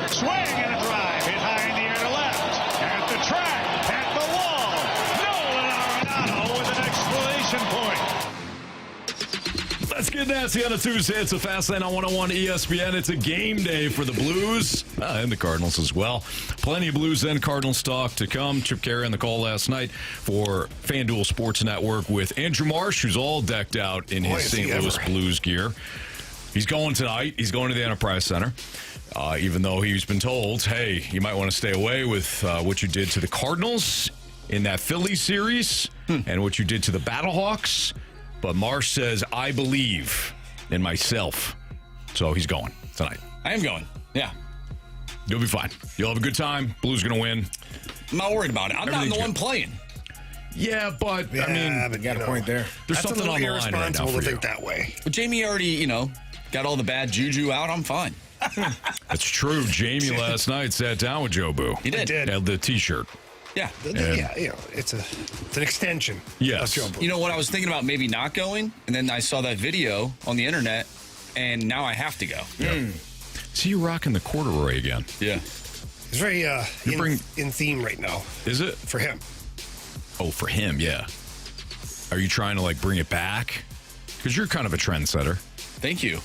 Swing and a drive. Hit high in the air to left. At the track. At the wall. Nolan Arenado with an exclamation point. Let's get nasty on a Tuesday. It's a Fast Lane on 101 ESPN. It's a game day for the Blues and the Cardinals as well. Plenty of Blues and Cardinals talk to come. Chip Carey on the call last night for FanDuel Sports Network with Andrew Marsh, who's all decked out in his St. Louis Blues gear. He's going tonight. He's going to the Enterprise Center, even though he's been told, hey, you might want to stay away with what you did to the Cardinals in that Phillies series and what you did to the Battlehawks. But Marsh says, I believe in myself. So he's going tonight. I am going. Yeah. You'll be fine. You'll have a good time. Blues going to win. I'm not worried about it. I'm not the one playing. Yeah, but, I mean, but got a point there. There's That's something on the line right now for to you. think that way. But Jamie already, got all the bad juju out. I'm fine. That's true. Jamie last night sat down with Joe Boo. He did. Had the T-shirt. Yeah. Yeah, it's an extension. Yes. Of Joe Boo. You know what? I was thinking about maybe not going, and then I saw that video on the internet, and now I have to go. Yep. See you rocking the corduroy again. Yeah. It's very in theme right now. Is it? For him. Oh, for him, yeah. Are you trying to, bring it back? Because you're kind of a trendsetter. Thank you.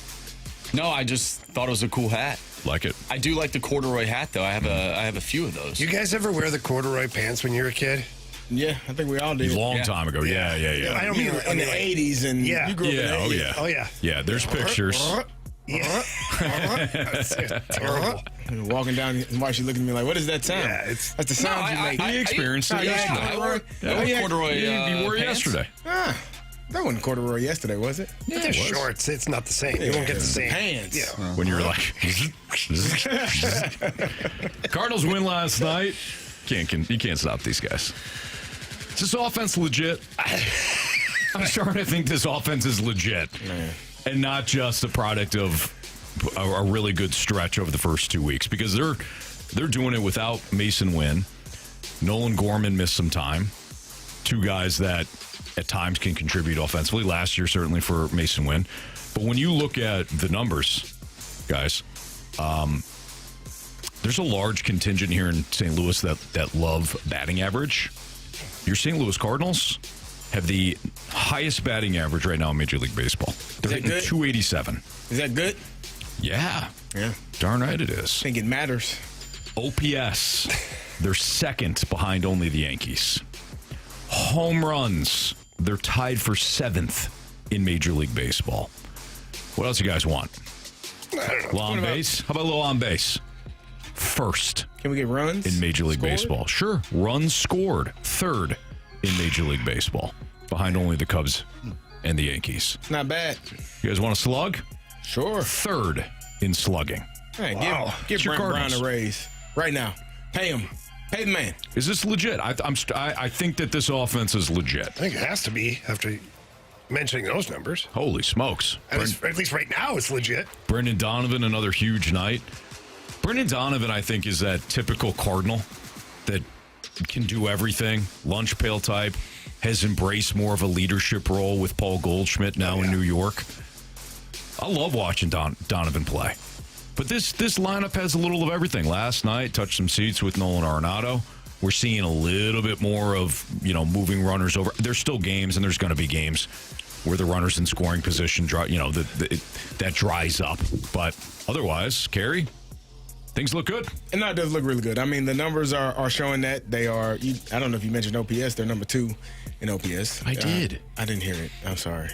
No, I just thought it was a cool hat. Like it? I do like the corduroy hat, though. I have a few of those. You guys ever wear the corduroy pants when you were a kid? Yeah, I think we all did. A long time ago. Yeah. I don't mean in the 80s, and you grew up in the 80s. Oh, yeah. Yeah, there's pictures. Yeah. Terrible. Walking down, and Marcy looking at me like, what is that sound? Yeah, that's the sound you make. He experienced it yesterday. I wore corduroy You wore it pants. yesterday. That wasn't corduroy yesterday, was it? But they're shorts. It's not the same. You won't get the same. Pants. Yeah. When you're like... Cardinals win last night. You can't stop these guys. Is this offense legit? I'm starting to think this offense is legit. And not just a product of a really good stretch over the first 2 weeks. Because they're doing it without Mason Wynn. Nolan Gorman missed some time. Two guys that at times can contribute offensively. Last year, certainly for Mason Wynn. But when you look at the numbers, guys, there's a large contingent here in St. Louis that love batting average. Your St. Louis Cardinals have the highest batting average right now in Major League Baseball. They're hitting 287. Is that good? Yeah. Yeah. Darn right it is. I think it matters. OPS, they're second behind only the Yankees. Home runs, they're tied for 7th in Major League Baseball. What else you guys want? I don't know. On base? How about a little on base? First Can we get runs? in Major League scored? Baseball. Sure. Runs scored. Third in Major League Baseball. Behind only the Cubs and the Yankees. Not bad. You guys want a slug? Sure. Third in slugging. Hey, give It's your Brent Brown Cardinals. a raise right now. Pay him. Pay the man. Is this legit? I think that this offense is legit. I think it has to be after mentioning those numbers. Holy smokes. At least right now it's legit. Brendan Donovan, another huge night. Brendan Donovan, I think, is that typical Cardinal that can do everything. Lunch pail type. Has embraced more of a leadership role with Paul Goldschmidt now in New York. I love watching Donovan play. But this lineup has a little of everything. Last night, touched some seats with Nolan Arenado. We're seeing a little bit more of, moving runners over. There's still games, and there's going to be games where the runners in scoring position, that dries up. But otherwise, Carey, things look good. And no, it does look really good. I mean, the numbers are showing that they are. I don't know if you mentioned OPS. They're number 2 in OPS. I did. I didn't hear it. I'm sorry.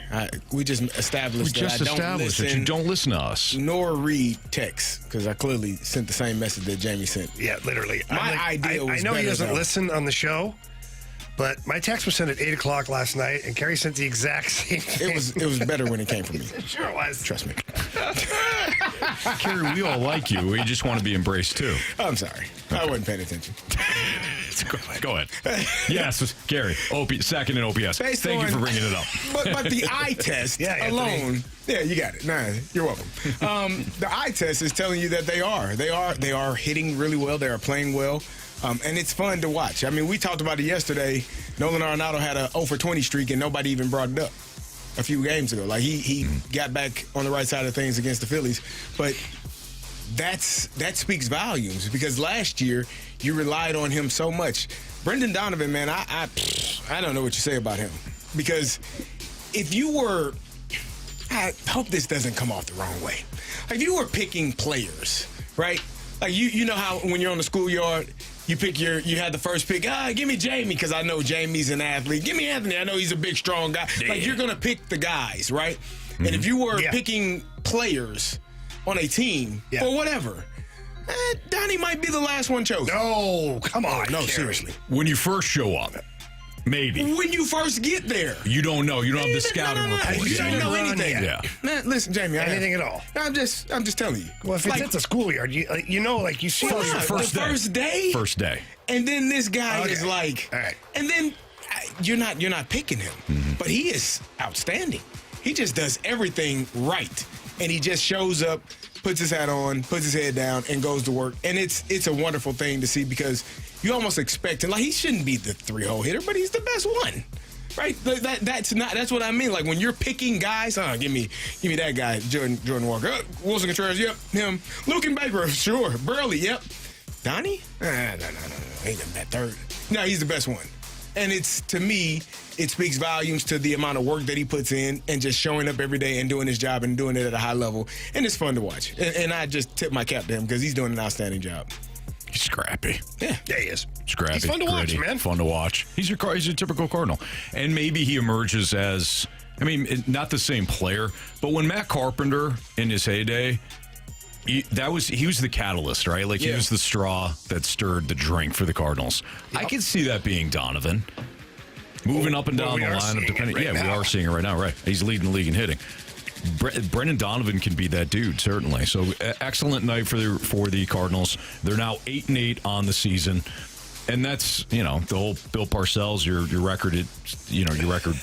We just established that you don't listen to us. Nor read text, because I clearly sent the same message that Jamie sent. Yeah, literally. I know he doesn't listen on the show, but my text was sent at 8 o'clock last night, and Carey sent the exact same thing. It was better when it came from me. Sure it was. Trust me. Carey, we all like you. We just want to be embraced, too. I'm sorry. I wasn't paying attention. Go ahead. Yes, Gary, second in OPS. Thank you for bringing it up. But the eye test alone, you got it. Nah, you're welcome. The eye test is telling you that they are hitting really well. They are playing well. And it's fun to watch. I mean, we talked about it yesterday. Nolan Arenado had a 0 for 20 streak, and nobody even brought it up a few games ago. Like, he got back on the right side of things against the Phillies. But that speaks volumes because last year you relied on him so much. Brendan Donovan, man, I don't know what you say about him because if you were, I hope this doesn't come off the wrong way. If you were picking players, right? Like you know how when you're on the schoolyard, you had the first pick. Give me Jamie because I know Jamie's an athlete. Give me Anthony. I know he's a big, strong guy. Yeah. Like you're gonna pick the guys, right? Mm-hmm. And if you were picking players on a team or whatever, Donnie might be the last one chosen. No, come on. No, Carey. seriously. When you first show up, maybe. When you first get there. You don't know. You don't have the scouting report. You don't know anything. Yeah. Man, listen, Jamie. Anything at all. I'm just telling you. Well, if it's at the schoolyard, you know, like you see First day. First day. And then this guy is like, all right. And then you're not picking him, but he is outstanding. He just does everything right, and he just shows up, puts his hat on, puts his head down, and goes to work. And it's a wonderful thing to see because you almost expect him. Like he shouldn't be the 3-hole hitter, but he's the best one, right? That's what I mean. Like when you're picking guys, give me that guy, Jordan Walker, Wilson Contreras, yep, him, Luke and Baker, sure, Burley, yep, Donnie, no, ain't that third. No, he's the best one. And to me, it speaks volumes to the amount of work that he puts in and just showing up every day and doing his job and doing it at a high level. And it's fun to watch. And I just tip my cap to him because he's doing an outstanding job. He's scrappy. Yeah, he is. Scrappy. He's fun to watch, man. Fun to watch. He's a typical Cardinal. And maybe he emerges as, not the same player, but when Matt Carpenter in his heyday, he was the catalyst, right? Like he was the straw that stirred the drink for the Cardinals. Yep. I could see that being Donovan. Moving up and down the lineup, depending. We are seeing it right now, right? He's leading the league in hitting. Brendan Donovan can be that dude, certainly. So excellent night for the Cardinals. They're now 8-8 on the season, and that's the whole Bill Parcells. Your record, your record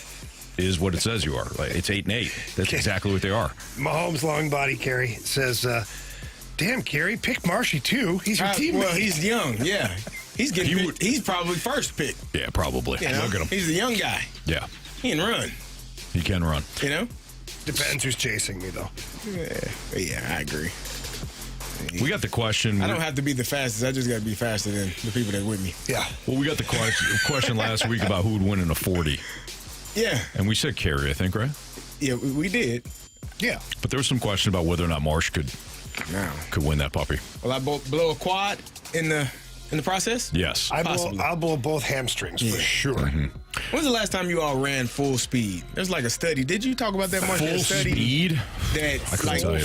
is what it says you are. Like, it's 8-8. That's exactly what they are. Mahomes long body Carey says, "Damn, Carey, pick Marshy too. He's your teammate." Well, he's young, yeah. He's probably first pick. Yeah, probably. Look at him. He's a young guy. Yeah. He can run. He can run. Depends who's chasing me, though. Yeah, I agree. We got the question. I don't have to be the fastest. I just got to be faster than the people that with me. Yeah. Well, we got the question last week about who would win in a 40. Yeah. And we said Carey, I think, right? Yeah, we did. Yeah. But there was some question about whether or not Marsh could win that puppy. Will I blow a quad in the process? Yes. I'll blow both hamstrings for sure. Mm-hmm. When's the last time you all ran full speed? There's like a study. Did you talk about that much? Full speed? That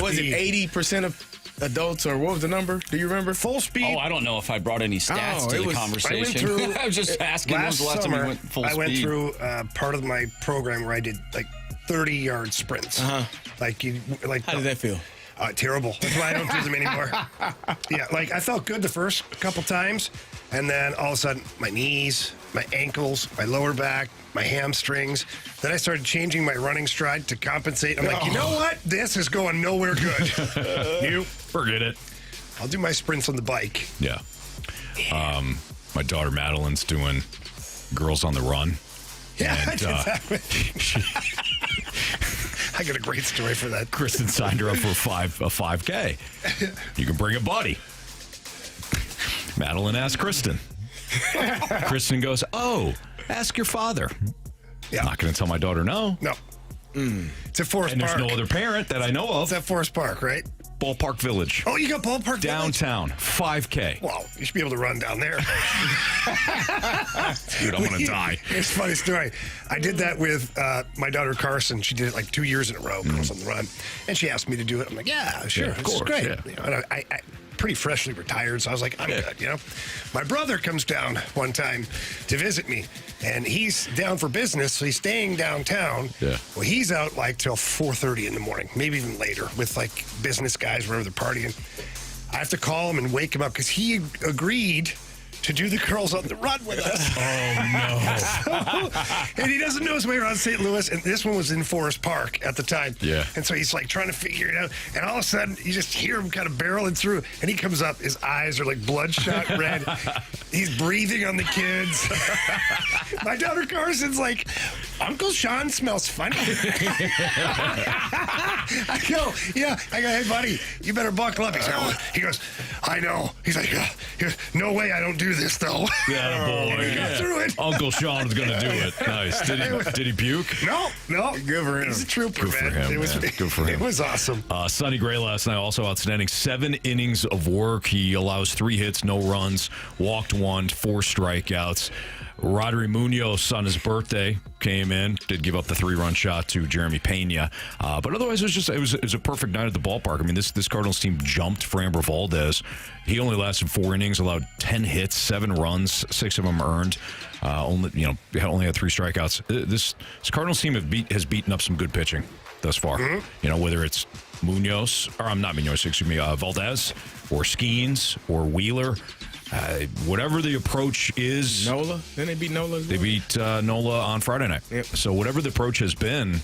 was it 80% of adults, or what was the number? Do you remember? Full speed? Oh, I don't know if I brought any stats to the conversation. I was just asking when was the last time you went full speed. I went through part of my program where I did like 30-yard sprints. Uh-huh. How did that feel? Terrible. That's why I don't do them anymore. Yeah, I felt good the first couple times, and then all of a sudden, my knees, my ankles, my lower back, my hamstrings. Then I started changing my running stride to compensate. I'm like, you know what? This is going nowhere good. You forget it. I'll do my sprints on the bike. Yeah. My daughter Madeline's doing Girls on the Run. Yeah, I did that. I got a great story for that. Kristen signed her up for a 5K. You can bring a buddy. Madeline asked Kristen. Kristen goes, ask your father. Yeah. I'm not going to tell my daughter no. No. It's at Forest and Park. There's no other parent that I know of. It's at Forest Park, right? Ballpark Village. Oh, you got Ballpark Downtown, Village? 5K. Wow, you should be able to run down there. Dude, I'm going to die. It's a funny story. I did that with my daughter Carson. She did it like 2 years in a row, Girls on the Run. And she asked me to do it. I'm like, yeah, sure. Yeah, of this is course, great. yeah. And I pretty freshly retired, so I was like, I'm good, My brother comes down one time to visit me, and he's down for business, so he's staying downtown. Yeah. Well, he's out like till 4:30 in the morning, maybe even later, with like business guys, wherever they're partying. I have to call him and wake him up because he agreed to do the girls on the run with us. And he doesn't know his way around St. Louis. And this one was in Forest Park at the time. Yeah. And so he's like trying to figure it out. And all of a sudden, you just hear him kind of barreling through. And he comes up. His eyes are like bloodshot red. He's breathing on the kids. My daughter Carson's like, Uncle Sean smells funny. I go, yeah. I go, hey, buddy, you better buckle up. He goes, I know. He's like, no way I don't do this, though. Yeah, boy. He got through it. Uncle Sean's going to do it. Nice. Did he puke? No. Good for him. He's a trooper, Good for man. him, It was, man. Good for him. It was awesome. Sonny Gray last night, also outstanding. 7 innings of work. He allows 3 hits, no runs, walked 1, 4 strikeouts. Rodri Munoz on his birthday came in, did give up the 3-run shot to Jeremy Pena, but otherwise it was a perfect night at the ballpark. I mean, this Cardinals team jumped Framber Valdez. He only lasted 4 innings, allowed 10 hits, 7 runs, 6 of them earned. Only had 3 strikeouts. This Cardinals team has beaten up some good pitching thus far. Mm-hmm. Whether it's Valdez or Skeens or Wheeler. Whatever the approach is. Nola? Didn't they beat Nola? They beat Nola on Friday night. Yep. So whatever the approach has been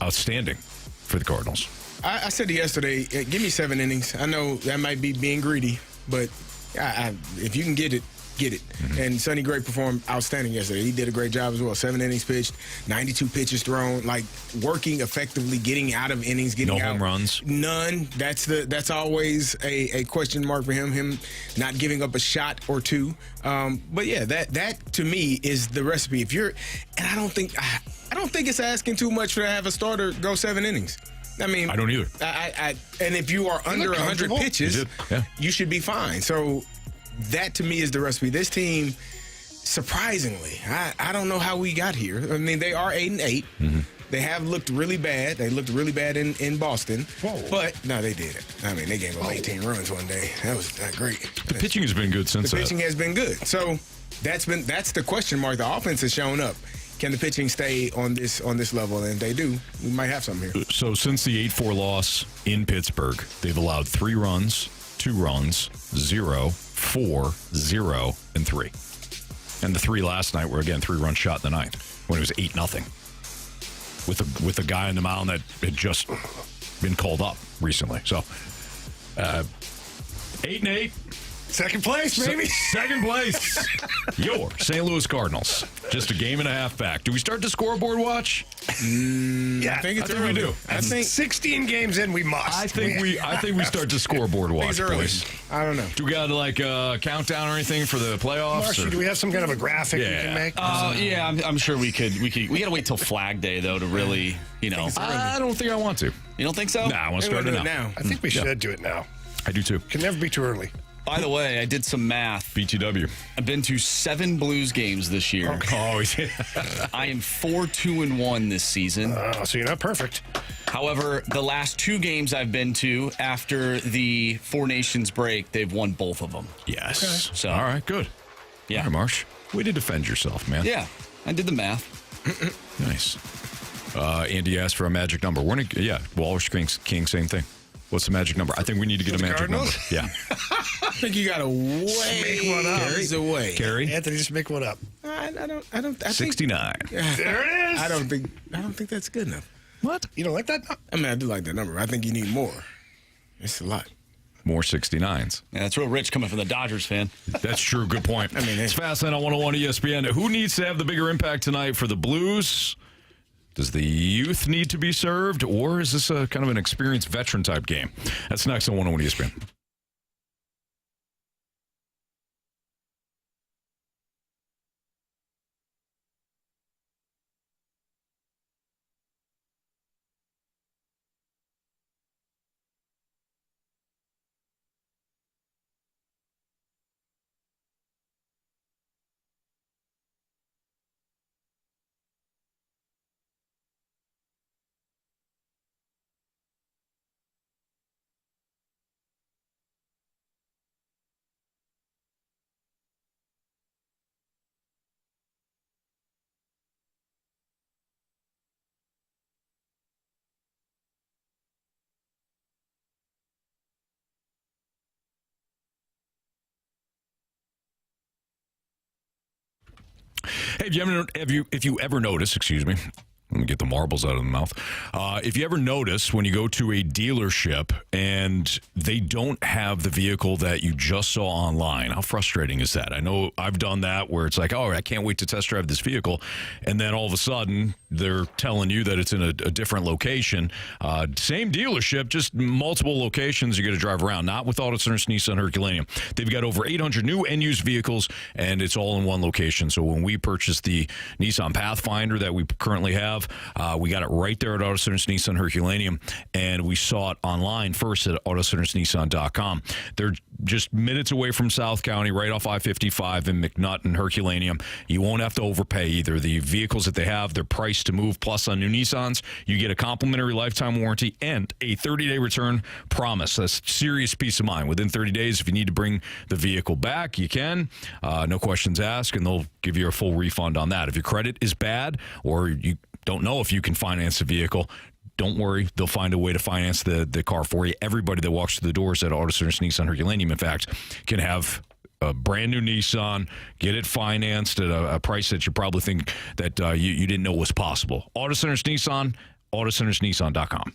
outstanding for the Cardinals. I said yesterday, give me 7 innings. I know that might be being greedy, but if you can get it, get it. Mm-hmm. And Sonny Gray performed outstanding yesterday. He did a great job as well. 7 innings pitched, 92 pitches thrown, like working effectively, getting out of innings, getting no out. home runs. None. That's always a question mark for him not giving up a shot or 2. But yeah, that to me is the recipe. I don't think it's asking too much to have a starter go 7 innings. I mean, I don't either. And if you are under 100 pitches, you should be fine. So that to me is the recipe. This team, surprisingly, I don't know how we got here. I mean, they are 8-8. Mm-hmm. They have looked really bad. They looked really bad in Boston. Whoa. But no, they did it. I mean, they gave up 18 runs one day. That was not great. The pitching has been good since. The pitching has been good. So that's the question mark. The offense has shown up. Can the pitching stay on this level? And if they do, we might have something here. So since the 8-4 loss in Pittsburgh, they've allowed 3 runs, 2 runs, 0, 4, 0, and 3. And the 3 last night were, again, 3-run shot in the 9th when it was 8-0. With a guy on the mound that had just been called up recently. So 8-8. Second place, baby. Second place. Your St. Louis Cardinals. Just a game and a half back. Do we start the scoreboard watch? Yeah, I think we do. I think 16 games in, we must. I think we start the scoreboard watch, boys. I don't know. Do we got like a countdown or anything for the playoffs? Marcy, do we have some kind of a graphic we can make? Yeah, I'm sure we could. We gotta wait till Flag Day though to really, I don't think I want to. You don't think so? Nah, I want to start it now. I think we should do it now. I do too. Can never be too early. By the way, I did some math. BTW. I've been to 7 Blues games this year. Oh, yeah. I am 4-2-1 this season. So you're not perfect. However, the last 2 games I've been to after the 4 Nations break, they've won both of them. Yes. Okay. So, all right, good. Yeah. All right, Marsh. Way to defend yourself, man. Yeah, I did the math. Nice. Andy asked for a magic number. Walrus King, same thing. What's the magic number? I think we need to get a magic Cardinals? number. Yeah. I think you got to make one up. ways away. Carey? Anthony, just make one up. I don't. 69. There it is. I don't think that's good enough. What? You don't like that? I mean, I do like that number. I think you need more. It's a lot. More 69s. Yeah, that's real rich coming from the Dodgers fan. That's true. Good point. I mean, it's Fastlane on 101 ESPN. Who needs to have the bigger impact tonight for the Blues? Does the youth need to be served, or is this a kind of an experienced veteran type game? That's next on 101 ESPN. Hey, if you ever notice, excuse me, let me get the marbles out of the mouth. If you ever notice when you go to a dealership and they don't have the vehicle that you just saw online, how frustrating is that? I know I've done that where it's like, oh, I can't wait to test drive this vehicle. And then all of a sudden they're telling you that it's in a different location. Same dealership, just multiple locations you got to drive around. Not with Auto Center's Nissan Herculaneum. They've got over 800 new and used vehicles, and it's all in one location. So when we purchased the Nissan Pathfinder that we currently have, we got it right there at Auto Center's Nissan Herculaneum, and we saw it online first at AutoCentersNissan.com. They're just minutes away from South County, right off I-55 in McNutt and Herculaneum. You won't have to overpay either. The vehicles that they have, they're priced to move. Plus, on new Nissans, you get a complimentary lifetime warranty and a 30-day return promise. That's serious peace of mind. Within 30 days, if you need to bring the vehicle back, you can. No questions asked, and they'll give you a full refund on that. If your credit is bad or you don't know if you can finance a vehicle, don't worry. They'll find a way to finance the car for you. Everybody that walks through the doors at Auto Center's Nissan Herculaneum, in fact, can have a brand new Nissan, get it financed at a price that you probably think that you didn't know was possible. Auto Center's Nissan, AutoCentersNissan.com.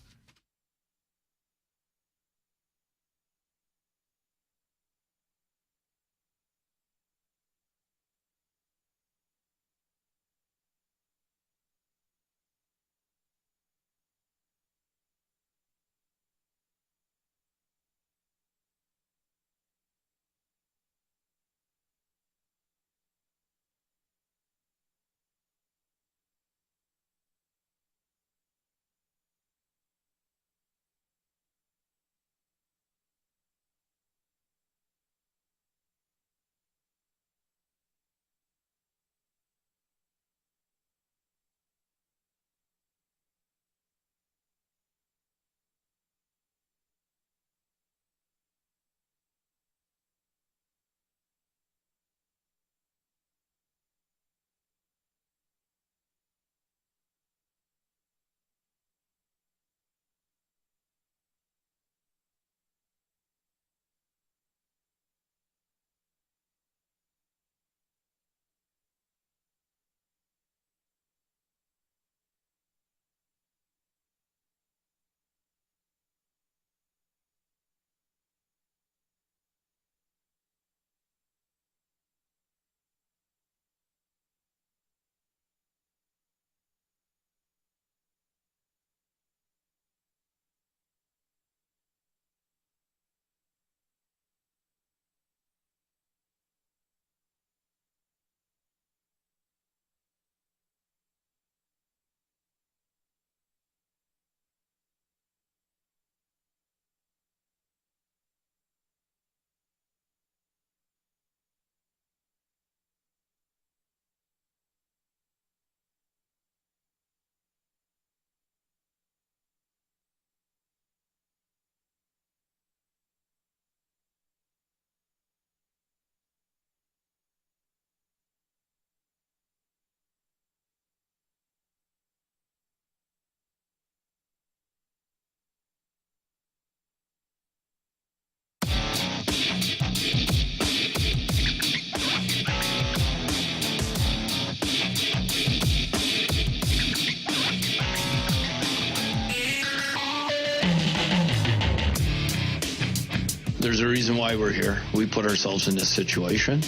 There's a reason why we're here. We put ourselves in this situation.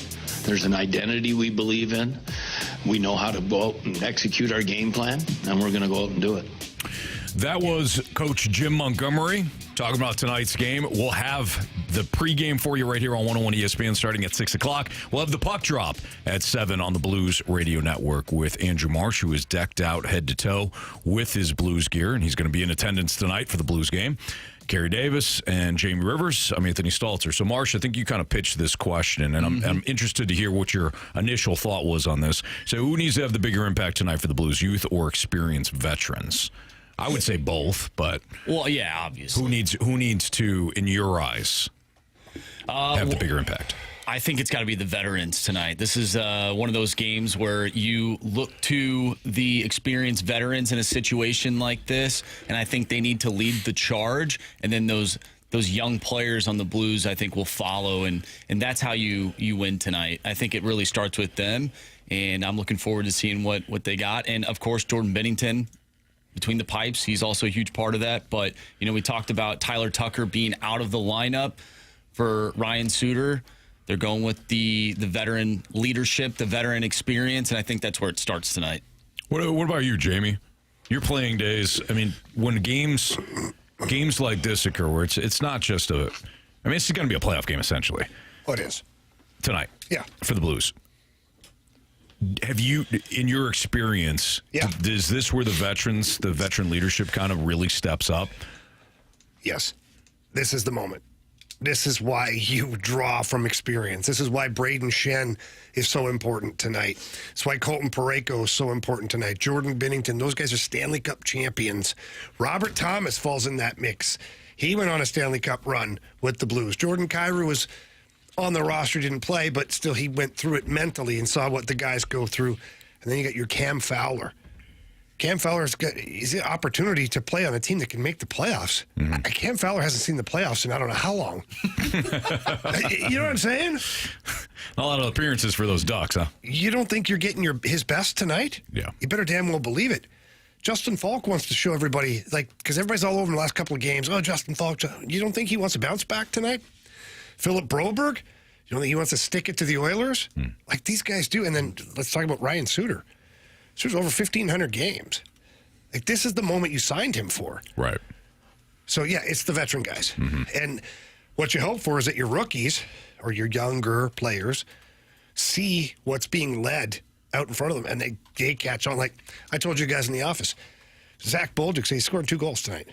There's an identity we believe in. We know how to go out and execute our game plan, and we're going to go out and do it. That was Coach Jim Montgomery talking about tonight's game. We'll have the pregame for you right here on 101 ESPN starting at 6 o'clock. We'll have the puck drop at 7 on the Blues Radio Network with Andrew Marsh, who is decked out head to toe with his Blues gear, and he's going to be in attendance tonight for the Blues game. Carey Davis and Jamie Rivers. I'm Anthony Stalter. So, Marsh, I think you kind of pitched this question, and I'm interested to hear what your initial thought was on this. So, who needs to have the bigger impact tonight for the Blues, youth or experienced veterans? I would say both, but well, yeah, obviously. Who needs to, in your eyes, have the bigger impact? I think it's got to be the veterans tonight. This is one of those games where you look to the experienced veterans in a situation like this, and I think they need to lead the charge. And then those those young players on the Blues, I think, will follow, and that's how you win tonight. I think it really starts with them, and I'm looking forward to seeing what they got. And, of course, Jordan Binnington, between the pipes, he's also a huge part of that. But, we talked about Tyler Tucker being out of the lineup for Ryan Suter. They're going with the veteran leadership, the veteran experience, and I think that's where it starts tonight. What about you, Jamie? Your playing days, when games like this occur, where it's not just it's going to be a playoff game, essentially. Oh, it is. Tonight. Yeah. For the Blues. Have you, in your experience, is this where the veteran leadership kind of really steps up? Yes. This is the moment. This is why you draw from experience. This is why Braden Shen is so important tonight. It's why Colton Parayko is so important tonight. Jordan Binnington, those guys are Stanley Cup champions. Robert Thomas falls in that mix. He went on a Stanley Cup run with the Blues. Jordan Kyrou was on the roster, didn't play, but still he went through it mentally and saw what the guys go through. And then you got your Cam Fowler. Cam Fowler's got the opportunity to play on a team that can make the playoffs. Mm-hmm. Cam Fowler hasn't seen the playoffs in I don't know how long. You know what I'm saying? A lot of appearances for those Ducks, huh? You don't think you're getting his best tonight? Yeah. You better damn well believe it. Justin Falk wants to show everybody, because everybody's all over in the last couple of games. Oh, Justin Falk. You don't think he wants to bounce back tonight? Philip Broberg? You don't think he wants to stick it to the Oilers? Like these guys do. And then let's talk about Ryan Suter. Suter's over 1,500 games. Like, this is the moment you signed him for. Right. So, yeah, it's the veteran guys. Mm-hmm. And what you hope for is that your rookies or your younger players see what's being led out in front of them, and they catch on. Like I told you guys in the office, Zach Bolduc said he scored 2 goals tonight.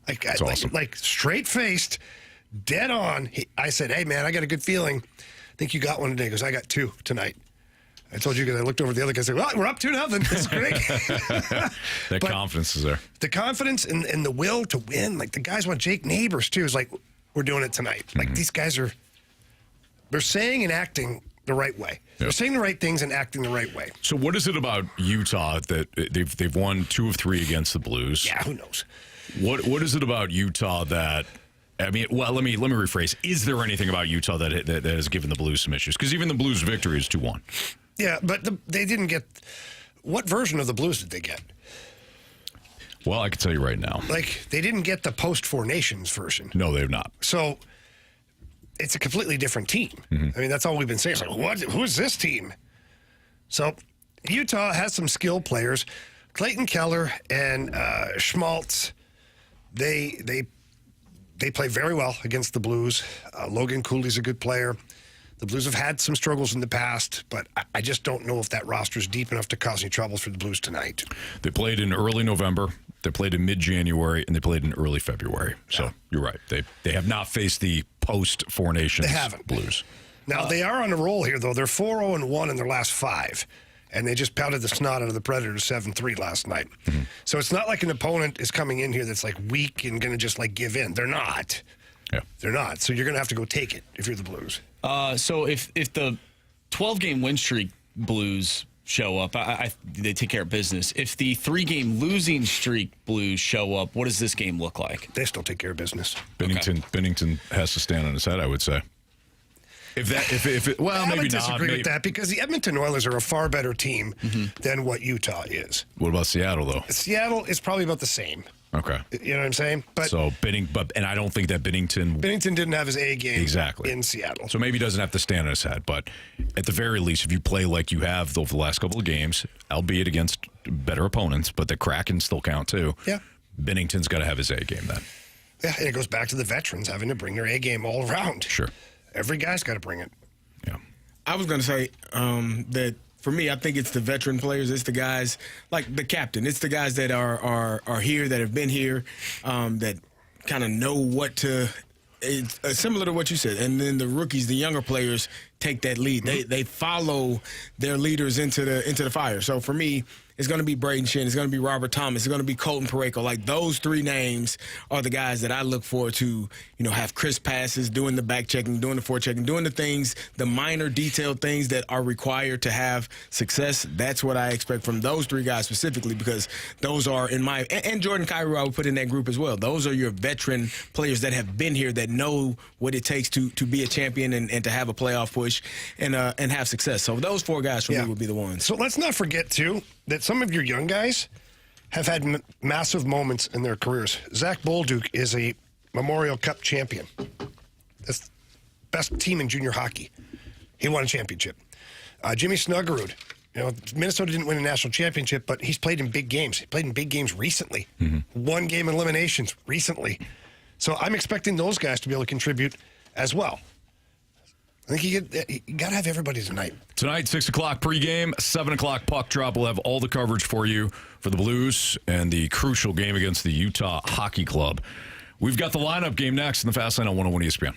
That's awesome. Like straight-faced, dead on. I said, hey, man, I got a good feeling. I think you got one today. He goes, I got 2 tonight. I told you because I looked over at the other guy and said, well, we're up 2-0. That's great. That confidence is there. The confidence and the will to win. Like, the guys want Jake Neighbors, too. Is like, we're doing it tonight. Mm-hmm. Like, these guys they're saying and acting the right way. Yep. They're saying the right things and acting the right way. So what is it about Utah that they've won 2 of 3 against the Blues? Yeah, who knows? What is it about Utah that... let me rephrase. Is there anything about Utah that has given the Blues some issues? Because even the Blues' victory is 2-1. Yeah, but they didn't get... What version of the Blues did they get? Well, I can tell you right now. Like, they didn't get the post-Four Nations version. No, they have not. So, it's a completely different team. Mm-hmm. That's all we've been saying. It's like, who's this team? So, Utah has some skilled players. Clayton Keller and Schmaltz, they play very well against the Blues. Logan Cooley's a good player. The Blues have had some struggles in the past, but I just don't know if that roster is deep enough to cause any troubles for the Blues tonight. They played in early November, they played in mid-January, and they played in early February. So you're right. They have not faced the post-Four Nations Blues. Now, they are on a roll here, though. They're 4-0-1 in their last 5. And they just pounded the snot out of the Predators 7-3 last night. Mm-hmm. So it's not like an opponent is coming in here that's like weak and going to just like give in. They're not. Yeah. They're not. So you're going to have to go take it if you're the Blues. So if the 12-game win streak Blues show up, they take care of business. If the 3-game losing streak Blues show up, what does this game look like? They still take care of business. Bennington has to stand on his head, I would say. Maybe I would not. disagree with that because the Edmonton Oilers are a far better team than what Utah is. What about Seattle, though? Seattle is probably about the same. Okay. You know what I'm saying? But and I don't think that Binnington didn't have his A game exactly in Seattle. So maybe he doesn't have to stand on his head, but at the very least, if you play like you have over the last couple of games, albeit against better opponents, but the Kraken still count too. Yeah. Binnington's got to have his A game then. Yeah, and it goes back to the veterans having to bring their A game all around. Sure. Every guy's got to bring it. Yeah. I was going to say that for me, I think it's the veteran players. It's the guys like the captain. It's the guys that are here, that have been here, that kind of know what to. It's similar to what you said. And then the rookies, the younger players, take that lead. They follow their leaders into the fire. So for me, it's going to be Braden Shen. It's going to be Robert Thomas. It's going to be Colton Parayko. Like, those three names are the guys that I look forward to, have crisp passes, doing the back checking, doing the forechecking, doing the things, the minor detailed things that are required to have success. That's what I expect from those three guys specifically, because those are and Jordan Kyrou I would put in that group as well. Those are your veteran players that have been here, that know what it takes to be a champion and to have a playoff push and have success. So those four guys for me would be the ones. So let's not forget, too, that some of your young guys have had massive moments in their careers. Zach Bolduc is a Memorial Cup champion. That's the best team in junior hockey. He won a championship. Jimmy Snuggerud, Minnesota didn't win a national championship, but he's played in big games. He played in big games recently. One game eliminations recently. So I'm expecting those guys to be able to contribute as well. I think you got to have everybody tonight. Tonight, 6 o'clock pregame, 7 o'clock puck drop. We'll have all the coverage for you for the Blues and the crucial game against the Utah Hockey Club. We've got the lineup game next in the Fast Lane on 101 ESPN.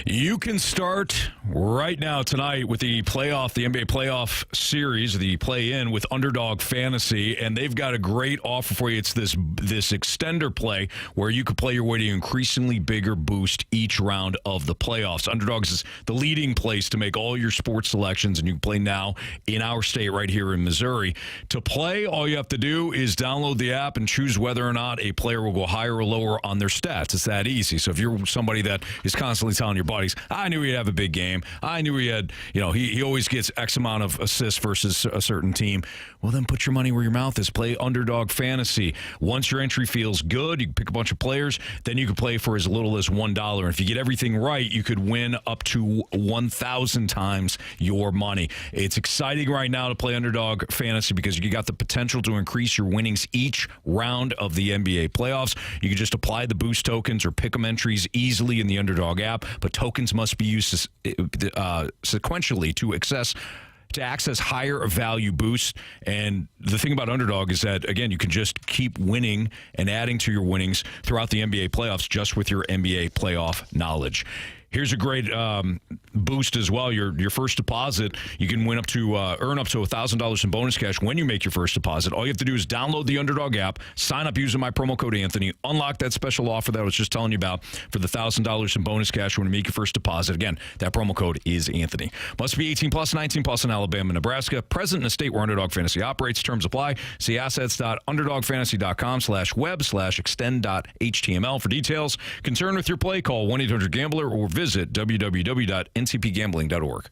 You can start right now tonight with the NBA playoff series, the play-in with Underdog Fantasy, and they've got a great offer for you. It's this extender play where you could play your way to an increasingly bigger boost each round of the playoffs. Underdogs is the leading place to make all your sports selections, and you can play now in our state right here in Missouri. To play, all you have to do is download the app and choose whether or not a player will go higher or lower on their stats. It's that easy. So if you're somebody that is constantly telling your buddies, I knew he'd have a big game. I knew he had, he always gets X amount of assists versus a certain team. Well, then put your money where your mouth is. Play Underdog Fantasy. Once your entry feels good, you can pick a bunch of players, then you can play for as little as $1. And if you get everything right, you could win up to 1,000 times your money. It's exciting right now to play Underdog Fantasy because you got the potential to increase your winnings each round of the NBA playoffs. You can just apply the boost tokens or pick 'em entries easily in the Underdog app, but tokens must be used sequentially to access higher value boosts. And the thing about Underdog is that, again, you can just keep winning and adding to your winnings throughout the NBA playoffs just with your NBA playoff knowledge. Here's a great boost as well. Your first deposit, you can win earn up to $1,000 in bonus cash when you make your first deposit. All you have to do is download the Underdog app, sign up using my promo code Anthony, unlock that special offer that I was just telling you about for the $1,000 in bonus cash when you make your first deposit. Again, that promo code is Anthony. Must be 18 plus, 19 plus in Alabama, Nebraska. Present in a state where Underdog Fantasy operates. Terms apply. See assets.underdogfantasy.com/web/extend.html for details. Concerned with your play? Call 1-800-GAMBLER or visit www.ncpgambling.org.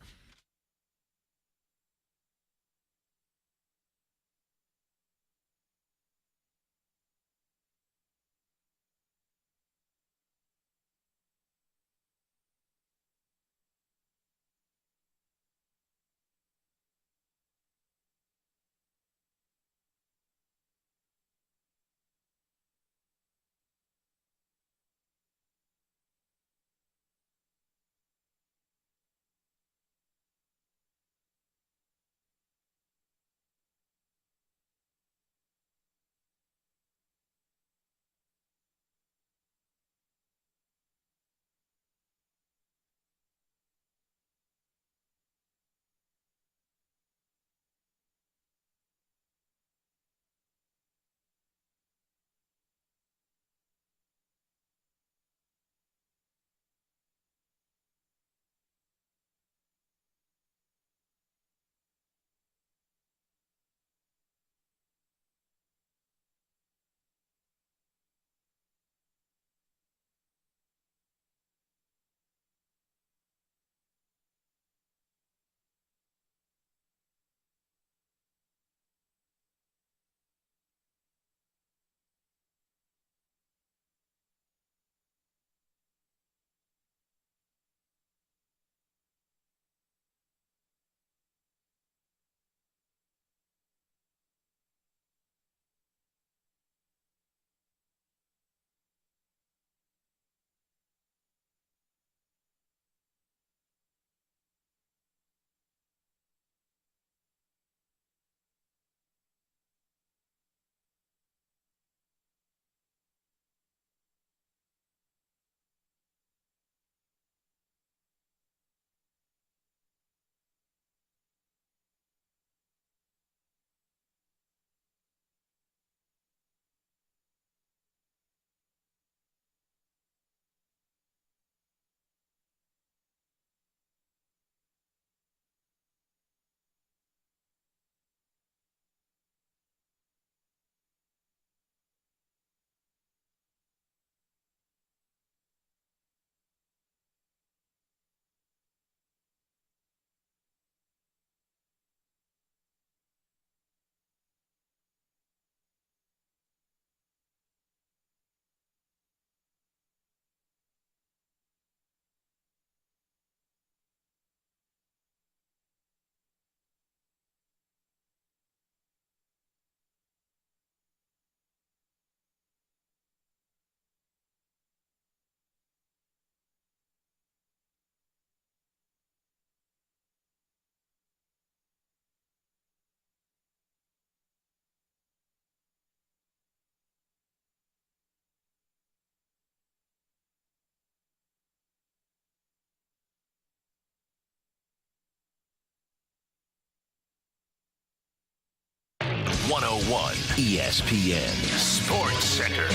101 ESPN Sports Center.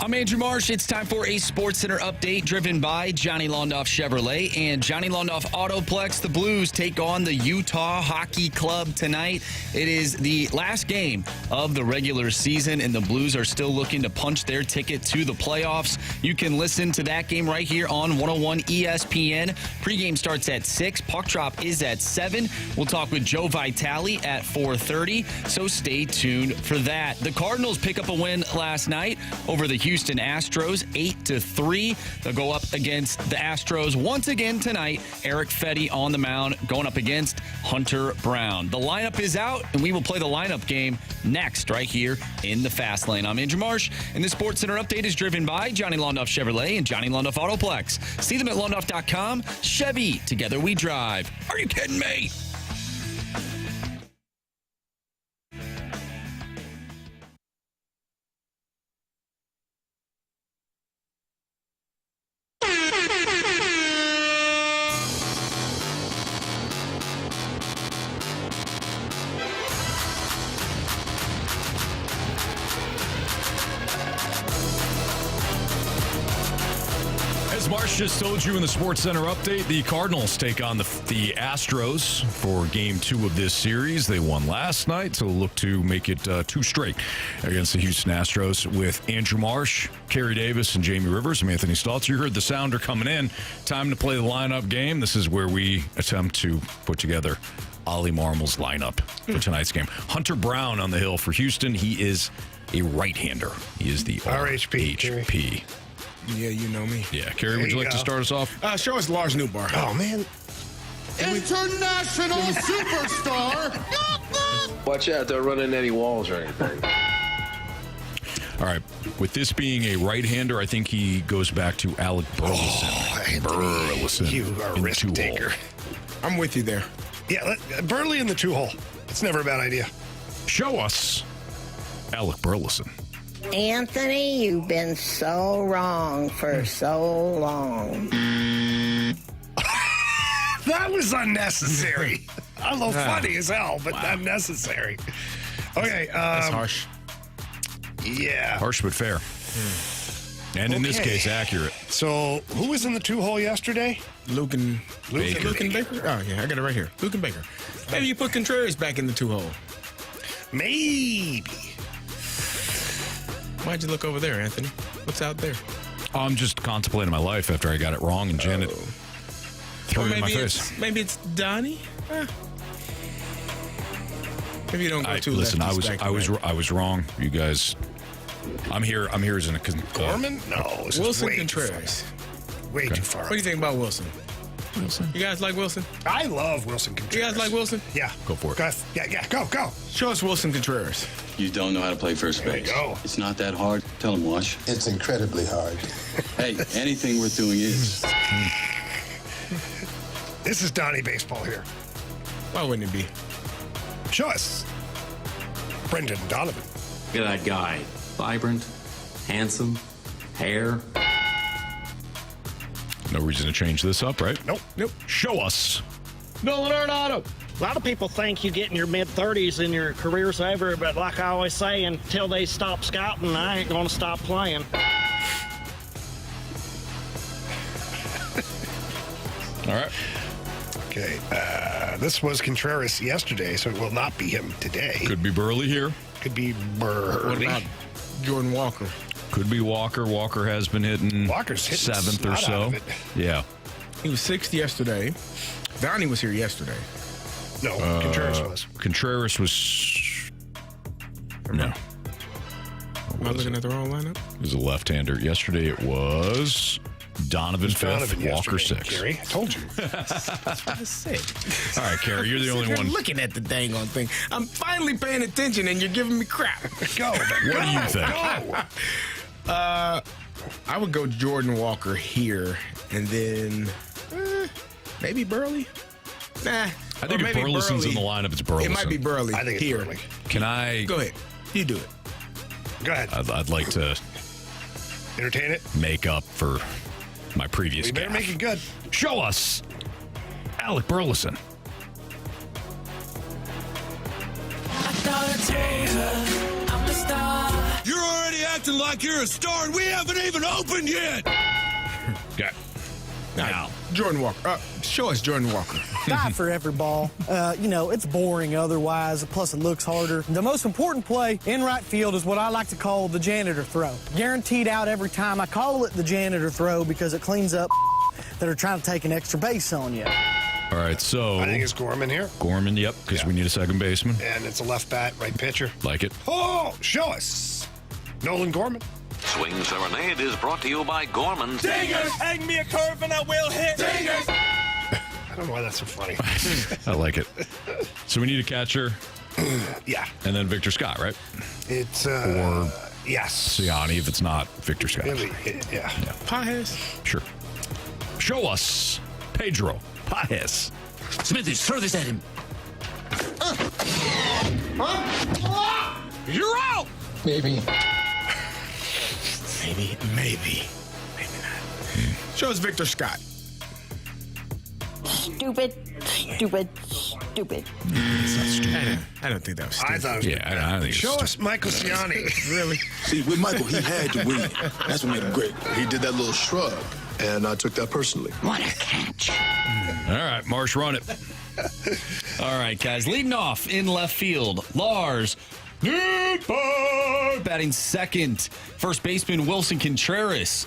I'm Andrew Marsh. It's time for a Sports Center update driven by Johnny Londoff Chevrolet and Johnny Londoff Autoplex. The Blues take on the Utah Hockey Club tonight. It is the last game of the regular season, and the Blues are still looking to punch their ticket to the playoffs. You can listen to that game right here on 101 ESPN. Pregame starts at 6. Puck drop is at 7. We'll talk with Joe Vitale at 4:30, so stay tuned for that. The Cardinals pick up a win last night over the Houston Astros, 8-3. They'll go up against the Astros once again tonight. Eric Fedde on the mound going up against Hunter Brown. The lineup is out, and we will play the lineup game next right here in the Fast Lane. I'm Andrew Marsh, and the Sports Center update is driven by Johnny Londoff Chevrolet and Johnny Londoff Autoplex. See them at londoff.com. Chevy, together we drive. Are you kidding me? Marsh just told you in the Sports Center update, the Cardinals take on the Astros for Game 2 of this series. They won last night, so look to make it 2 straight against the Houston Astros with Andrew Marsh, Carey Davis, and Jamie Rivers. I'm Anthony Stalter. You heard the sounder coming in. Time to play the lineup game. This is where we attempt to put together Oli Marmol's lineup for tonight's game. Hunter Brown on the hill for Houston. He is a right-hander. He is the RHP. Yeah, you know me. Yeah, Carey, would you like to start us off? Show us Lars Newbar. Oh, man. International superstar. Watch out, don't run into any walls or anything. All right. With this being a right-hander, I think he goes back to Alec Burleson. Burleson. You are a risk taker. I'm with you there. Yeah, Burley in the 2-hole. It's never a bad idea. Show us Alec Burleson. Anthony, you've been so wrong for so long. That was unnecessary. I love funny as hell, but unnecessary. Okay. That's harsh. Yeah. Harsh but fair. And in this case, accurate. So, who was in the 2-hole yesterday? Luke and Baker. Oh, yeah, I got it right here. Luke and Baker. Maybe you put Contreras back in the 2-hole. Maybe. Why'd you look over there, Anthony? What's out there? I'm just contemplating my life after I got it wrong, and Janet threw it in my face. Maybe it's Donnie? Maybe you don't go too listen, I lefties was wrong. You guys, I'm here as an Gorman? No. Wilson Contreras. Way too far. What do you think about Wilson? You guys like Wilson? I love Wilson Contreras. You guys like Wilson? Yeah. Go for it. Go. Show us Wilson Contreras. You don't know how to play first base. There you go. It's not that hard. Tell him, Wash. It's incredibly hard. Hey, anything worth doing is. This is Donnie baseball here. Why wouldn't it be? Show us Brendan Donovan. Look at that guy. Vibrant, handsome, hair. No reason to change this up, right? Nope. Show us Nolan Arenado. A lot of people think you get in your mid-30s and your career's over, but like I always say, until they stop scouting, I ain't going to stop playing. All right. Okay. This was Contreras yesterday, so it will not be him today. Could be Burley here. Could be Burley. What about Jordan Walker? Could be Walker. Walker has been hitting Walker's hitting 7th or snot so. out of it. Yeah. He was 6th yesterday. Donnie was here yesterday. No, Contreras was. Contreras was. No. Am I looking at the wrong lineup? He was a left-hander. Yesterday it was Donovan 5th, Walker 6th. Carey, I told you. That's what I said. All right, Carey, you're the only one. Looking at the dang on thing. I'm finally paying attention, and you're giving me crap. Go. What do you think? I would go Jordan Walker here, and then maybe Burley. Nah. I think if Burleson's in the lineup, it's Burleson. It might be Burley. I think it's here. Burley. Can I? Go ahead. You do it. Go ahead. I'd like to Entertain it. make up for my previous We better gaffe. make it good. Show us Alec Burleson. You're already acting like you're a star, and we haven't even opened yet. Okay. Now, Jordan Walker. Show us Jordan Walker. Die for every ball. It's boring otherwise, plus it looks harder. The most important play in right field is what I like to call the janitor throw. Guaranteed out every time. I call it the janitor throw because it cleans up that are trying to take an extra base on you. All right, so I think it's Gorman here. Gorman, yep, because we need a second baseman. And it's a left bat, right pitcher. Like it. Oh, show us. Nolan Gorman. Swing Serenade is brought to you by Gorman. Dingers! Hang me a curve and I will hit. Dingers! I don't know why that's so funny. I like it. So we need a catcher. Yeah. And then Victor Scott, right? It's, or yes. Siani if it's not Victor Scott. Yeah. Pajes. Sure. Show us Pedro Pajes. Smithies, throw this at him. You're out! Maybe. Maybe not. Show us Victor Scott. Stupid. I don't think that was stupid. I thought it was Yeah, I think it's Show stupid. us Michael Siani. Really? See, with Michael, he had to win. That's what made him great. He did that little shrug, and I took that personally. What a catch. All right, Marsh, run it. All right, guys. Leading off in left field, Lars Nootbaar batting second. First baseman Wilson Contreras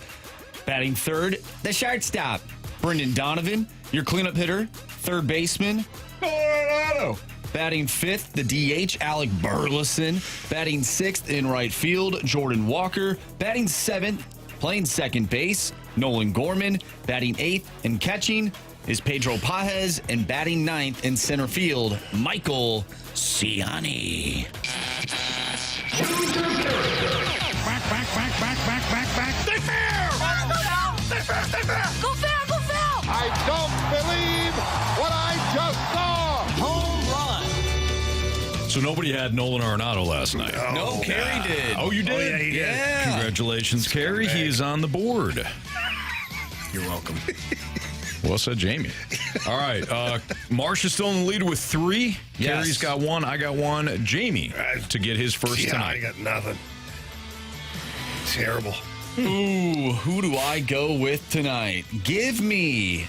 batting third. The shortstop Brendan Donovan. Your cleanup hitter, third baseman Arenado. Batting fifth, the DH Alec Burleson. Batting sixth in right field, Jordan Walker. Batting seventh, playing second base, Nolan Gorman. Batting eighth and catching is Pedro Pajes, and batting ninth in center field, Michael Siani. Back. They fair! Go fair! I don't believe what I just saw. Home run. So nobody had Nolan Arenado last night. No, Carey did. Oh, you did? Oh, yeah, he did. Yeah. Congratulations, Carey. He is on the board. You're welcome. Well said, Jamie. All right. Marsh is still in the lead with 3. Yes. Carey's got 1. I got 1. Jamie to get his first Yeah, tonight. I got nothing. Terrible. Ooh, who do I go with tonight? Give me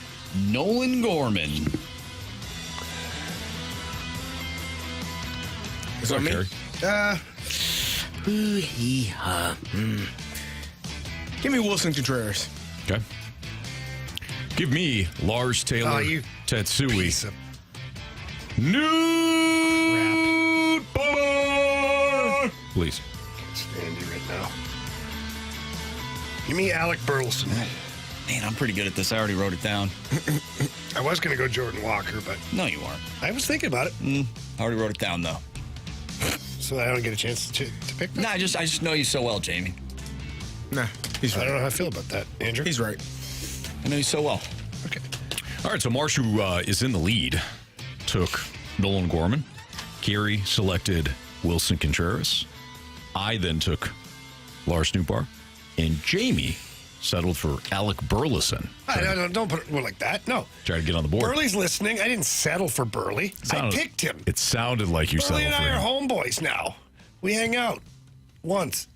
Nolan Gorman. Is that me? Carey? Give me Wilson Contreras. Okay. Give me Lars Taylor you Tatsui. piece of Nootbaar. Please. Can't stand you right now. Give me Alec Burleson. Man, I'm pretty good at this. I already wrote it down. I was going to go Jordan Walker, but No, you aren't. I was thinking about it, I already wrote it down, though. so I don't get a chance to pick that. No, I just know you so well, Jamie. Nah, he's I right. don't know how I feel about that, Andrew. He's right. I know you so well. Okay. All right, so Marsh, who is in the lead, took Nolan Gorman. Carey selected Wilson Contreras. I then took Lars Nootbaar. And Jamie settled for Alec Burleson. Don't put it like that. No. Try to get on the board. Burley's listening. I didn't settle for Burley. I picked him. It sounded like you Burley settled and for I are him. homeboys now. We hang out once.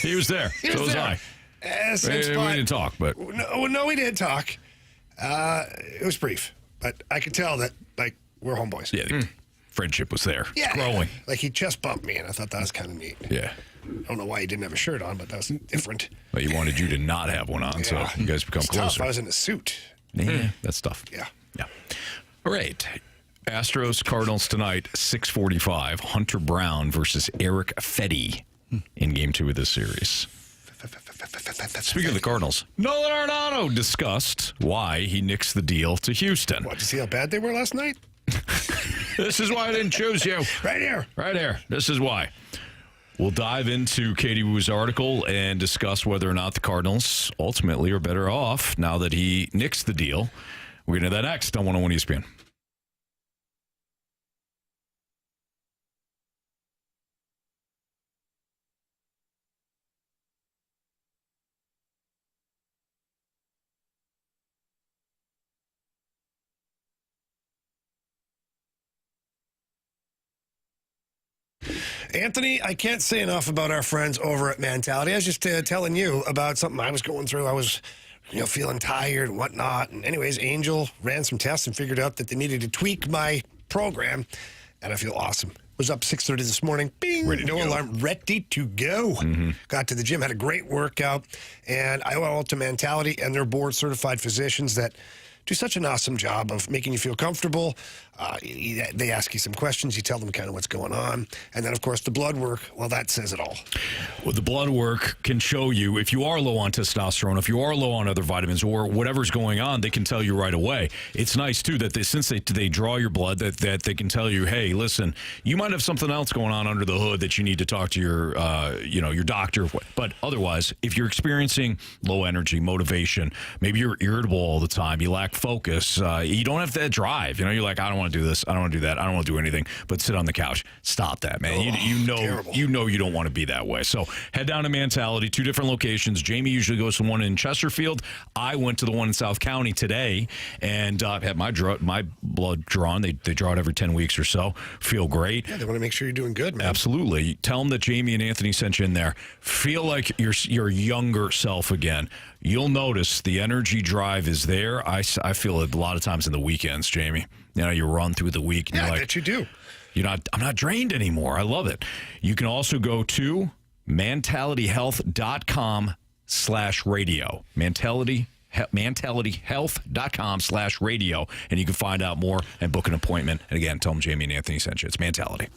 He was there. So was I. We didn't talk, but No, we did talk. It was brief, but I could tell that we're homeboys. yeah, the friendship was there. Yeah, It's growing. Like he chest bumped me, and I thought that was kind of neat. Yeah. I don't know why he didn't have a shirt on, but that was different. But he wanted you to not have one on, so you guys become It's tough. closer. I was in a suit. Yeah, that's tough. Yeah. All right. Astros Cardinals tonight, 6:45. Hunter Brown versus Eric Fetty in Game 2 of this series. Speaking of the Cardinals, Nolan Arenado discussed why he nixed the deal to Houston. What, to see how bad they were last night? This is why I didn't choose you. Right here. Right here. This is why. We'll dive into Katie Woo's article and discuss whether or not the Cardinals ultimately are better off now that he nixed the deal. We're going to do that next on 101 ESPN. Anthony, I can't say enough about our friends over at Mentality. I was just telling you about something I was going through. I was feeling tired and whatnot. And anyways, Angel ran some tests and figured out that they needed to tweak my program, and I feel awesome. Was up 6:30 this morning. Bing! Ready to no go. alarm. Ready to go. Got to the gym, had a great workout, and I went out to Mentality and their board-certified physicians that do such an awesome job of making you feel comfortable. They ask you some questions. You tell them kind of what's going on. And then, of course, the blood work, well, that says it all. Well, the blood work can show you if you are low on testosterone, if you are low on other vitamins or whatever's going on, they can tell you right away. It's nice, too, that since they draw your blood, that they can tell you, hey, listen, you might have something else going on under the hood that you need to talk to your doctor. But otherwise, if you're experiencing low energy, motivation, maybe you're irritable all the time, you lack focus, you don't have that drive. You're like, I don't want to do this, I don't want to do that, I don't want to do anything but sit on the couch. Stop that, man. Terrible. You don't want to be that way. So head down to Mentality, 2 different locations. Jamie usually goes to one in Chesterfield. I went to the one in South County today and had my blood drawn. They draw it every 10 weeks or so. Feel great. Yeah, they want to make sure you're doing good, man. Absolutely. Tell them that Jamie and Anthony sent you in there. Feel like your younger self again. You'll notice the energy drive is there. I feel it a lot of times in the weekends, Jamie. You run through the week. And Yeah, you're I like, bet you do. I'm not drained anymore. I love it. You can also go to mentalityhealth.com/radio. mentalityhealth.com/radio. And you can find out more and book an appointment. And again, tell them Jamie and Anthony sent you. It's Mentality.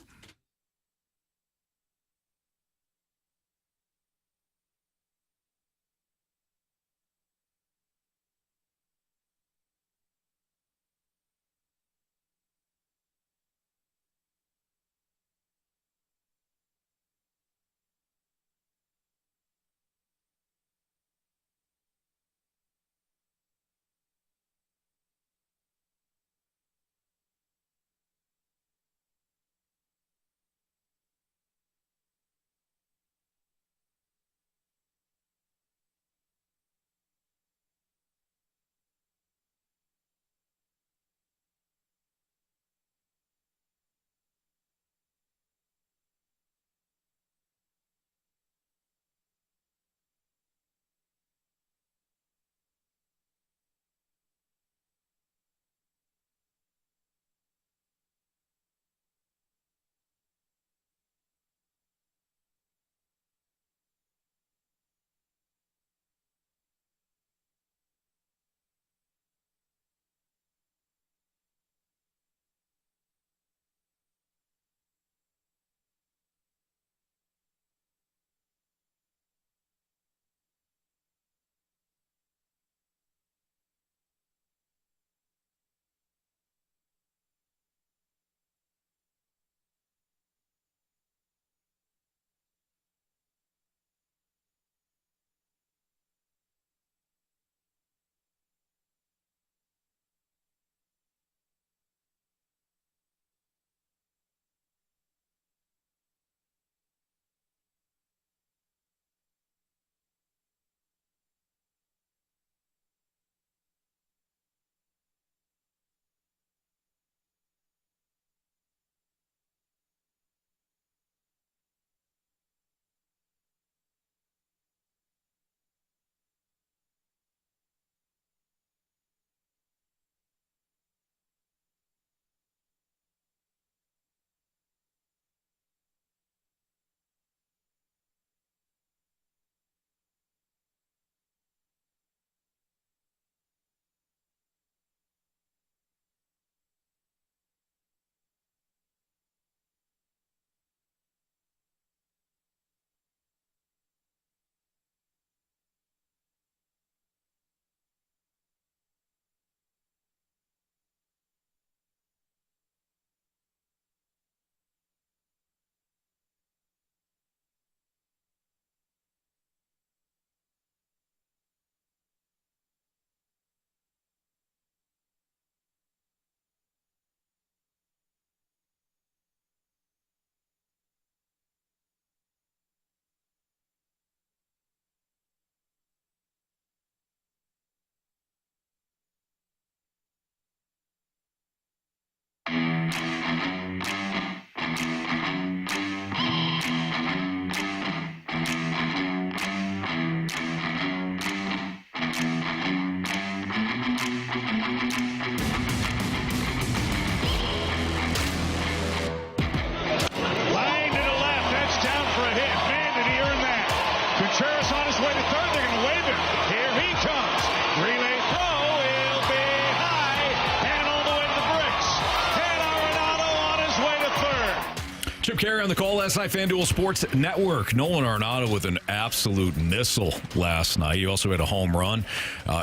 Chip Carey on the call last night, FanDuel Sports Network. Nolan Arenado with an absolute missile last night. He also had a home run.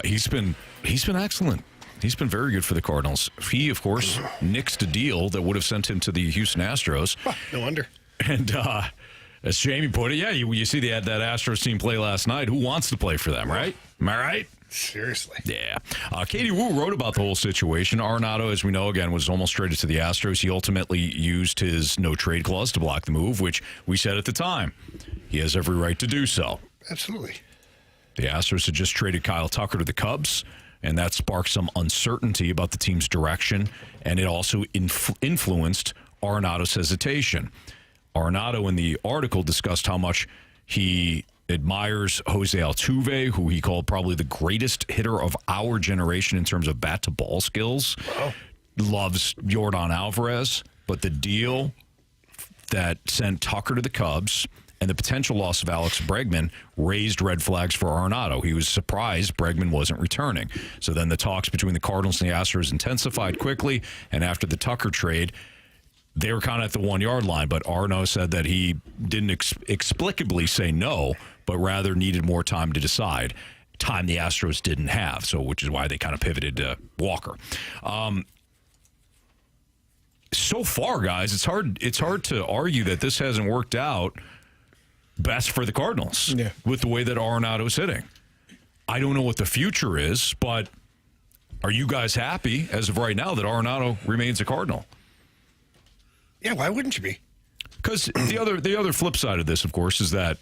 He's been excellent. He's been very good for the Cardinals. He, of course, nixed a deal that would have sent him to the Houston Astros. No wonder. And as Jamie put it, yeah, you see that Astros team play last night. Who wants to play for them, right? Am I right? Seriously. Yeah. Katie Wu wrote about the whole situation. Arenado, as we know, again, was almost traded to the Astros. He ultimately used his no-trade clause to block the move, which we said at the time. He has every right to do so. Absolutely. The Astros had just traded Kyle Tucker to the Cubs, and that sparked some uncertainty about the team's direction, and it also influenced Arenado's hesitation. Arenado in the article discussed how much he admires Jose Altuve, who he called probably the greatest hitter of our generation in terms of bat-to-ball skills. Wow. Loves Yordan Alvarez, but the deal that sent Tucker to the Cubs and the potential loss of Alex Bregman raised red flags for Arenado. He was surprised Bregman wasn't returning. So then the talks between the Cardinals and the Astros intensified quickly, and after the Tucker trade, they were kind of at the 1 yard line, but Arenado said that he didn't explicably say no, but rather needed more time to decide. Time the Astros didn't have, so which is why they kind of pivoted to Walker. So far, guys, it's hard to argue that this hasn't worked out best for the Cardinals with the way that Arenado's hitting. I don't know what the future is, but are you guys happy as of right now that Arenado remains a Cardinal? Yeah, why wouldn't you be? Because the other flip side of this, of course, is that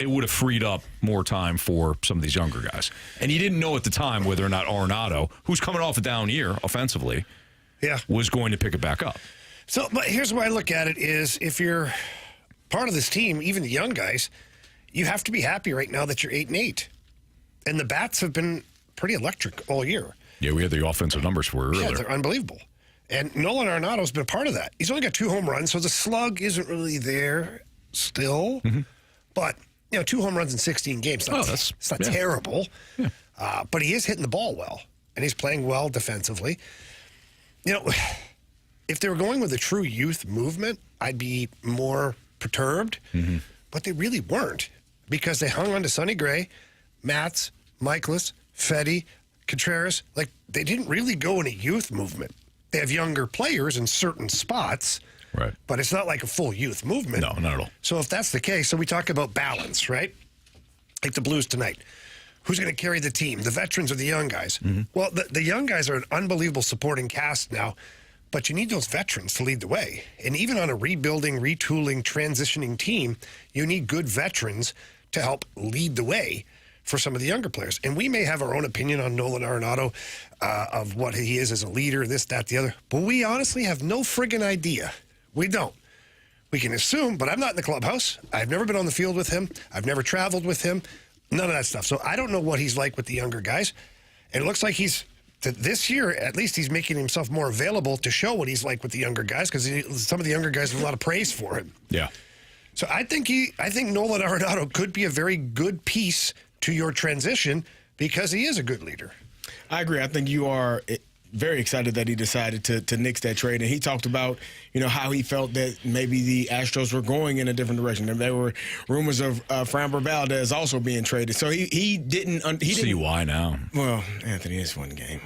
it would have freed up more time for some of these younger guys. And you didn't know at the time whether or not Arenado, who's coming off a down year offensively, was going to pick it back up. So, but here's the way I look at it is if you're part of this team, even the young guys, you have to be happy right now that you're 8-8. And the bats have been pretty electric all year. Yeah, we had the offensive numbers for earlier. Yeah, they're unbelievable. And Nolan Arenado's been a part of that. He's only got 2 home runs, so the slug isn't really there still. Mm-hmm. But, 2 home runs in 16 games. It's not terrible. Yeah. But he is hitting the ball well, and he's playing well defensively. If they were going with a true youth movement, I'd be more perturbed. Mm-hmm. But they really weren't because they hung on to Sonny Gray, Matz, Michaelis, Fedde, Contreras. Like, they didn't really go in a youth movement. They have younger players in certain spots, right? But it's not like a full youth movement. No, not at all. So if that's the case, so we talk about balance, right? Like the Blues tonight. Who's going to carry the team, the veterans or the young guys? Mm-hmm. Well, the young guys are an unbelievable supporting cast now, but you need those veterans to lead the way. And even on a rebuilding, retooling, transitioning team, you need good veterans to help lead the way for some of the younger players. And we may have our own opinion on Nolan Arenado of what he is as a leader, this, that, the other. But we honestly have no friggin' idea. We don't. We can assume, but I'm not in the clubhouse. I've never been on the field with him. I've never traveled with him. None of that stuff. So I don't know what he's like with the younger guys. And it looks like this year, at least he's making himself more available to show what he's like with the younger guys because some of the younger guys have a lot of praise for him. Yeah. So I think Nolan Arenado could be a very good piece to your transition because he is a good leader. I agree. I think you are very excited that he decided to nix that trade. And he talked about, how he felt that maybe the Astros were going in a different direction. And there were rumors of Framber Valdez also being traded. So he didn't see why now. Well, Anthony, it's one game.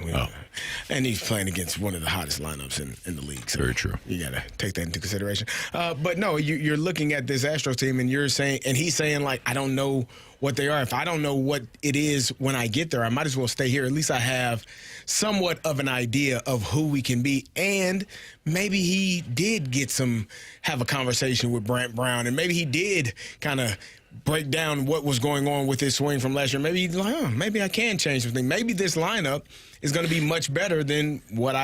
And he's playing against one of the hottest lineups in the league. So very true. You got to take that into consideration. But no, you're looking at this Astros team and he's saying, like, I don't know what they are. If I don't know what it is when I get there, I might as well stay here. At least I have somewhat of an idea of who we can be. And maybe he did have a conversation with Brant Brown, and maybe he did kind of break down what was going on with his swing from last year. Maybe he's like, maybe I can change something. Maybe this lineup is going to be much better than what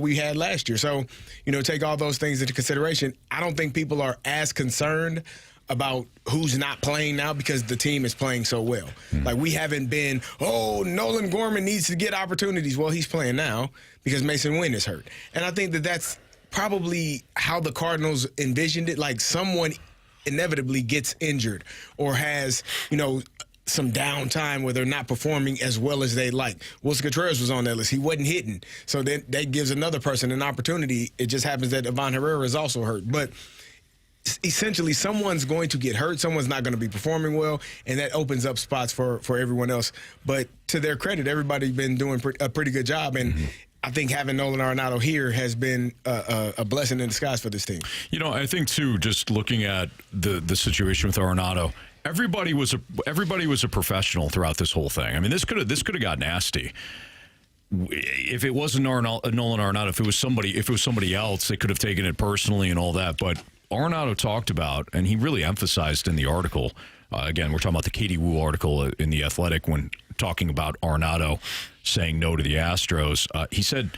we had last year. So, take all those things into consideration. I don't think people are as concerned about who's not playing now because the team is playing so well. Mm-hmm. Like, we haven't been, Nolan Gorman needs to get opportunities. Well, he's playing now because Mason Wynn is hurt. And I think that that's probably how the Cardinals envisioned it. Like, someone inevitably gets injured or has, some downtime where they're not performing as well as they like. Wilson Contreras was on that list. He wasn't hitting. So then that gives another person an opportunity. It just happens that Ivan Herrera is also hurt. But essentially, someone's going to get hurt. Someone's not going to be performing well, and that opens up spots for everyone else. But to their credit, everybody's been doing a pretty good job. And I think having Nolan Arenado here has been a blessing in disguise for this team. You know, I think, too, just looking at the situation with Arenado, everybody was a professional throughout this whole thing. I mean, this could have got nasty. If it wasn't Nolan Arenado, if it was somebody else, they could have taken it personally and all that. But Arenado talked about, and he really emphasized in the article, again, we're talking about the Katie Wu article in The Athletic when talking about Arenado saying no to the Astros. He said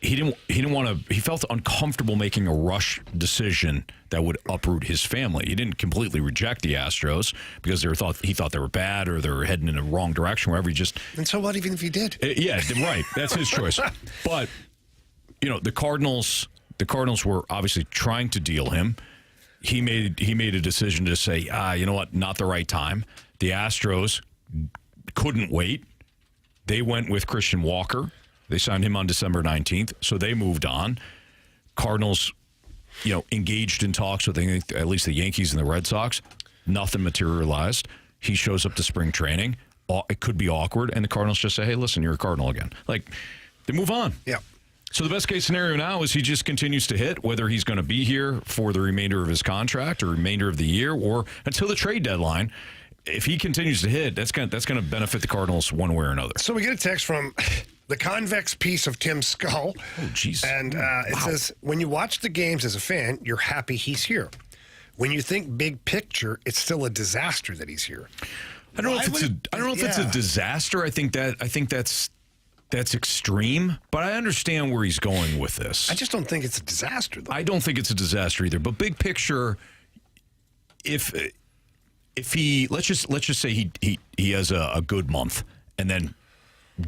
he didn't want to. He felt uncomfortable making a rush decision that would uproot his family. He didn't completely reject the Astros because he thought they were bad or they were heading in the wrong direction. Wherever he just and so what? Even if he did, yeah, right. That's his choice. But you know, the Cardinals were obviously trying to deal him. He made a decision to say, you know what, not the right time. The Astros couldn't wait. They went with Christian Walker. They signed him on December 19th, so they moved on. Cardinals, engaged in talks with at least the Yankees and the Red Sox. Nothing materialized. He shows up to spring training. It could be awkward, and the Cardinals just say, hey, listen, you're a Cardinal again. Like, they move on. Yeah. So the best case scenario now is he just continues to hit, whether he's going to be here for the remainder of his contract or remainder of the year or until the trade deadline. If he continues to hit, that's going to benefit the Cardinals one way or another. So we get a text from the convex piece of Tim Skull. Oh, jeez. And it says, when you watch the games as a fan, you're happy he's here. When you think big picture, it's still a disaster that he's here. I don't know if it's a disaster. I think that's extreme, but I understand where he's going with this. I just don't think it's a disaster, though. I don't think it's a disaster either. But big picture, if he let's just say he has a good month and then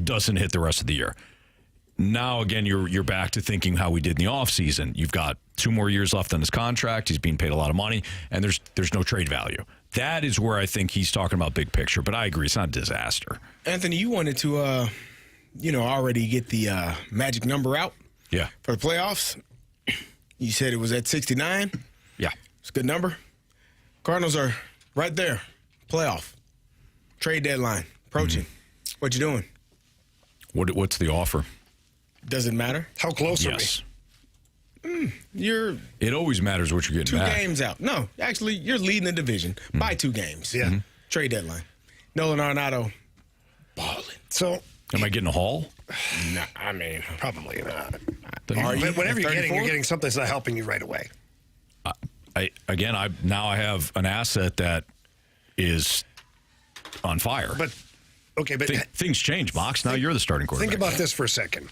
doesn't hit the rest of the year. Now again, you're back to thinking how we did in the offseason. You've got 2 more years left on his contract. He's being paid a lot of money, and there's no trade value. That is where I think he's talking about big picture. But I agree, it's not a disaster. Anthony, you wanted to already get the magic number out. Yeah. For the playoffs. You said it was at 69. Yeah. It's a good number. Cardinals are right there. Playoff. Trade deadline. Approaching. Mm-hmm. What you doing? What's the offer? Does it matter? How close are we? It always matters what you're getting 2 back. games out. No, actually, you're leading the division by 2 games. Yeah. Mm-hmm. Trade deadline. Nolan Arenado balling. So... Am I getting a haul? No, I mean, probably not. But whatever you're getting something that's not helping you right away. I have an asset that is on fire. But okay, but things change, Mox. Now you're the starting quarterback. Think about this for a second.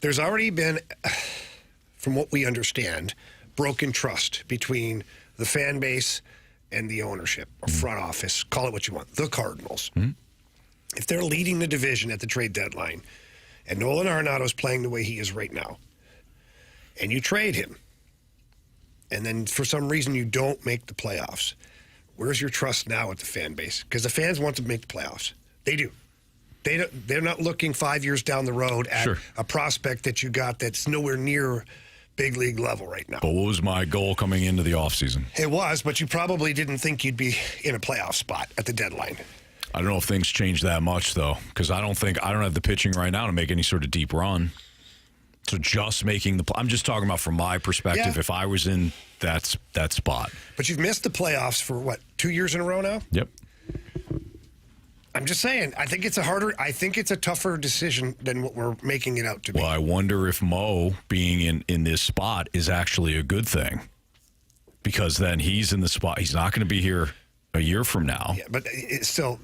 There's already been, from what we understand, broken trust between the fan base and the ownership or front office. Call it what you want. The Cardinals. Mm-hmm. If they're leading the division at the trade deadline and Nolan Arenado is playing the way he is right now, and you trade him, and then for some reason you don't make the playoffs, where's your trust now with the fan base? Because the fans want to make the playoffs. They do. They're not looking 5 years down the road at a prospect that you got that's nowhere near big league level right now. But what was my goal coming into the offseason? It was, but you probably didn't think you'd be in a playoff spot at the deadline. I don't know if things change that much, though, because I don't have the pitching right now to make any sort of deep run. So just making I'm just talking about from my perspective, if I was in that spot. But you've missed the playoffs for, 2 years in a row now? Yep. I'm just saying, I think it's a tougher decision than what we're making it out to be. Well, I wonder if Mo being in this spot is actually a good thing, because then he's in the spot. He's not going to be here a year from now. Yeah, but it's still...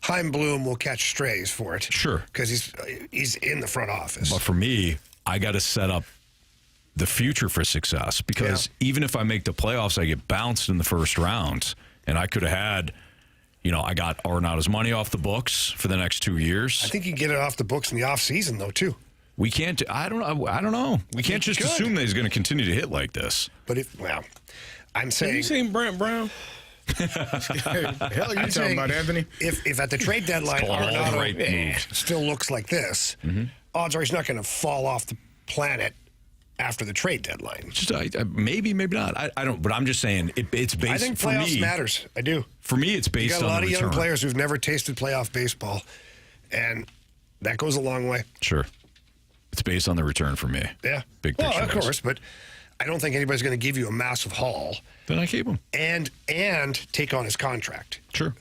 Chaim Bloom will catch strays for it. Sure. Because he's in the front office. But for me, I got to set up the future for success, because even if I make the playoffs, I get bounced in the first round. And I could have had, I got Arenado's money off the books for the next 2 years. I think you get it off the books in the offseason, though, too. We can't, I don't know. We can't just assume that he's going to continue to hit like this. But I'm saying. Have you seen Brent Brown? Hell, are you talking about, Anthony? If at the trade deadline Arenado still looks like this, odds are he's not going to fall off the planet after the trade deadline. Just maybe not. I don't. But I'm just saying it's based. I think playoffs matters. I do. For me, it's based on the return. You got a lot of young players who've never tasted playoff baseball, and that goes a long way. Sure, it's based on the return for me. Yeah, big picture. Well, of course, but I don't think anybody's going to give you a massive haul. Then I keep him and take on his contract. Sure,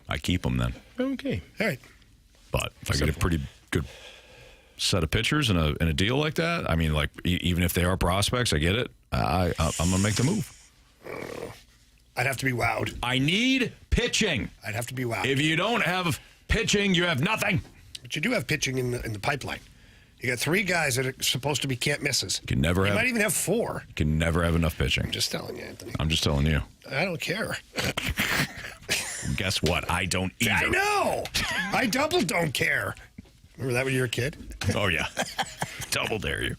I keep him then. Okay, all right. But if I get a pretty good set of pitchers in a deal like that, I mean, like even if they are prospects, I get it. I'm gonna make the move. I'd have to be wowed. I need pitching. I'd have to be wowed. If you don't have pitching, you have nothing. But you do have pitching in the pipeline. You got 3 guys that are supposed to be can't misses. You might even have 4. You can never have enough pitching. I'm just telling you, Anthony. I'm just telling you. I don't care. Guess what? I don't either. I know. I double don't care. Remember that when you were a kid? Oh, yeah. Double dare you.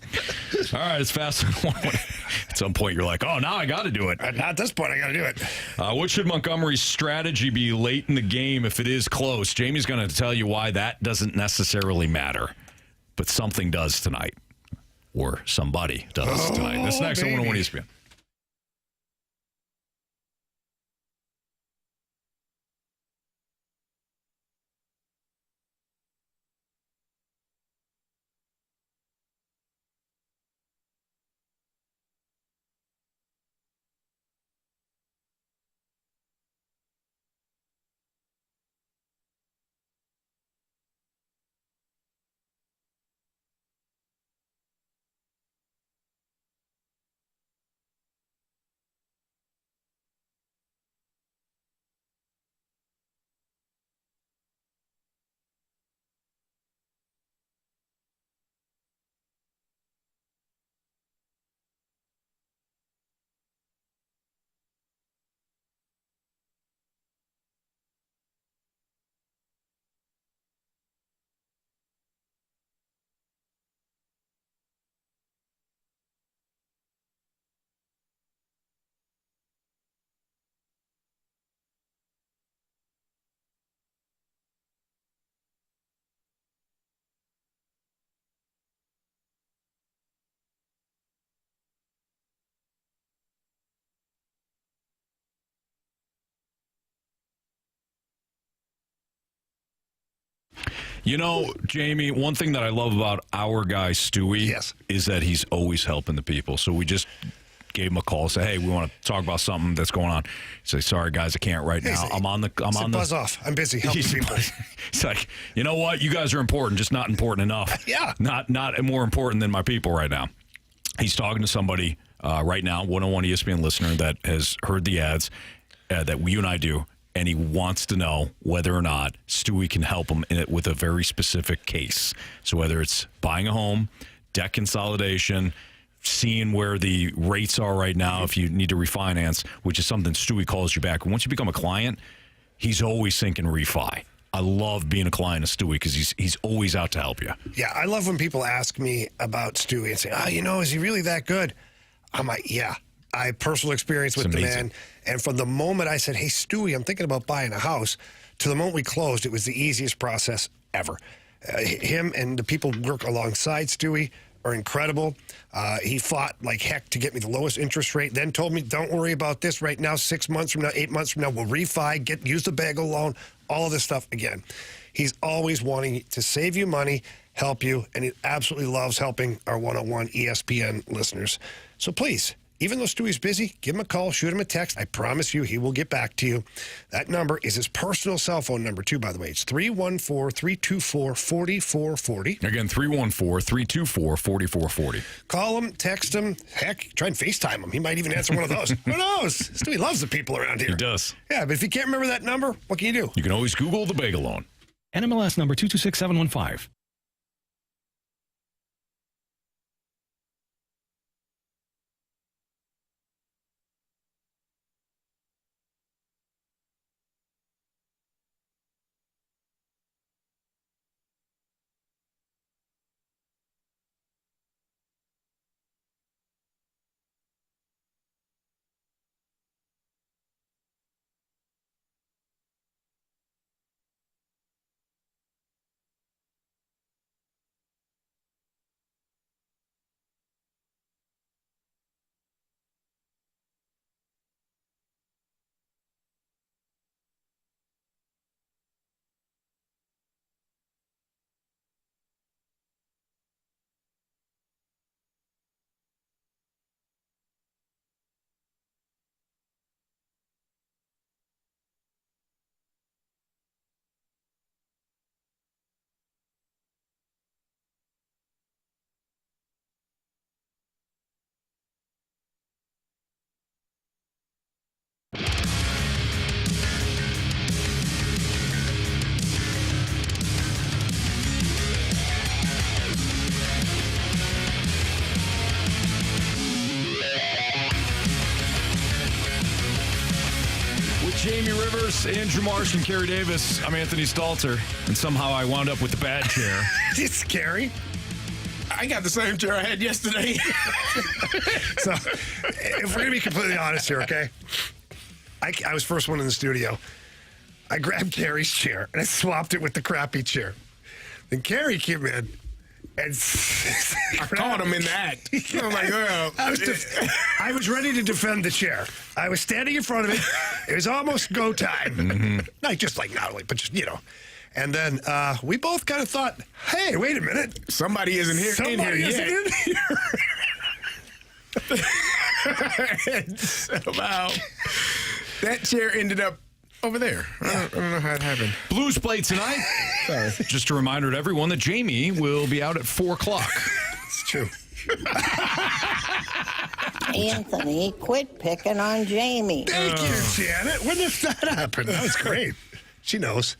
All right, it's fast and one. At some point, you're like, oh, now I got to do it. Not at this point, I got to do it. What should Montgomery's strategy be late in the game if it is close? Jamie's going to tell you why that doesn't necessarily matter. But something does tonight. Or somebody does tonight. That's next on 101 ESPN. You know, Jamie, one thing that I love about our guy, Stewie, is that he's always helping the people. So we just gave him a call, say, hey, we want to talk about something that's going on. Say, sorry, guys, I can't right now. Buzz off. I'm busy helping people. He's like, you know what? You guys are important, just not important enough. Yeah. Not more important than my people right now. He's talking to somebody right now, 101 ESPN listener that has heard the ads that you and I do. And he wants to know whether or not Stewie can help him in it with a very specific case. So whether it's buying a home, debt consolidation, seeing where the rates are right now if you need to refinance, which is something Stewie calls you back. Once you become a client, he's always thinking refi. I love being a client of Stewie because he's always out to help you. Yeah, I love when people ask me about Stewie and say, is he really that good? I'm like, yeah. I have personal experience with the man. And from the moment I said, hey, Stewie, I'm thinking about buying a house, to the moment we closed, it was the easiest process ever. Him and the people who work alongside Stewie are incredible. He fought like heck to get me the lowest interest rate, then told me, don't worry about this right now. 6 months from now, 8 months from now, we'll refi, use the bagel loan, all of this stuff again. He's always wanting to save you money, help you, and he absolutely loves helping our 101 ESPN listeners. So please, even though Stewie's busy, give him a call, shoot him a text. I promise you he will get back to you. That number is his personal cell phone number, too, by the way. It's 314-324-4440. Again, 314-324-4440. Call him, text him. Heck, try and FaceTime him. He might even answer one of those. Who knows? Stewie loves the people around here. He does. Yeah, but if you can't remember that number, what can you do? You can always Google the bagel loan. NMLS number 226715. Jamie Rivers, Andrew Marsh, and Carey Davis. I'm Anthony Stalter, and somehow I wound up with the bad chair. It's Carey. I got the same chair I had yesterday. So, if we're going to be completely honest here, okay? I was first one in the studio. I grabbed Carey's chair, and I swapped it with the crappy chair. Then Carey came in, and I caught him in the act. I'm like, oh. I was ready to defend the chair. I was standing in front of it. It was almost go time. Mm-hmm. Not only, but just, And then we both kind of thought, hey, wait a minute. Somebody isn't here. And somehow that chair ended up over there. I don't know how it happened. Blues play tonight. Sorry. Just a reminder to everyone that Jamie will be out at 4 o'clock. It's true. Anthony, quit picking on Jamie. Thank you, Janet. When did that happen? That was great. She knows.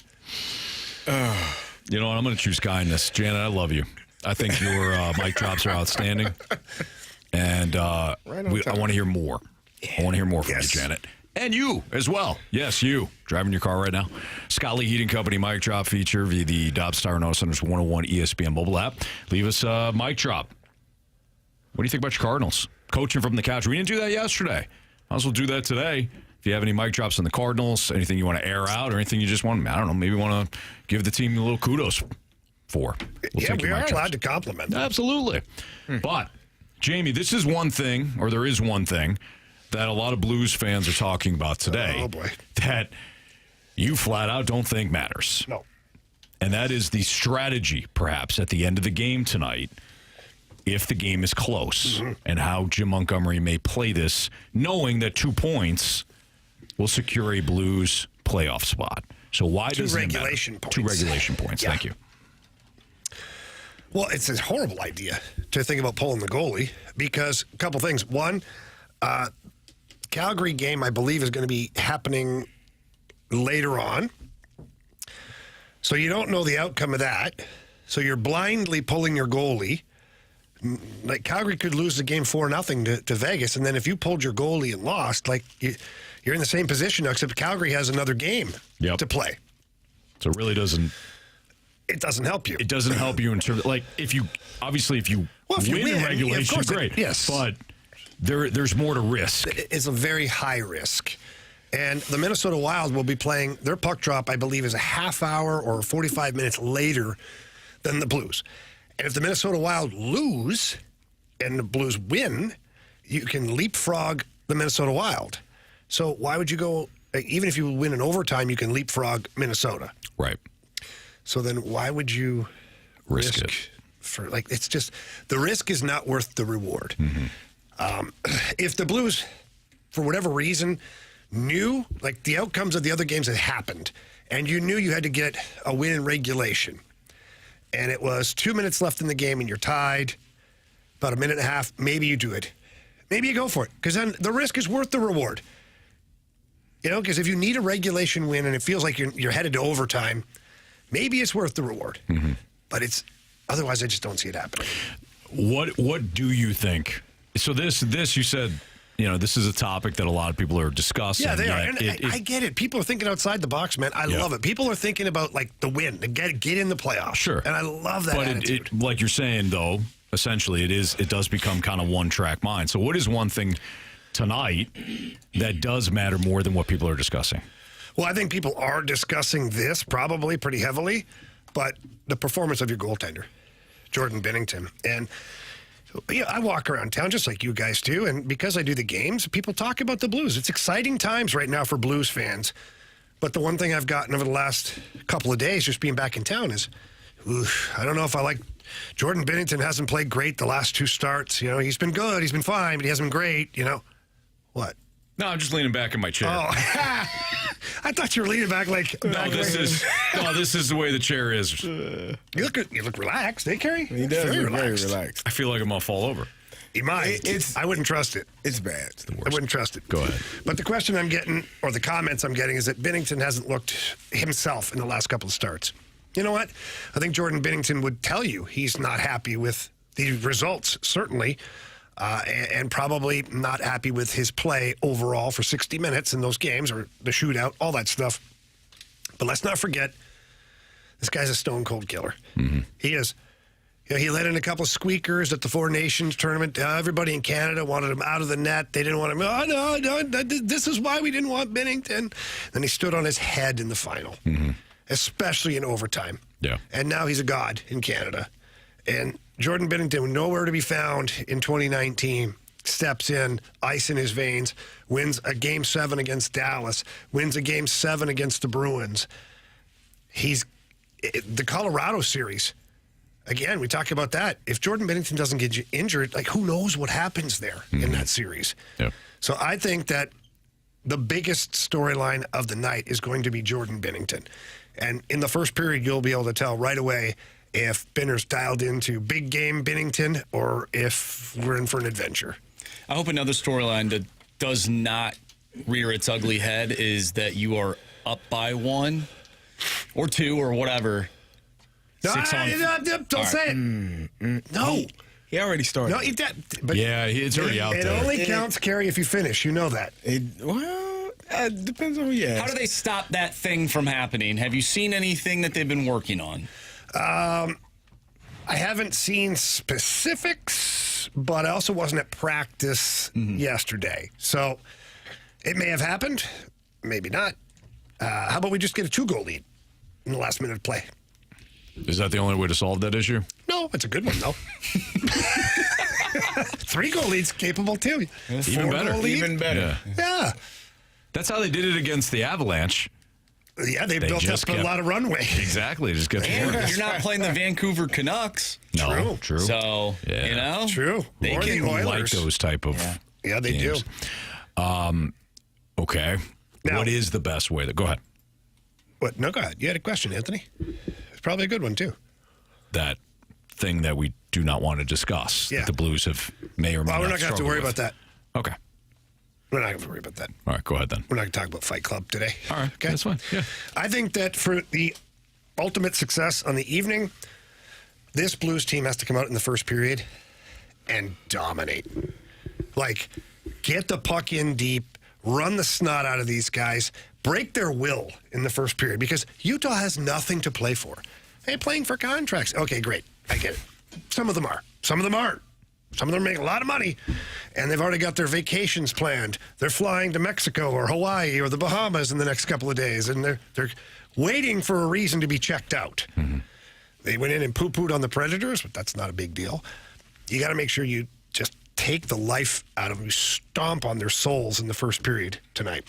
You know what? I'm going to choose kindness. Janet, I love you. I think your mic drops are outstanding. And I want to hear more. I want to hear more from you, Janet. And you as well. Yes, you. Driving your car right now. Scott Lee Heating Company mic drop feature via the Dobbs Tire and Auto Center's 101 ESPN mobile app. Leave us a mic drop. What do you think about your Cardinals? Coaching from the couch. We didn't do that yesterday. Might as well do that today. If you have any mic drops on the Cardinals, anything you want to air out, or anything you just want, I don't know, maybe want to give the team a little kudos for. We are allowed to compliment them. Absolutely. But, Jamie, this is one thing, or there is one thing, that a lot of Blues fans are talking about today. Oh, boy. That you flat out don't think matters. No. And that is the strategy, perhaps, at the end of the game tonight, if the game is close, and how Jim Montgomery may play this, knowing that 2 points will secure a Blues playoff spot. So why does it matter? 2 regulation points. 2 regulation points. Yeah. Thank you. Well, it's a horrible idea to think about pulling the goalie because a couple things. One, Calgary game, I believe, is going to be happening later on. So you don't know the outcome of that. So you're blindly pulling your goalie. Like Calgary could lose the game 4-0 to Vegas, and then if you pulled your goalie and lost, you're in the same position now, except Calgary has another game to play. So it really doesn't. It doesn't help you. It doesn't help you in terms of, if you win in regulation, great. Yes. But there's more to risk. It's a very high risk. And the Minnesota Wild will be playing, their puck drop, I believe, is a half hour or 45 minutes later than the Blues. And if the Minnesota Wild lose and the Blues win, you can leapfrog the Minnesota Wild. So why would you go, even if you win in overtime, you can leapfrog Minnesota. Right. So then why would you risk it? It's just, the risk is not worth the reward. If the Blues, for whatever reason, knew, the outcomes of the other games had happened, and you knew you had to get a win in regulation, and it was 2 minutes left in the game and you're tied, about a minute and a half, maybe you do it. Maybe you go for it, because then the risk is worth the reward. Because if you need a regulation win and it feels like you're headed to overtime, maybe it's worth the reward. But otherwise I just don't see it happening. What do you think? So this you said, this is a topic that a lot of people are discussing. Yeah, they are. And I get it. People are thinking outside the box, man. I love it. People are thinking about the win, to get in the playoffs. Sure. And I love that attitude. But like you're saying, though, essentially it does become kind of one-track mind. So what is one thing tonight that does matter more than what people are discussing? Well, I think people are discussing this probably pretty heavily, but the performance of your goaltender, Jordan Binnington. And I walk around town just like you guys do, and because I do the games, people talk about the Blues. It's exciting times right now for Blues fans. But the one thing I've gotten over the last couple of days, just being back in town, is I don't know if I like Jordan Binnington. Hasn't played great the last 2 starts. He's been good, he's been fine, but he hasn't been great. What? No, I'm just leaning back in my chair. Oh, I thought you were leaning back this is the way the chair is. You look relaxed, eh, Carey? He does very look relaxed. very relaxed. I feel like I'm gonna fall over. He might. I wouldn't trust it. It's bad. It's the worst. I wouldn't trust it. Go ahead. But the question I'm getting, or the comments I'm getting, is that Binnington hasn't looked himself in the last couple of starts. You know what? I think Jordan Binnington would tell you he's not happy with the results, certainly. and probably not happy with his play overall for 60 minutes in those games or the shootout, all that stuff. But let's not forget, this guy's a stone cold killer. Mm-hmm. He is. You know, he let in a couple of squeakers at the Four Nations tournament. Everybody in Canada wanted him out of the net. They didn't want him. Oh, no, this is why we didn't want Binnington. Then he stood on his head in the final, especially in overtime. Yeah. And now he's a god in Canada. And Jordan Binnington, nowhere to be found in 2019, steps in, ice in his veins, wins a Game 7 against Dallas, wins a Game 7 against the Bruins. The Colorado series. Again, we talk about that. If Jordan Binnington doesn't get injured, like, who knows what happens there in that series? Yeah. So I think that the biggest storyline of the night is going to be Jordan Binnington. And in the first period, you'll be able to tell right away if Binner's dialed into big game Binnington or if we're in for an adventure. I hope another storyline that does not rear its ugly head is that you are up by 1 or 2 or whatever. Don't say it. No. He already started. No, but it's already out there. It only counts, Carey, if you finish. You know that. It depends on who you ask. How do they stop that thing from happening? Have you seen anything that they've been working on? I haven't seen specifics, but I also wasn't at practice yesterday. So it may have happened, maybe not. How about we just get a 2-goal lead in the last minute of play? Is that the only way to solve that issue? No, it's a good one, though. 3-goal lead's capable, too. Even better. Even better. Yeah. That's how they did it against the Avalanche. Yeah, they built up a lot of runway. Exactly. Just get You're not playing the Vancouver Canucks. No, true. So, True. They or can the Oilers. like those type of Yeah, they games. do. Okay. Now, what is the best way? Go ahead. What? No, go ahead. You had a question, Anthony. It's probably a good one, too. That thing that we do not want to discuss. Yeah. That the Blues may or may not we're not going to have to worry about that. Okay. We're not going to have to worry about that. All right, go ahead then. We're not going to talk about Fight Club today. All right, okay? That's fine. Yeah. I think that for the ultimate success on the evening, this Blues team has to come out in the first period and dominate. Like, get the puck in deep, run the snot out of these guys, break their will in the first period because Utah has nothing to play for. They're playing for contracts. Okay, great. I get it. Some of them are. Some of them aren't. Some of them make a lot of money, and they've already got their vacations planned. They're flying to Mexico or Hawaii or the Bahamas in the next couple of days, and they're waiting for a reason to be checked out. Mm-hmm. They went in and poo-pooed on the Predators, but that's not a big deal. You got to make sure you just take the life out of them. You stomp on their souls in the first period tonight.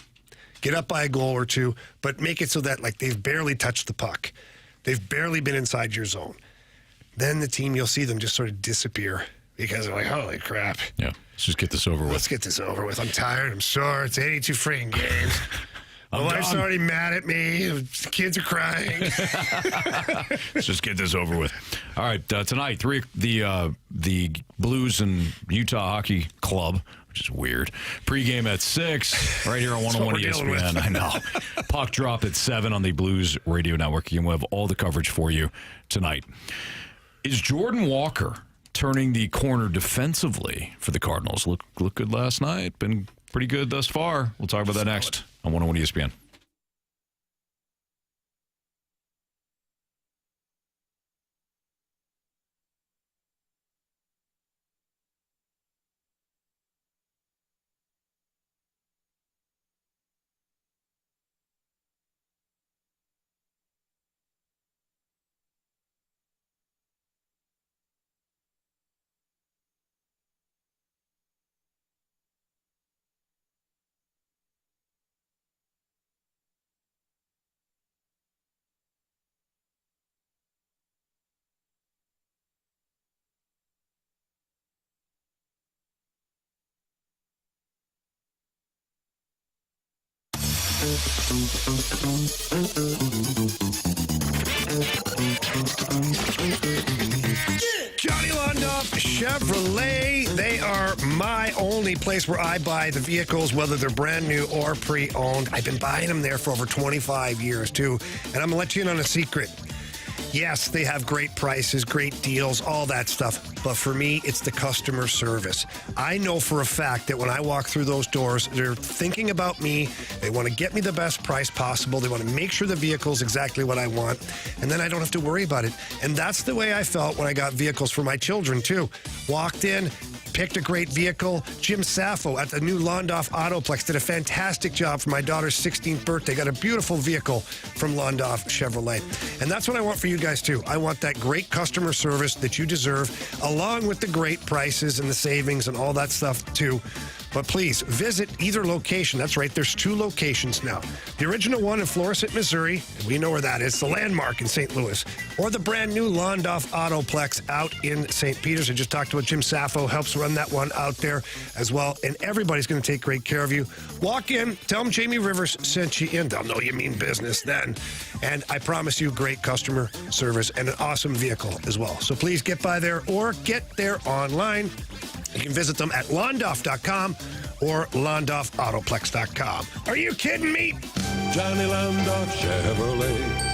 Get up by a goal or two, but make it so that like they've barely touched the puck. They've barely been inside your zone. Then the team, you'll see them just sort of disappear because they're like, holy crap. Yeah, let's just get this over with. Let's get this over with. I'm tired. I'm sore. It's 82 freaking games. My wife's already mad at me. The kids are crying. Let's just get this over with. All right, tonight, the Blues and Utah Hockey Club, which is weird. Pregame at 6, right here on 101 ESPN. I know. Puck drop at 7 on the Blues Radio Network. And we'll have all the coverage for you tonight. Is Jordan Walker turning the corner defensively for the Cardinals? Look good last night. Been pretty good thus far. We'll talk about that next on 101 ESPN. Johnny Londoff Chevrolet. They are my only place where I buy the vehicles, whether they're brand new or pre-owned. I've been buying them there for over 25 years, too. And I'm going to let you in on a secret. Yes, they have great prices, great deals, all that stuff. But for me, it's the customer service. I know for a fact that when I walk through those doors, they're thinking about me. They want to get me the best price possible. They want to make sure the vehicle's exactly what I want. And then I don't have to worry about it. And that's the way I felt when I got vehicles for my children, too. Walked in, picked a great vehicle. Jim Sappho at the new Londoff Autoplex did a fantastic job for my daughter's 16th birthday. Got a beautiful vehicle from Londoff Chevrolet. And that's what I want for you guys, too. I want that great customer service that you deserve, along with the great prices and the savings and all that stuff, too. But please, visit either location. That's right, there's 2 locations now. The original one in Florissant, Missouri. We know where that is. The Landmark in St. Louis. Or the brand new Londoff Autoplex out in St. Peters. I just talked to Jim Sappho, helps run that one out there as well. And everybody's going to take great care of you. Walk in, tell them Jamie Rivers sent you in. They'll know you mean business then. And I promise you great customer service and an awesome vehicle as well. So please get by there or get there online. You can visit them at londoff.com or londoffautoplex.com. Are you kidding me? Johnny Londoff Chevrolet.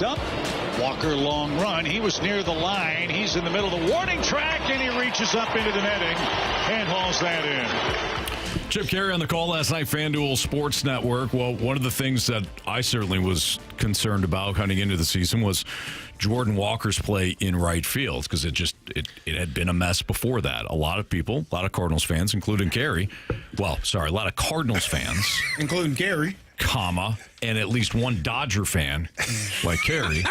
Up. Walker long run. He was near the line. He's in the middle of the warning track, and he reaches up into the netting and hauls that in. Chip Carey on the call last night, FanDuel Sports Network. Well, one of the things that I certainly was concerned about coming into the season was Jordan Walker's play in right field, because it had been a mess before that. A lot of people, a lot of Cardinals fans, including Carey. Well, sorry, a lot of Cardinals fans. Including Carey. And at least one Dodger fan, like Carey,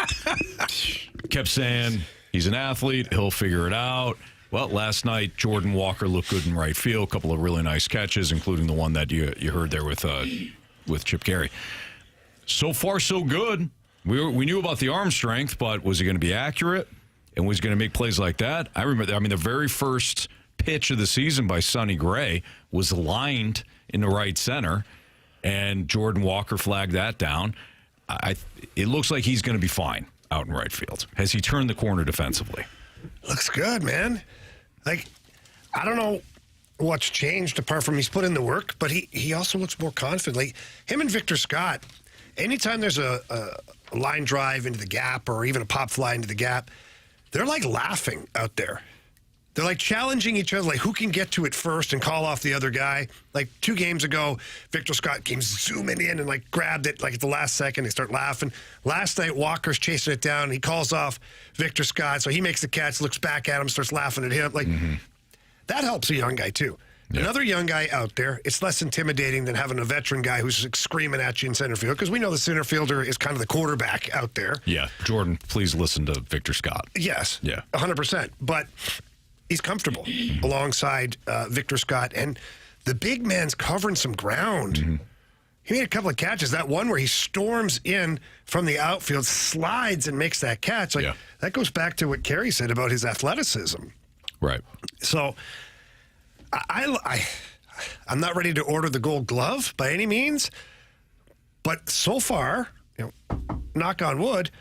kept saying he's an athlete, he'll figure it out. Well, last night, Jordan Walker looked good in right field, a couple of really nice catches, including the one that you heard there with Chip Carey. So far, so good. We knew about the arm strength, but was he going to be accurate? And was he going to make plays like that? I remember, the very first pitch of the season by Sonny Gray was lined in the right center, and Jordan Walker flagged that down. It looks like he's going to be fine out in right field. Has he turned the corner defensively? Looks good, man. Like, I don't know what's changed apart from he's put in the work, but he also looks more confident. Like him and Victor Scott, anytime there's a line drive into the gap or even a pop fly into the gap, they're like laughing out there. They're like challenging each other, like who can get to it first and call off the other guy. Like 2 games ago, Victor Scott came zooming in and like grabbed it like at the last second. They start laughing. Last night, Walker's chasing it down. He calls off Victor Scott, so he makes the catch, looks back at him, starts laughing at him. Like that helps a young guy too. Yeah. Another young guy out there, it's less intimidating than having a veteran guy who's screaming at you in center field, because we know the center fielder is kind of the quarterback out there. Yeah, Jordan, please listen to Victor Scott. Yes, yeah, 100%. But he's comfortable alongside Victor Scott, and the big man's covering some ground. He made a couple of catches. That one where he storms in from the outfield, slides, and makes that catch. Like that goes back to what Carey said about his athleticism. Right. So I'm not ready to order the Gold Glove by any means, but so far, knock on wood,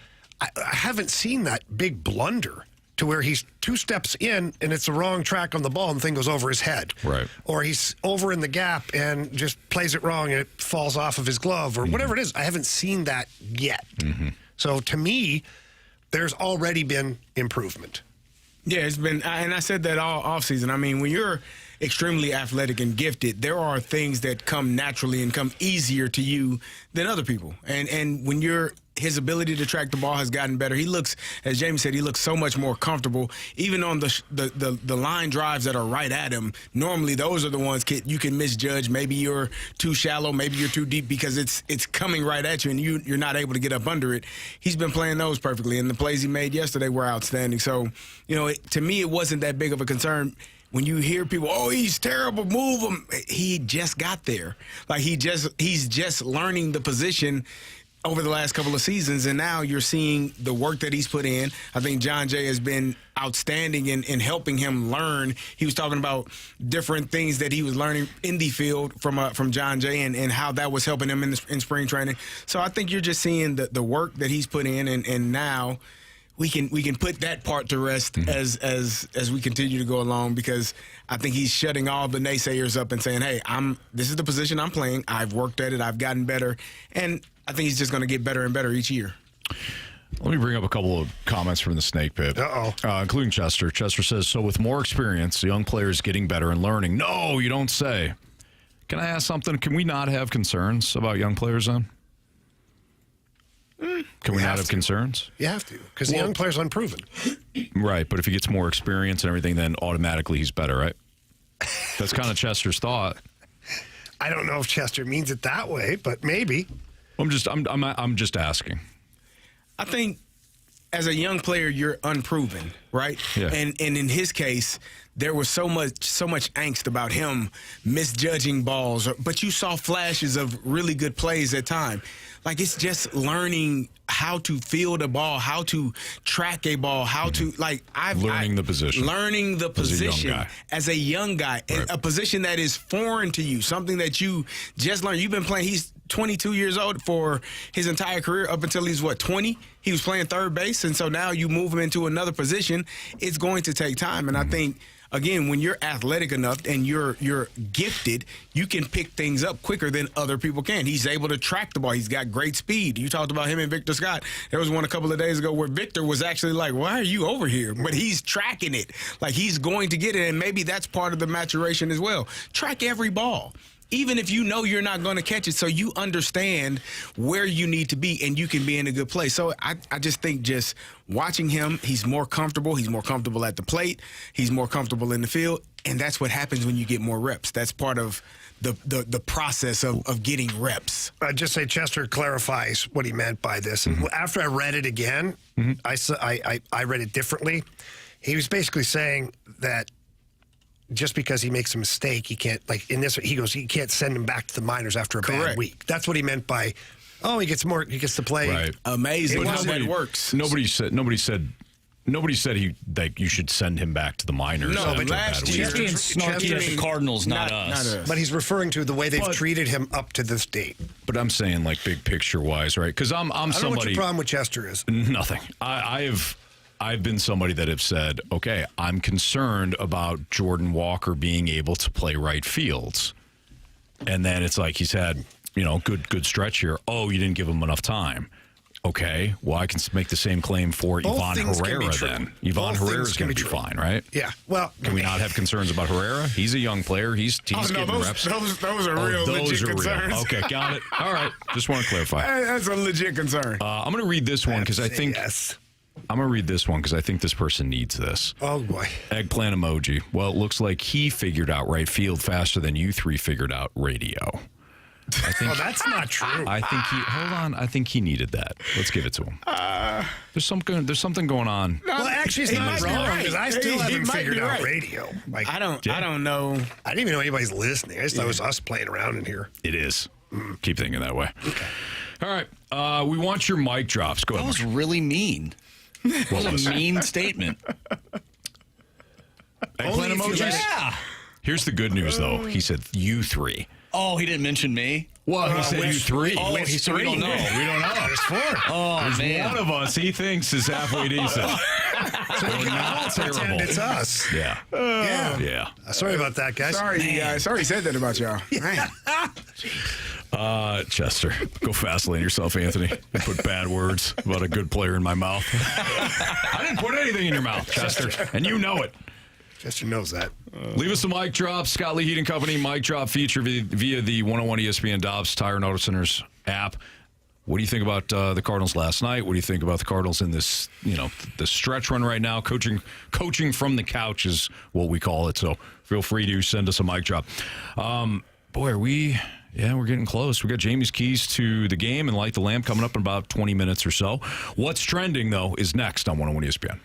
I haven't seen that big blunder to where he's 2 steps in and it's the wrong track on the ball and the thing goes over his head. Right. Or he's over in the gap and just plays it wrong and it falls off of his glove or whatever it is. I haven't seen that yet. So to me, there's already been improvement. Yeah, it's been, and I said that all offseason. I mean, when you're extremely athletic and gifted, there are things that come naturally and come easier to you than other people. And when his ability to track the ball has gotten better. He looks, as Jamie said, he looks so much more comfortable. Even on the line drives that are right at him, normally those are the ones you can misjudge. Maybe you're too shallow, maybe you're too deep because it's coming right at you and you're not able to get up under it. He's been playing those perfectly, and the plays he made yesterday were outstanding. So, to me, it wasn't that big of a concern. When you hear people, oh, he's terrible, move him. He just got there. Like he's just learning the position over the last couple of seasons, and now you're seeing the work that he's put in. I think John Jay has been outstanding in helping him learn. He was talking about different things that he was learning in the field from John Jay and how that was helping him in spring training. So I think you're just seeing the work that he's put in, and now we can put that part to rest as we continue to go along, because I think he's shutting all the naysayers up and saying, hey, this is the position I'm playing. I've worked at it. I've gotten better. And I think he's just going to get better and better each year. Let me bring up a couple of comments from the Snake Pit, including Chester. Chester says, so with more experience, the young player is getting better and learning. No, you don't say. Can I ask something? Can we not have concerns about young players then? Can we not have concerns? You have to, because the young player's unproven. Right, but if he gets more experience and everything, then automatically he's better, right? That's kind of Chester's thought. I don't know if Chester means it that way, but maybe. I'm just asking. I think as a young player, you're unproven, right? Yeah. And in his case, there was so much angst about him misjudging balls, but you saw flashes of really good plays at times. Like, it's just learning how to field a ball, how to track a ball, how to, learning the position. Learning the position as a young guy. Right. A position that is foreign to you, something that you just learned. You've been playing, he's 22 years old for his entire career up until he's, 20? He was playing third base, and so now you move him into another position. It's going to take time, and I think, again, when you're athletic enough and you're gifted, you can pick things up quicker than other people can. He's able to track the ball. He's got great speed. You talked about him and Victor Scott. There was one a couple of days ago where Victor was actually like, why are you over here? But he's tracking it. Like, he's going to get it, and maybe that's part of the maturation as well. Track every ball. Even if you know you're not going to catch it, so you understand where you need to be and you can be in a good place. So I just think just watching him, he's more comfortable. He's more comfortable at the plate. He's more comfortable in the field. And that's what happens when you get more reps. That's part of the process of getting reps. I'd just say Chester clarifies what he meant by this. After I read it again, I read it differently. He was basically saying that just because he makes a mistake, he can't, he goes, he can't send him back to the minors after a bad week. That's what he meant by, he gets to play. Right. Amazing how that works. Nobody said you should send him back to the minors. No, but last year, the Cardinals, not us. But he's referring to the way they've treated him up to this date. But I'm saying, big picture wise, right? Because I'm I don't know somebody. What your problem with Chester is? Nothing. I have I've been somebody that have said, okay, I'm concerned about Jordan Walker being able to play right fields. And then it's like he's had, good stretch here. Oh, you didn't give him enough time. Okay, well, I can make the same claim for Ivan Herrera then. Ivan Herrera's going to be fine, right? Yeah. Well, can we not have concerns about Herrera? He's a young player. He's getting reps. Those are real legit concerns. Real. Okay, got it. All right, just want to clarify. That's a legit concern. I'm going to read this one because I think I'm going to read this one because I think this person needs this. Oh boy, eggplant emoji. Well, it looks like he figured out right field faster than you three figured out radio. I think, that's not true. I think he needed that. Let's give it to him. There's something going on. Well, actually, it's not wrong because I still haven't figured out radio. Like, I don't know. I didn't even know anybody's listening. I just thought it was us playing around in here. It is. Keep thinking that way. Okay. All right. We want your mic drops. Go ahead. That was really mean. That was a mean statement. Eggplant emojis? Yeah. Here's the good news, though. He said you three. Oh, he didn't mention me? Well, he said you three. Oh, so we don't know. We don't know. There's four. Oh, There's man. one of us he thinks is halfway decent. So we're not terrible. It's us. Yeah. Yeah. Sorry about that, guys. Sorry he said that about y'all. Chester, go fast lane yourself, Anthony. You put bad words about a good player in my mouth. I didn't put anything in your mouth, Chester, and you know it. Chester knows that. Leave us a mic drop. Scott Lee Heating Company mic drop feature via the 101 ESPN Dobbs Tire and Auto Centers app. What do you think about the Cardinals last night? What do you think about the Cardinals in this, the stretch run right now? Coaching from the couch is what we call it. So feel free to send us a mic drop. We're getting close. We got Jamie's keys to the game and Light the Lamp coming up in about 20 minutes or so. What's trending, though, is next on 101 ESPN.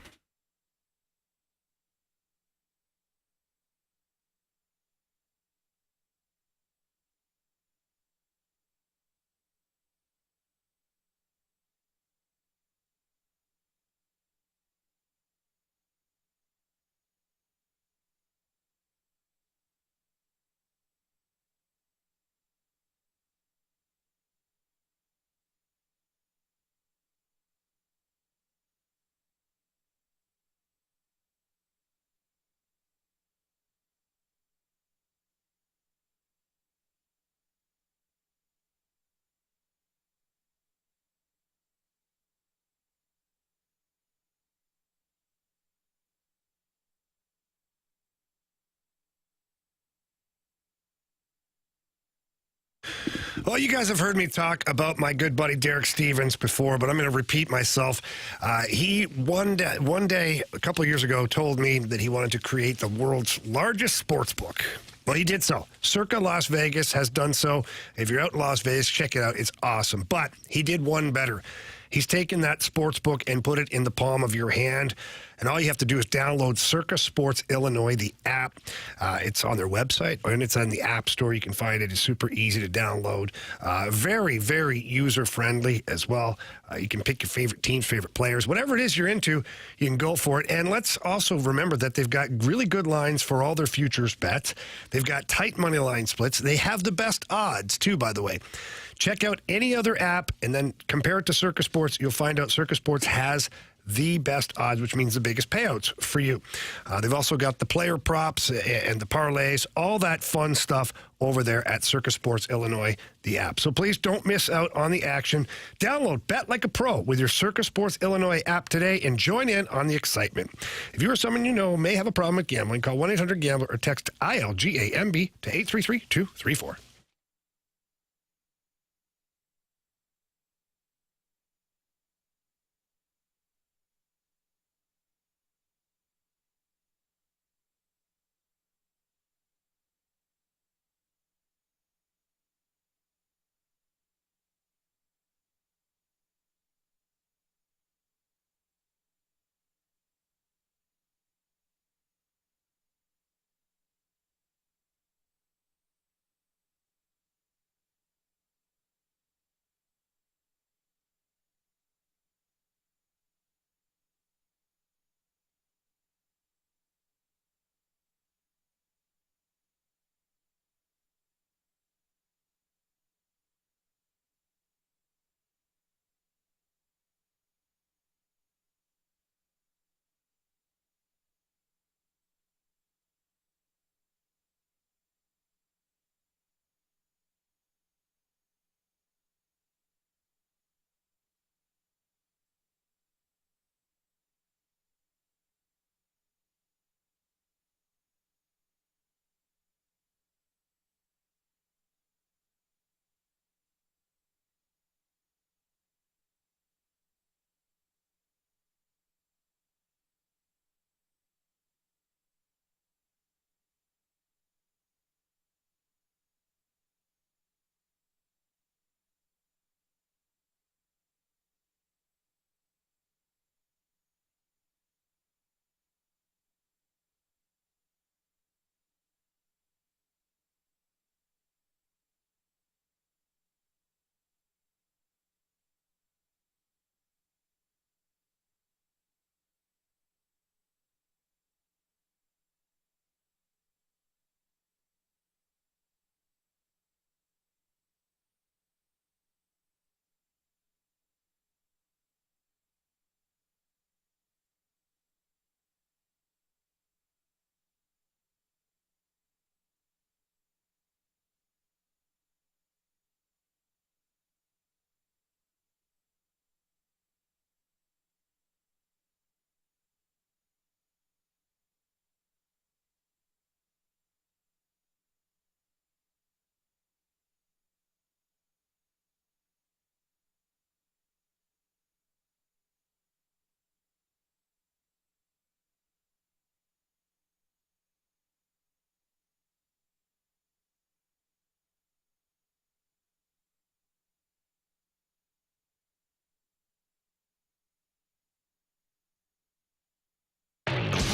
Well, you guys have heard me talk about my good buddy Derek Stevens before, but I'm going to repeat myself. He one day a couple of years ago told me that he wanted to create the world's largest sports book. Well, he did so. Circa Las Vegas has done so. If you're out in Las Vegas, check it out. It's awesome. But he did one better. He's taken that sports book and put it in the palm of your hand. And all you have to do is download Circa Sports Illinois, the app. It's on their website, and it's on the App Store. You can find it. It's super easy to download. Very, very user-friendly as well. You can pick your favorite teams, favorite players. Whatever it is you're into, you can go for it. And let's also remember that they've got really good lines for all their futures bets. They've got tight money line splits. They have the best odds, too, by the way. Check out any other app and then compare it to Circa Sports. You'll find out Circa Sports has the best odds, which means the biggest payouts for you. They've also got the player props and the parlays, all that fun stuff over there at Circa Sports Illinois, the app. So please don't miss out on the action. Download Bet Like a Pro with your Circa Sports Illinois app today and join in on the excitement. If you or someone you know may have a problem with gambling, call 1-800-GAMBLER or text ILGAMB to 833-234.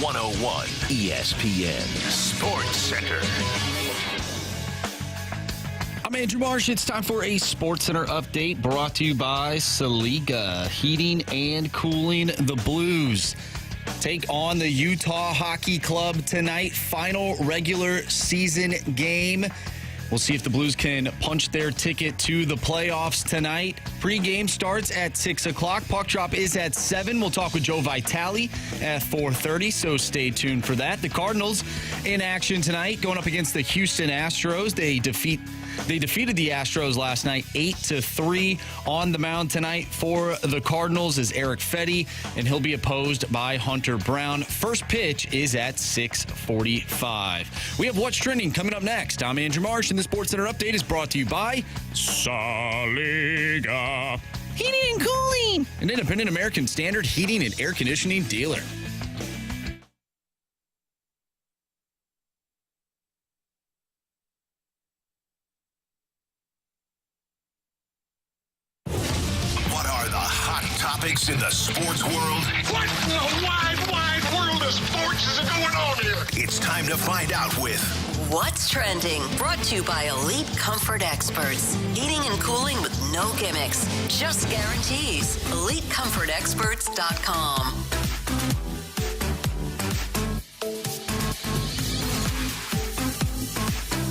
101 ESPN Sports Center. I'm Andrew Marsh. It's time for a Sports Center update brought to you by Saliga Heating and Cooling. The Blues take on the Utah Hockey Club tonight. Final regular season game. We'll see if the Blues can punch their ticket to the playoffs tonight. Pre-game starts at 6 o'clock. Puck drop is at 7. We'll talk with Joe Vitale at 4:30, so stay tuned for that. The Cardinals in action tonight, going up against the Houston Astros. They defeated the Astros last night 8-3. On the mound tonight for the Cardinals is Eric Fetty, and he'll be opposed by Hunter Brown. First pitch is at 6:45. We have What's Trending coming up next. I'm Andrew Marsh, and the Sports Center update is brought to you by Saliga Heating and Cooling, an independent American Standard heating and air conditioning dealer. Topics in the sports world. What in the wide world of sports is going on here? It's time to find out with What's Trending, brought to you by Elite Comfort Experts. Heating and cooling with no gimmicks, just guarantees. EliteComfortExperts.com.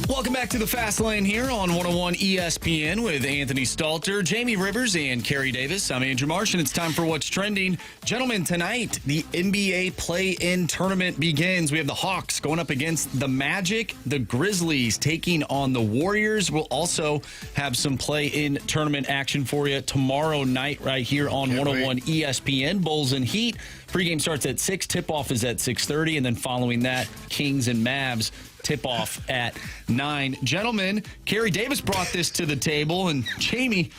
Welcome back to the Fast Lane here on 101 ESPN with Anthony Stalter, Jamie Rivers, and Carey Davis. I'm Andrew Marsh, and it's time for What's Trending. Gentlemen, tonight, the NBA play-in tournament begins. We have the Hawks going up against the Magic, the Grizzlies taking on the Warriors. We'll also have some play-in tournament action for you tomorrow night right here on 101 ESPN. Bulls and Heat. Pregame starts at 6. Tip-off is at 6:30, and then following that, Kings and Mavs. Tip-off at 9. Gentlemen, Carey Davis brought this to the table, and Jamie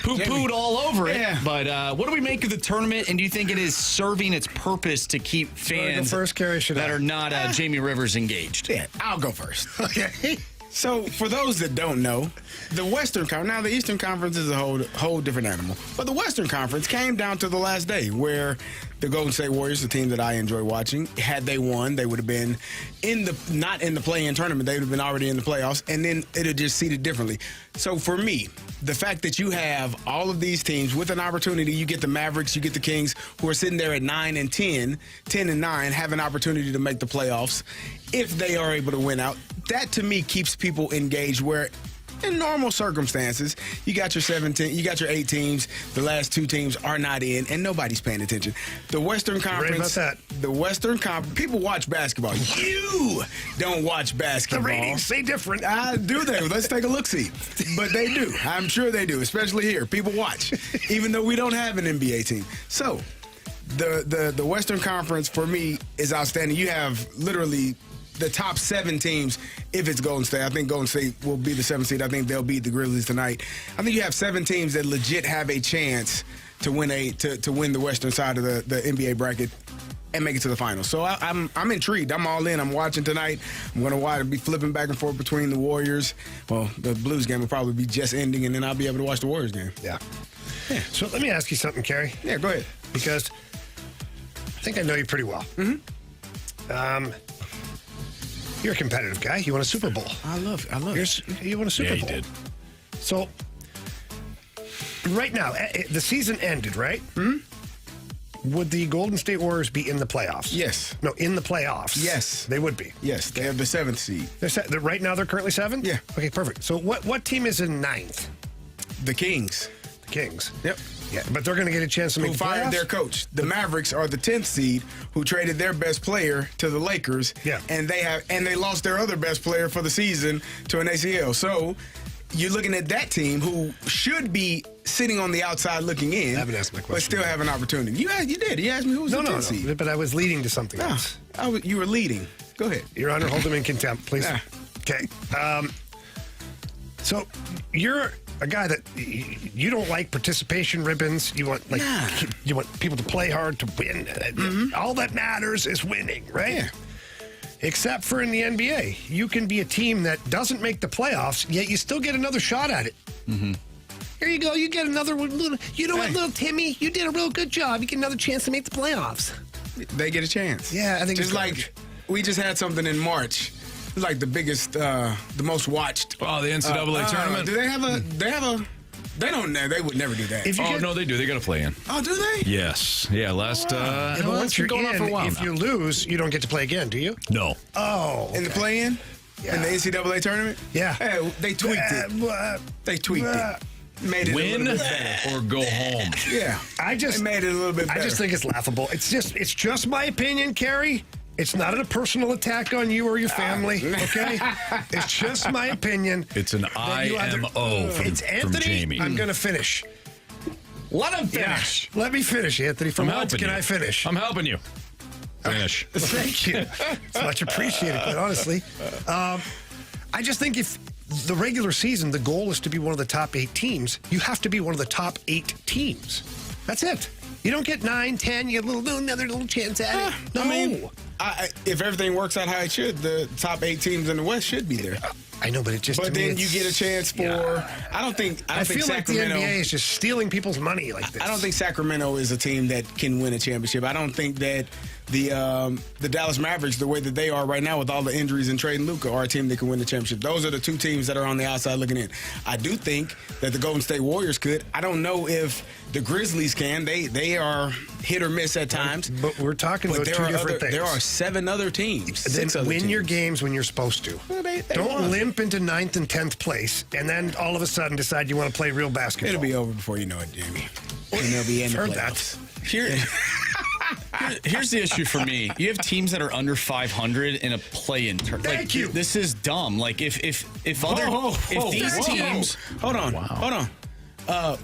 poo-pooed all over it. Yeah. But what do we make of the tournament, and do you think it is serving its purpose to keep fans that are not Jamie Rivers engaged? Yeah, I'll go first. Okay. So, for those that don't know, the Western Conference, now the Eastern Conference is a whole different animal, but the Western Conference came down to the last day where the Golden State Warriors, the team that I enjoy watching, had they won, they would have been not in the play-in tournament, they would have been already in the playoffs, and then it would just seeded differently. So for me, the fact that you have all of these teams with an opportunity, you get the Mavericks, you get the Kings, who are sitting there at 9 and 10, 10 and 9, have an opportunity to make the playoffs if they are able to win out. That to me keeps people engaged, where in normal circumstances, you got your 17, you got your 8 teams. The last 2 teams are not in, and nobody's paying attention. The Western Conference. Right about that. The Western Conference. People watch basketball. You don't watch basketball. The ratings say different. Do they? Let's take a look-see. But they do. I'm sure they do, especially here. People watch, even though we don't have an NBA team. So, the Western Conference for me is outstanding. You have literally the top 7 teams, if it's Golden State. I think Golden State will be the 7th seed. I think they'll beat the Grizzlies tonight. I think you have 7 teams that legit have a chance to win the Western side of the NBA bracket and make it to the finals. So I'm intrigued. I'm all in. I'm watching tonight. I'm going to be flipping back and forth between the Warriors. Well, the Blues game will probably be just ending, and then I'll be able to watch the Warriors game. Yeah. So let me ask you something, Carey. Yeah, go ahead. Because I think I know you pretty well. Mm-hmm. You're a competitive guy. You won a Super Bowl. I love it. You won a Super Bowl. Yeah, he did. So, right now, the season ended, right? Hmm? Would the Golden State Warriors be in the playoffs? Yes. No, in the playoffs. Yes. They would be. Yes, they have the 7th seed. Right now, they're currently 7th? Yeah. Okay, perfect. So, what team is in 9th? The Kings. The Kings. Yep. Yeah, but they're going to get a chance to make the playoffs? Who fired their coach. The Mavericks are the 10th seed, who traded their best player to the Lakers. Yeah. And they lost their other best player for the season to an ACL. So you're looking at that team who should be sitting on the outside looking in. I haven't asked my question. But still have an opportunity. You did. You asked me who was the 10th seed. No, but I was leading to something else. You were leading. Go ahead. Your Honor, hold them in contempt, please. Yeah. Okay. So you're a guy that you don't like participation ribbons. You want you want people to play hard to win. Mm-hmm. All that matters is winning, right? Yeah. Except for in the NBA, you can be a team that doesn't make the playoffs, yet you still get another shot at it. Mm-hmm. Here you go. You get another one. You know what, little Timmy? You did a real good job. You get another chance to make the playoffs. they get a chance. Yeah, I think just it's like we just had something in March. It's like the biggest, the most watched. Oh, the NCAA tournament. Do they have a? They don't. They would never do that. No, they do. They got to play in. Oh, do they? Yes. Yeah. Last. But once you're going on for a while if now. you lose, you don't get to play again, do you? No. Oh, in the play-in. Yeah. In the NCAA tournament. Yeah. Hey, they tweaked it. They tweaked it. Made it win a little bit better. or go home. Yeah. They made it a little bit better. I just think it's laughable. It's just my opinion, Carey. It's not a personal attack on you or your family, okay? It's just my opinion. It's an IMO from Anthony, Jamie. I'm going to finish. Let him finish. Yeah, let me finish, Anthony. For once, can I finish? I'm helping you. Finish. Thank you. It's much appreciated, quite honestly. I just think if the regular season, the goal is to be one of the top 8 teams, you have to be one of the top 8 teams. That's it. You don't get 9, 10, you get another little chance at it. No. I mean, if everything works out how it should, the top 8 teams in the West should be there. I know, but it just. But then you get a chance for. Yeah. I feel like the NBA is just stealing people's money like this. I don't think Sacramento is a team that can win a championship. I don't think that the Dallas Mavericks, the way that they are right now with all the injuries and trading Luka, are a team that can win the championship. Those are the 2 teams that are on the outside looking in. I do think that the Golden State Warriors could. I don't know if the Grizzlies can. They are hit or miss at times. But we're talking about 2 different things. There are 7 other teams. Then win your games when you're supposed to. Well, they don't limp into 9th and 10th place and then all of a sudden decide you want to play real basketball. It'll be over before you know it, Jamie. And they'll be in the playoffs. Here's the issue for me. You have teams that are under 500 in a play-in tournament. Thank you. This is dumb. Like if these teams. Hold on.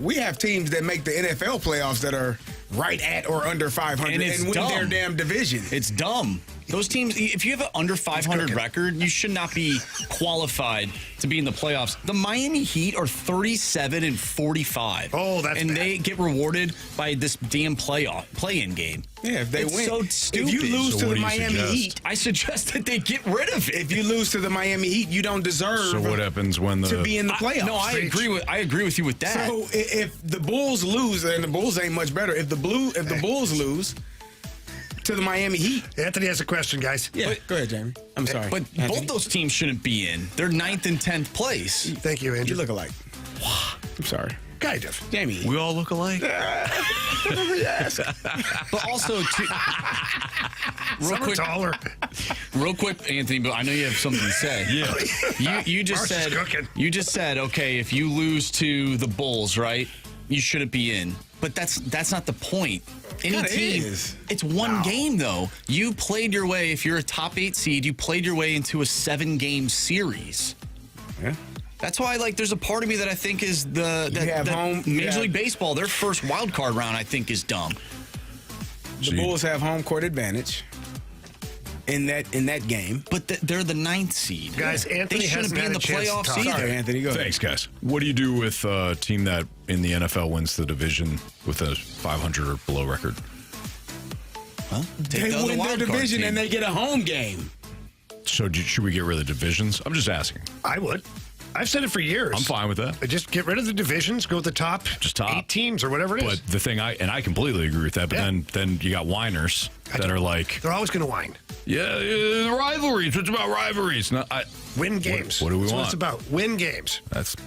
We have teams that make the NFL playoffs that are right at or under 500 and win their damn division. It's dumb. Those teams, if you have an under 500 record, you should not be qualified to be in the playoffs. The Miami Heat are 37-45. Oh, that's and bad. they get rewarded by this damn play-in game. Yeah, if they win. So stupid. If you lose to the Miami Heat, I suggest that they get rid of it. If you lose to the Miami Heat, you don't deserve. So what happens when to be in the playoffs? I agree with you with that. So if the Bulls lose, and the Bulls ain't much better. If the Bulls lose to the Miami Heat, Anthony has a question, guys. Yeah, go ahead, Jamie. I'm sorry, but Anthony. Both those teams shouldn't be in. They're 9th and 10th place. Thank you, Andrew. You look alike. I'm sorry. Kind of. Jamie. We all look alike. But also, real quick, Anthony. But I know you have something to say. Yeah. You just said okay. If you lose to the Bulls, right? You shouldn't be in. But that's not the point. Any team, it's one game though. You played your way. If you're a top 8 seed, you played your way into a 7-game series. Yeah. That's why, there's a part of me that I think is Major League Baseball, their first wild card round, I think, is dumb. The Bulls have home court advantage in that game, but they're the 9th seed. Guys, Anthony they shouldn't be in the playoffs either. Sorry, Anthony, go ahead. Thanks, guys. What do you do with a team that in the NFL wins the division with a 500 or below record? Well, they win their division and they get a home game. So should we get rid of the divisions? I'm just asking. I would. I've said it for years. I'm fine with that. Just get rid of the divisions, go with the top 8 teams or whatever it is. But the thing I completely agree with that, but then you got whiners that are like... They're always going to whine. Yeah, rivalries. It's about rivalries. No, win games. What do we want? What it's about. Win games.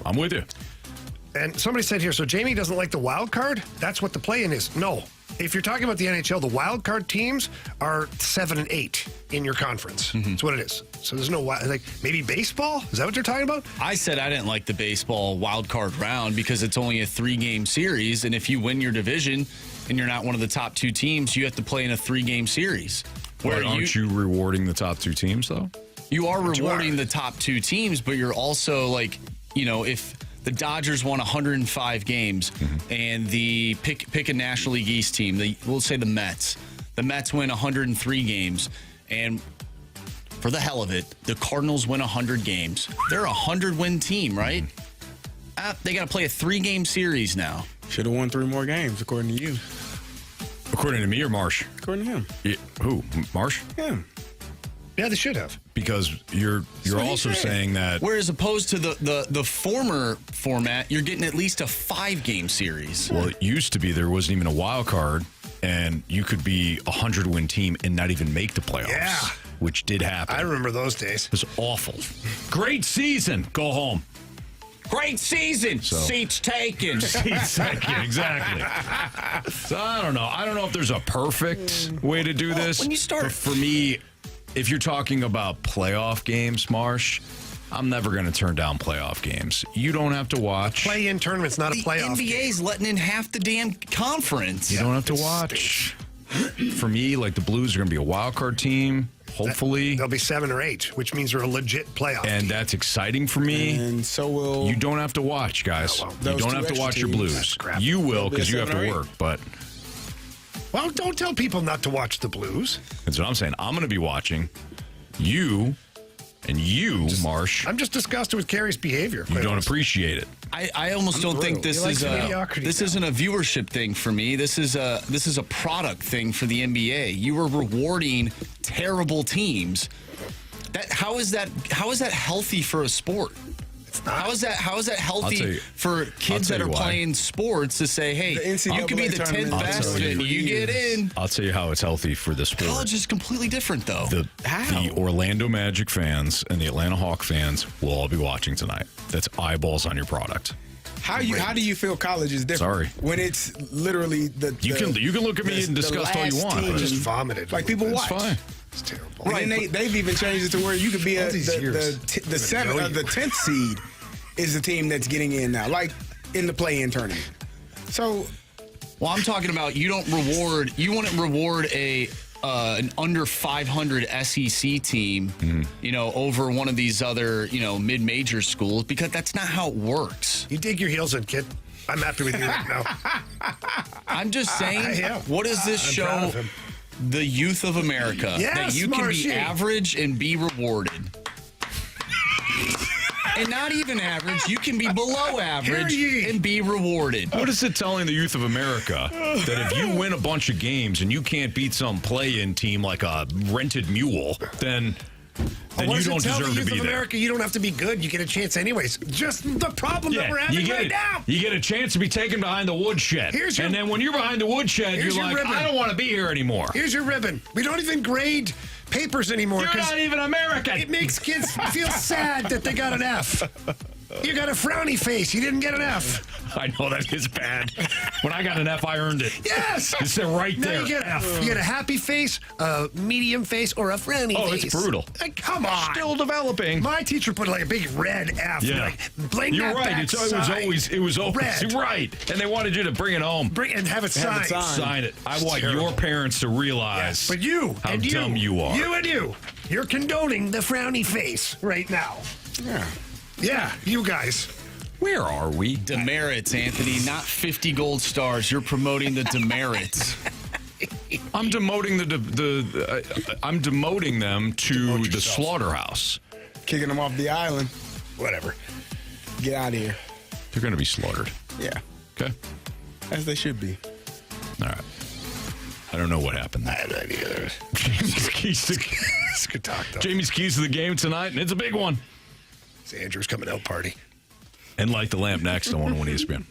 I'm with you. And somebody said here, so Jamie doesn't like the wild card? That's what the play-in is. No. If you're talking about the NHL, the wild card teams are 7 and 8 in your conference. That's what it is. So there's no maybe baseball? Is that what they're talking about? I said I didn't like the baseball wild card round because it's only a 3-game series, and if you win your division and you're not one of the top 2 teams, you have to play in a 3-game series. Aren't you rewarding the top 2 teams though? You are rewarding the top 2 teams, but you're also if the Dodgers won 105 games, and the pick a National League East team. We'll say the Mets. The Mets win 103 games, and for the hell of it, the Cardinals win 100 games. They're a 100-win team, right? They got to play a 3-game series now. Should have won 3 more games, according to you. According to me or Marsh? According to him. Yeah, who? Marsh? Him. Yeah, they should have. Because you're also saying that... Whereas opposed to the former format, you're getting at least a 5-game series. Well, it used to be there wasn't even a wild card, and you could be a 100-win team and not even make the playoffs. Yeah. Which did happen. I remember those days. It was awful. Great season. Go home. Great season. Seats taken. Seats taken, exactly. So I don't know. I don't know if there's a perfect way to do this. When you start... But for me, if you're talking about playoff games, Marsh, I'm never going to turn down playoff games. You don't have to watch. Play-in tournament's not a playoff The NBA's letting in half the damn conference. You don't have to watch. For me, like the Blues are going to be a wild card team. Hopefully. They'll be 7 or 8, which means they're a legit playoff And team. that's exciting for me. And so will... You don't have to watch, guys. well, you don't have to watch your Blues. You will because you have to work, but... Well, don't tell people not to watch the Blues. That's what I'm saying. I'm going to be watching. You and you, Marsh. I'm just disgusted with Carey's behavior. You don't appreciate it. I almost don't think this isn't a viewership thing for me. This is a product thing for the NBA. You are rewarding terrible teams. How is that healthy for a sport? How is that healthy for kids that are playing sports to say, hey, you can be the 10th best and you get in? I'll tell you how it's healthy for the sport. College is completely different, though. The Orlando Magic fans and the Atlanta Hawk fans will all be watching tonight. That's eyeballs on your product. How do you feel college is different? Sorry. When it's literally you can look at me and discuss all you want. I just vomited. Like people watch. It's fine. It's terrible. Right, and they've even changed it to where you could be the 10th seed is the team that's getting in now, like in the play-in tournament. So, well, I'm talking about you wouldn't reward an under 500 SEC team, over one of these other, mid-major schools because that's not how it works. You dig your heels in, kid. I'm happy with you right now. I'm just saying, what does this show the youth of America? Yes, that you can be average and be rewarded. And not even average, you can be below average and be rewarded. What is it telling the youth of America that if you win a bunch of games and you can't beat some play-in team like a rented mule, then you don't deserve to be there? America, you don't have to be good. You get a chance anyways. Just the problem that we're having right now. You get a chance to be taken behind the woodshed. And then when you're behind the woodshed, you're like, ribbon. I don't want to be here anymore. Here's your ribbon. We don't even grade papers anymore. You're not even American. It makes kids feel sad that they got an F. You got a frowny face. You didn't get an F. I know that is bad. When I got an F, I earned it. Yes. It's right there. You get F. You get a happy face, a medium face, or a frowny face. Oh, it's brutal. Come on. Still developing. My teacher put like a big red F. Yeah. You're right. It was always red. Right. And they wanted you to bring it home. And have it signed. Sign it. I want your parents to realize but you how dumb you are. You're condoning the frowny face right now. Yeah, you guys. Where are we? Demerits, Anthony, not 50 gold stars. You're promoting the demerits. I'm demoting I'm demoting them to the slaughterhouse. Kicking them off the island. Whatever. Get out of here. They're going to be slaughtered. Yeah. Okay. As they should be. All right. I don't know what happened. I have no idea. Jamie's keys It's good talk, though. Jamie's keys to the game tonight, and it's a big one. It's Andrew's coming out party. And Light the Lamp next on 101 ESPN.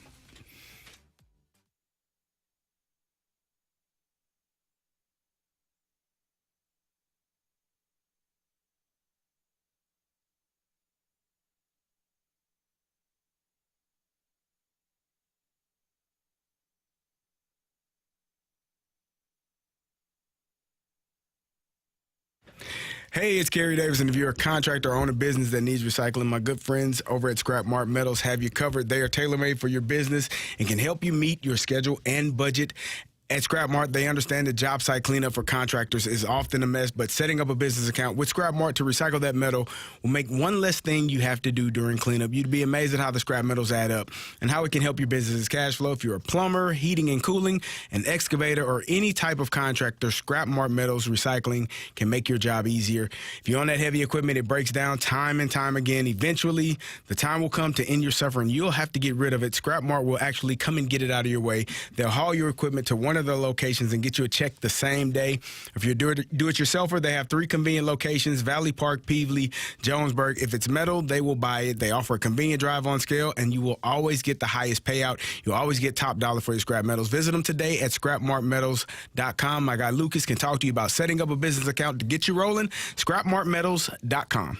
Hey, it's Carey Davis, and if you're a contractor or own a business that needs recycling, my good friends over at Scrap Mart Metals have you covered. They are tailor-made for your business and can help you meet your schedule and budget. At Scrap Mart, they understand that job site cleanup for contractors is often a mess, but setting up a business account with Scrap Mart to recycle that metal will make one less thing you have to do during cleanup. You'd be amazed at how the scrap metals add up and how it can help your business's cash flow. If you're a plumber, heating and cooling, an excavator, or any type of contractor, Scrap Mart Metals Recycling can make your job easier. If you own that heavy equipment, it breaks down time and time again. Eventually, the time will come to end your suffering. You'll have to get rid of it. Scrap Mart will actually come and get it out of your way. They'll haul your equipment to one one of the locations and get you a check the same day. If you're a do-it-yourselfer, they have 3 convenient locations, Valley Park, Peevely, Jonesburg. If it's metal, they will buy it. They offer a convenient drive-on scale, and you will always get the highest payout. You'll always get top dollar for your scrap metals. Visit them today at scrapmartmetals.com. My guy Lucas can talk to you about setting up a business account to get you rolling. scrapmartmetals.com.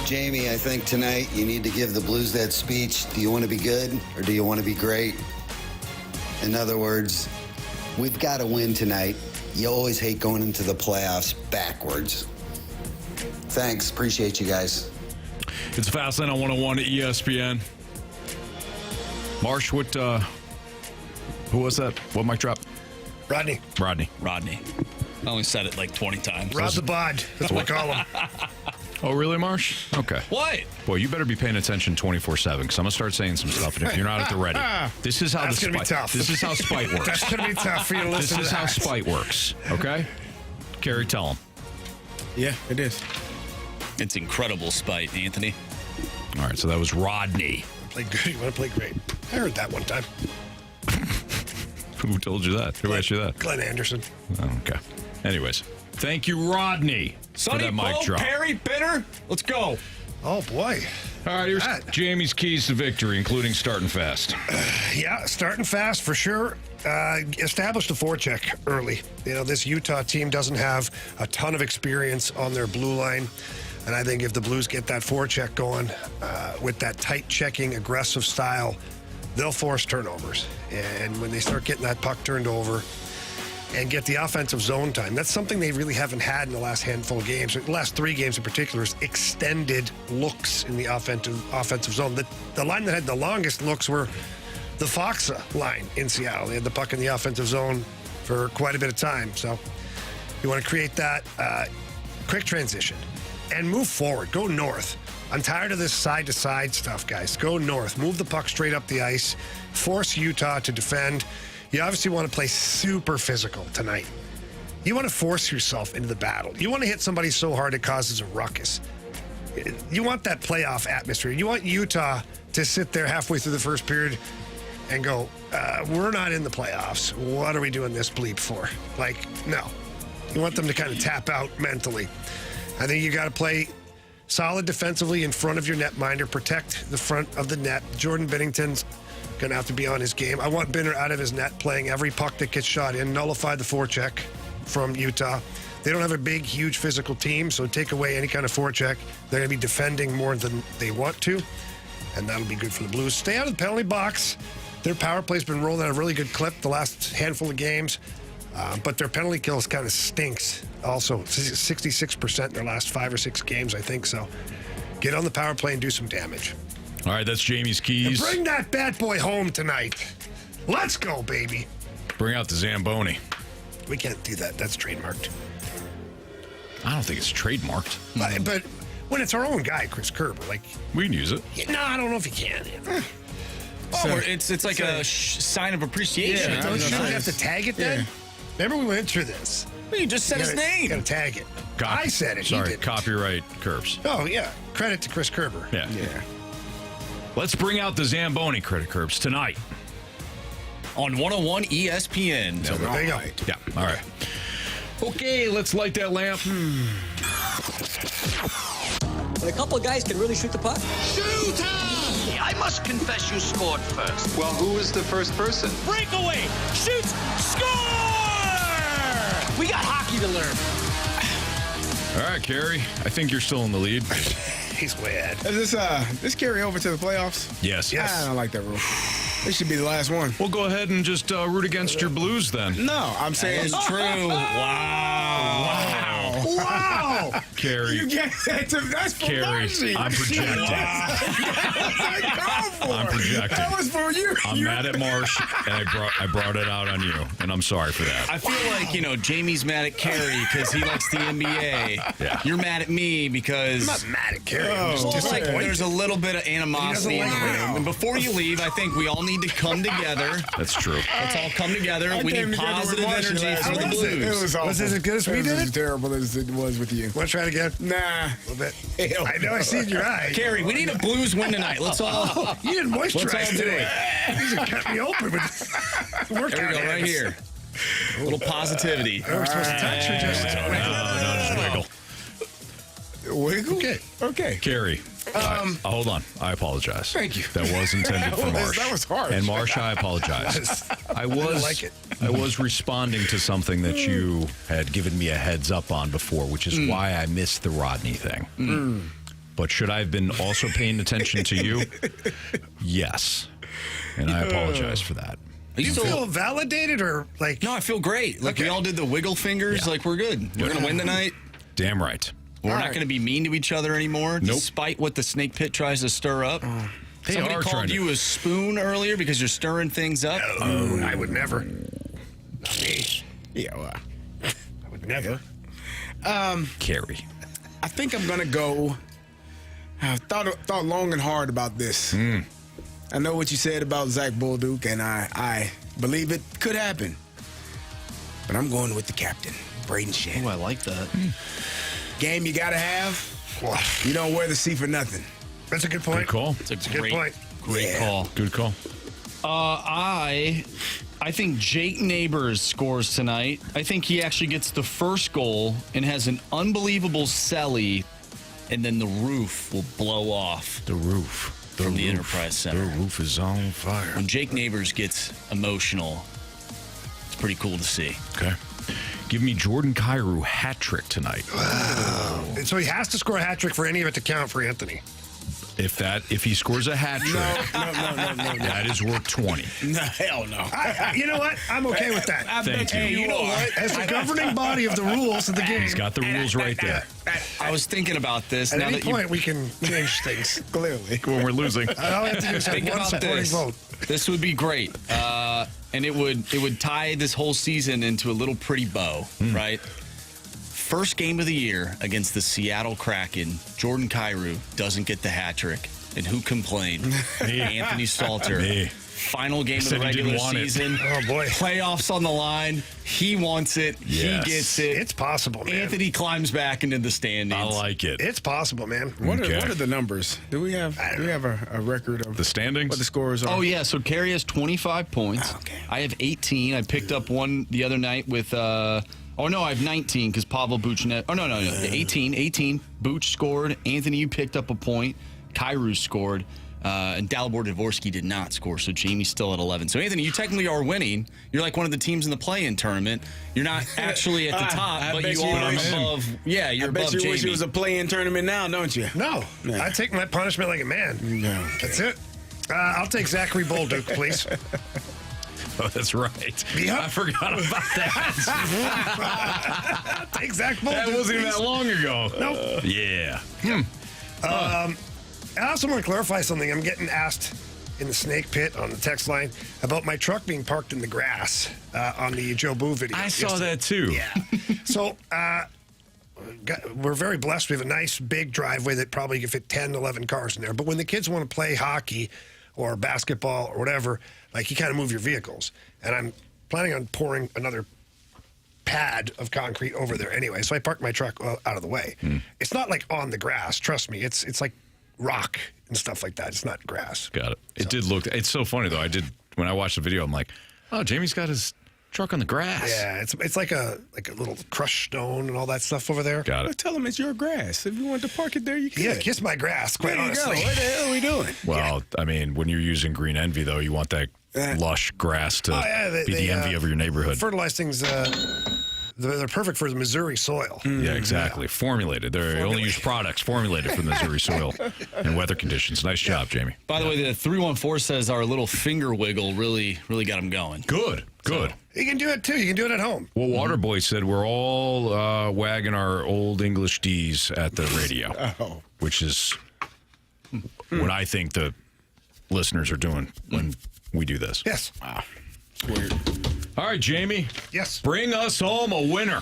Jamie, I think tonight you need to give the Blues that speech. Do you want to be good or do you want to be great? In other words, we've got to win tonight. You always hate going into the playoffs backwards. Thanks. Appreciate you guys. It's Fastlane on 101 at ESPN. Marsh, what, who was that? What mic drop? Rodney. Rodney. I only said it like 20 times. Rod the Bod. That's what we call him. Oh, really, Marsh? Okay. What? Boy, you better be paying attention 24/7 because I'm gonna start saying some stuff, and if you're not at the ready, this is how That's gonna be tough. This is how spite works. That's gonna be tough for you to listen to. This is how spite works. Okay, Carey, tell him. Yeah, it is. It's incredible spite, Anthony. All right, so that was Rodney. Play good. You want to play great. I heard that one time. Who told you that? Who asked you that? Glenn Anderson. Oh, okay. Anyways, thank you, Rodney, for that mic drop. Perry, Bitter. Let's go. Oh, boy. All right, here's Jamie's keys to victory, including starting fast. Yeah, starting fast for sure. Establish the forecheck early. You know, this Utah team doesn't have a ton of experience on their blue line. And I think if the Blues get that forecheck going with that tight checking, aggressive style, they'll force turnovers. And when they start getting that puck turned over and get the offensive zone time, that's something they really haven't had in the last handful of games. The last 3 games in particular is extended looks in the offensive zone. The line that had the longest looks were the Foxa line in Seattle. They had the puck in the offensive zone for quite a bit of time. So you want to create that quick transition and move forward. Go north. I'm tired of this side-to-side stuff, guys. Go north. Move the puck straight up the ice. Force Utah to defend. You obviously want to play super physical tonight. You want to force yourself into the battle. You want to hit somebody so hard it causes a ruckus. You want that playoff atmosphere. You want Utah to sit there halfway through the first period and go, we're not in the playoffs. What are we doing this bleep for? Like, no. You want them to kind of tap out mentally. I think you got to play solid defensively in front of your netminder. Protect the front of the net. Jordan Binnington's going to have to be on his game. I want Binner out of his net, playing every puck that gets shot in. Nullify the forecheck from Utah. They don't have a big, huge physical team, so take away any kind of forecheck. They're going to be defending more than they want to, and that'll be good for the Blues. Stay out of the penalty box. Their power play's been rolling at a really good clip the last handful of games, but their penalty kills kind of stinks. Also, 66% in their last 5 or 6 games, I think. So get on the power play and do some damage. All right, that's Jamie's keys. And bring that bad boy home tonight. Let's go, baby. Bring out the Zamboni. We can't do that. That's trademarked. I don't think it's trademarked. But when it's our own guy, Chris Kerber, like... We can use it. No, I don't know if you can. So it's like a sign of appreciation. Yeah, don't you have to tag it then? Yeah. Remember we went through this. Well, you just said his name. You got to tag it. I said it. Sorry, he didn't. copyright Curbs. Oh, yeah. Credit to Chris Kerber. Yeah. Let's bring out the Zamboni, Credit Curbs, tonight. On 101 ESPN. So there you go. Yeah, all right. Okay, let's light that lamp. When a couple of guys can really shoot the puck. Shoot! I must confess you scored first. Well, who was the first person? Breakaway! Shoots! Score! We got hockey to learn. All right, Carey. I think you're still in the lead. He's way ahead. Does this carry over to the playoffs? Yes. I don't like that rule. This should be the last one. We'll go ahead and just root against your Blues then. No, I'm saying it's true. Wow. Carey. You get that that's for Carey, Marcy. I'm projecting. I'm projecting. That was for you. I'm mad at Marsh, and I brought it out on you, and I'm sorry for that. I feel like, Jamie's mad at Carey because he likes the NBA. Yeah. You're mad at me because... I'm not mad at Carey. There's a little bit of animosity in the room. And before you leave, I think we all need to come together. That's true. Let's all come together. We need positive energy for the Blues. It was awful. Was it as good as we did It was it? as terrible as it was with you. Want to try it again? Nah. A little bit. I know I see it in your eye. Carey, we need a Blues win tonight. Let's all... You didn't moisturize today. You just cut me open with workout. There we go, right here. A little positivity. Are we supposed to touch or just No, just wiggle. Okay. Carey. Hold on. I apologize. Thank you. That was intended for Marsh. That was harsh. And Marsh, I apologize. I was responding to something that you had given me a heads up on before, which is why I missed the Rodney thing. But should I have been also paying attention to you? Yes. And I apologize for that. Do you feel validated or like... No, I feel great. Like we all did the wiggle fingers. Yeah. Like we're good. We're going to win tonight. Damn right. We're not going to be mean to each other anymore, despite what the snake pit tries to stir up. Somebody called you a spoon earlier because you're stirring things up. Oh, I would never. Not me. Yeah, well. I would never. Carey. I think I'm going to go... I've thought long and hard about this. I know what you said about Zach Bolduc, and I believe it could happen. But I'm going with the captain, Braden Shen. Oh, I like that. Game you got to have. You don't wear the C for nothing. That's a good point. Good call. It's a Good great, point. great call. Good call. I think Jake Neighbors scores tonight. I think he actually gets the first goal and has an unbelievable celly, and then the roof will blow off. The roof. From the Enterprise Center. The roof is on fire. When Jake Neighbors gets emotional, it's pretty cool to see. Okay. Give me Jordan Kyrou hat trick tonight. Wow. So he has to score a hat trick for any of it to count for Anthony. If he scores a hat trick, no. that is worth 20. No, hell no. You know what? I'm okay with that. Thank you. You know what? As the governing body of the rules of the game. He's got the rules right there. I was thinking about this. At now any that point, we can change things. Clearly. When we're losing. All we have to do is have one supporting vote. This would be great. And it would tie this whole season into a little pretty bow, right? First game of the year against the Seattle Kraken, Jordan Kyrou doesn't get the hat trick. And who complained? Anthony Stalter. Final game of the regular season. Oh, boy. Playoffs on the line. He wants it. Yes. He gets it. It's possible, man. Anthony climbs back into the standings. I like it. It's possible, man. What are the numbers? Do we have a record of the standings? What the scores are? Oh, yeah. So Carey has 25 points. Oh, okay. I have 18. I picked up one the other night with... Oh, no, I have 19 because Pavel Buchnet... Oh, no. 18. Buch scored. Anthony, you picked up a point. Kyrou scored. And Dalibor Dvorsky did not score, so Jamie's still at 11. So, Anthony, you technically are winning. You're like one of the teams in the play-in tournament. You're not actually at the top, but you are above... Yeah, you're above Jamie. I bet you wish it was a play-in tournament now, don't you? No. I take my punishment like a man. No. That's it. I'll take Zachary Bolduc, please. Oh, that's right. Yep. I forgot about that. Take Zach Bolduc. That wasn't even that long ago. Nope. Yeah. I also want to clarify something. I'm getting asked in the snake pit on the text line about my truck being parked in the grass on the Joe Boo video. I saw that too. Yeah. So we're very blessed. We have a nice big driveway that probably could fit 10, 11 cars in there. But when the kids want to play hockey or basketball or whatever, like, you kind of move your vehicles. And I'm planning on pouring another pad of concrete over there anyway. So I parked my truck out of the way. It's not like on the grass. Trust me. It's like rock and stuff like that. It's not grass. Got it. It did look... It's so funny, though. When I watched the video, I'm like, oh, Jamie's got his truck on the grass. Yeah, it's like a little crushed stone and all that stuff over there. Got it. Well, tell them it's your grass. If you want to park it there, you can. Yeah, kiss my grass, quite honestly. What the hell are we doing? Well, I mean, when you're using Green Envy, though, you want that lush grass to be the envy of your neighborhood. Fertilized things, they're perfect for the Missouri soil. Yeah, exactly. Yeah. Formulated. They only use products formulated for the Missouri soil and weather conditions. Nice job, Jamie. By the way, the 314 says our little finger wiggle really got him going. Good. You can do it, too. You can do it at home. Well, Waterboy said we're all wagging our old English D's at the radio, which is what I think the listeners are doing when we do this. Yes. Wow. It's weird. All right, Jamie. Yes. Bring us home a winner.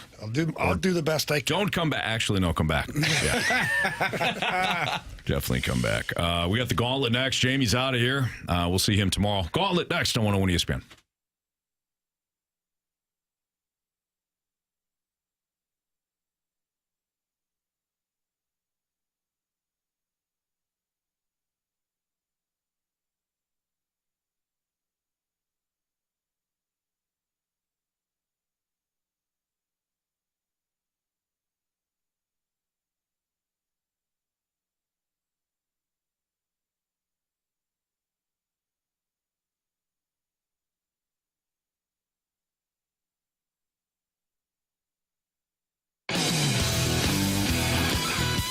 I'll do the best I can. Don't come back. Actually, no, come back. Yeah. Definitely come back. We got the Gauntlet next. Jamie's out of here. We'll see him tomorrow. Gauntlet next on 101 ESPN.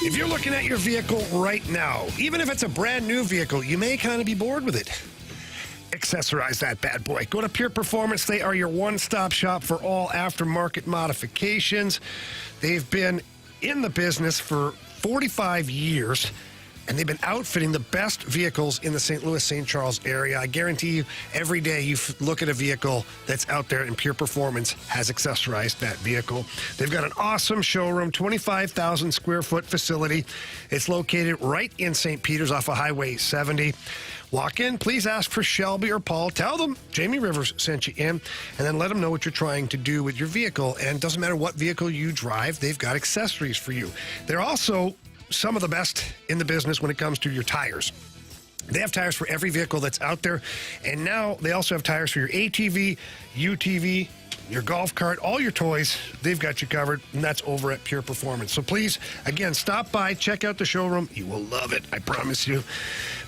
If you're looking at your vehicle right now, even if it's a brand new vehicle, you may kind of be bored with it. Accessorize that bad boy. Go to Pure Performance. They are your one-stop shop for all aftermarket modifications. They've been in the business for 45 years, and they've been outfitting the best vehicles in the St. Louis, St. Charles area. I guarantee you, every day you look at a vehicle that's out there, and Pure Performance has accessorized that vehicle. They've got an awesome showroom, 25,000 square foot facility. It's located right in St. Peters off of Highway 70. Walk in, please ask for Shelby or Paul. Tell them Jamie Rivers sent you in, and then let them know what you're trying to do with your vehicle. And it doesn't matter what vehicle you drive, they've got accessories for you. They're also some of the best in the business when it comes to your tires. They have tires for every vehicle that's out there, and now they also have tires for your ATV, UTV, your golf cart, all your toys. They've got you covered, and that's over at Pure Performance. So please, again, stop by, check out the showroom. You will love it, I promise you.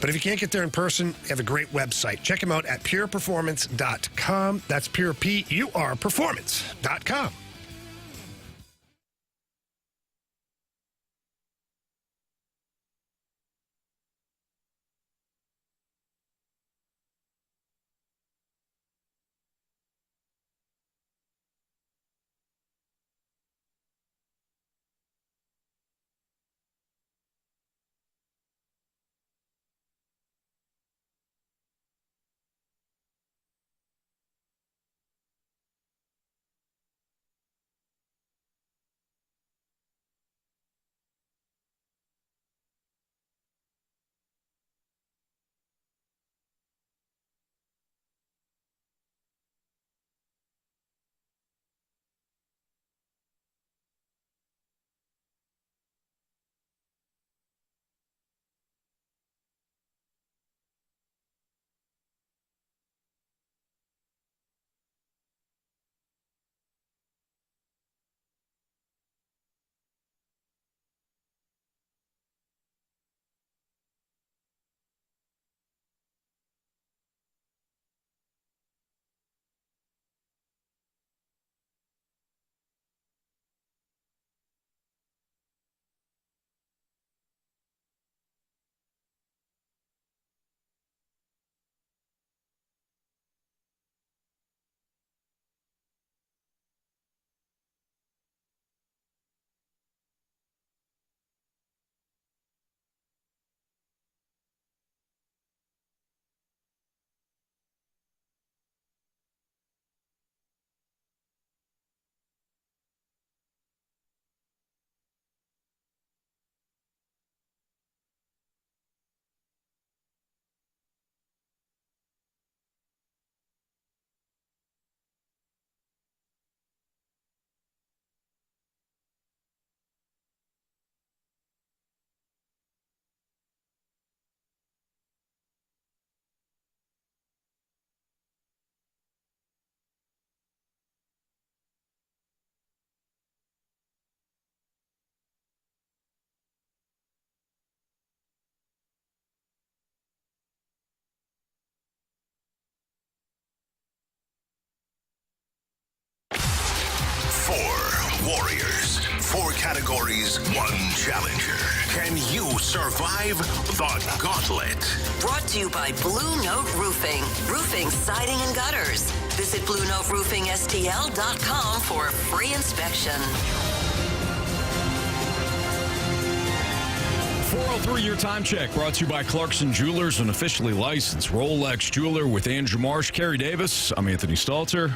But if you can't get there in person, they have a great website. Check them out at pureperformance.com. That's pure, P-U-R, performance.com. warriors. 4 categories, 1 challenger. Can you survive the gauntlet? Brought to you by Blue Note Roofing. Roofing, siding, and gutters. Visit BlueNoteRoofingSTL.com for a free inspection. 403 Your Time Check, brought to you by Clarkson Jewelers, an officially licensed Rolex jeweler with Andrew Marsh, Carey Davis. I'm Anthony Stalter,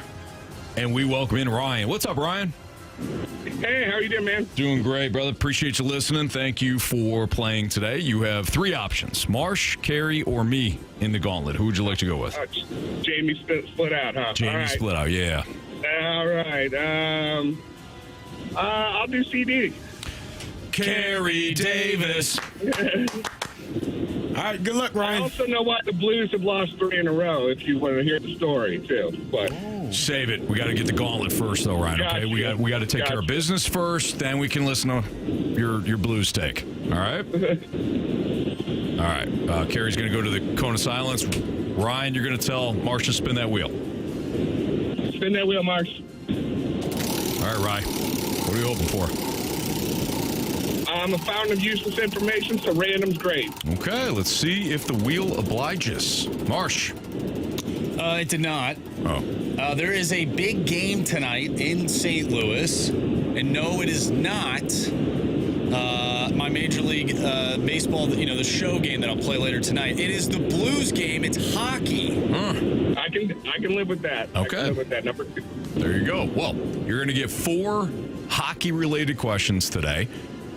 and we welcome in Ryan. What's up, Ryan? Hey, how are you doing, man? Doing great, brother. Appreciate you listening. Thank you for playing today. You have 3 options, Marsh, Carey, or me in the gauntlet. Who would you like to go with? Jamie split out, huh? Jamie right. split out, yeah. All right. I'll do CD. Carey Davis. All right, good luck, Ryan. I also know why the Blues have lost 3 in a row, if you want to hear the story, too. But Save it. We got to get the gauntlet first, though, Ryan, okay? Gotcha. We got to take care of business first, then we can listen to your Blues take. All right? All right. Carey's going to go to the cone of silence. Ryan, you're going to tell Marsh to spin that wheel. Spin that wheel, Marsh. All right, Ryan. What are you hoping for? I'm a fountain of useless information, so random's great. Okay, let's see if the wheel obliges. Marsh. It did not. Oh. There is a big game tonight in St. Louis, and no, it is not my Major League Baseball, the show game that I'll play later tonight. It is the Blues game. It's hockey. I can live with that. Okay. I can live with that. Number 2. There you go. Well, you're going to get 4 hockey-related questions today.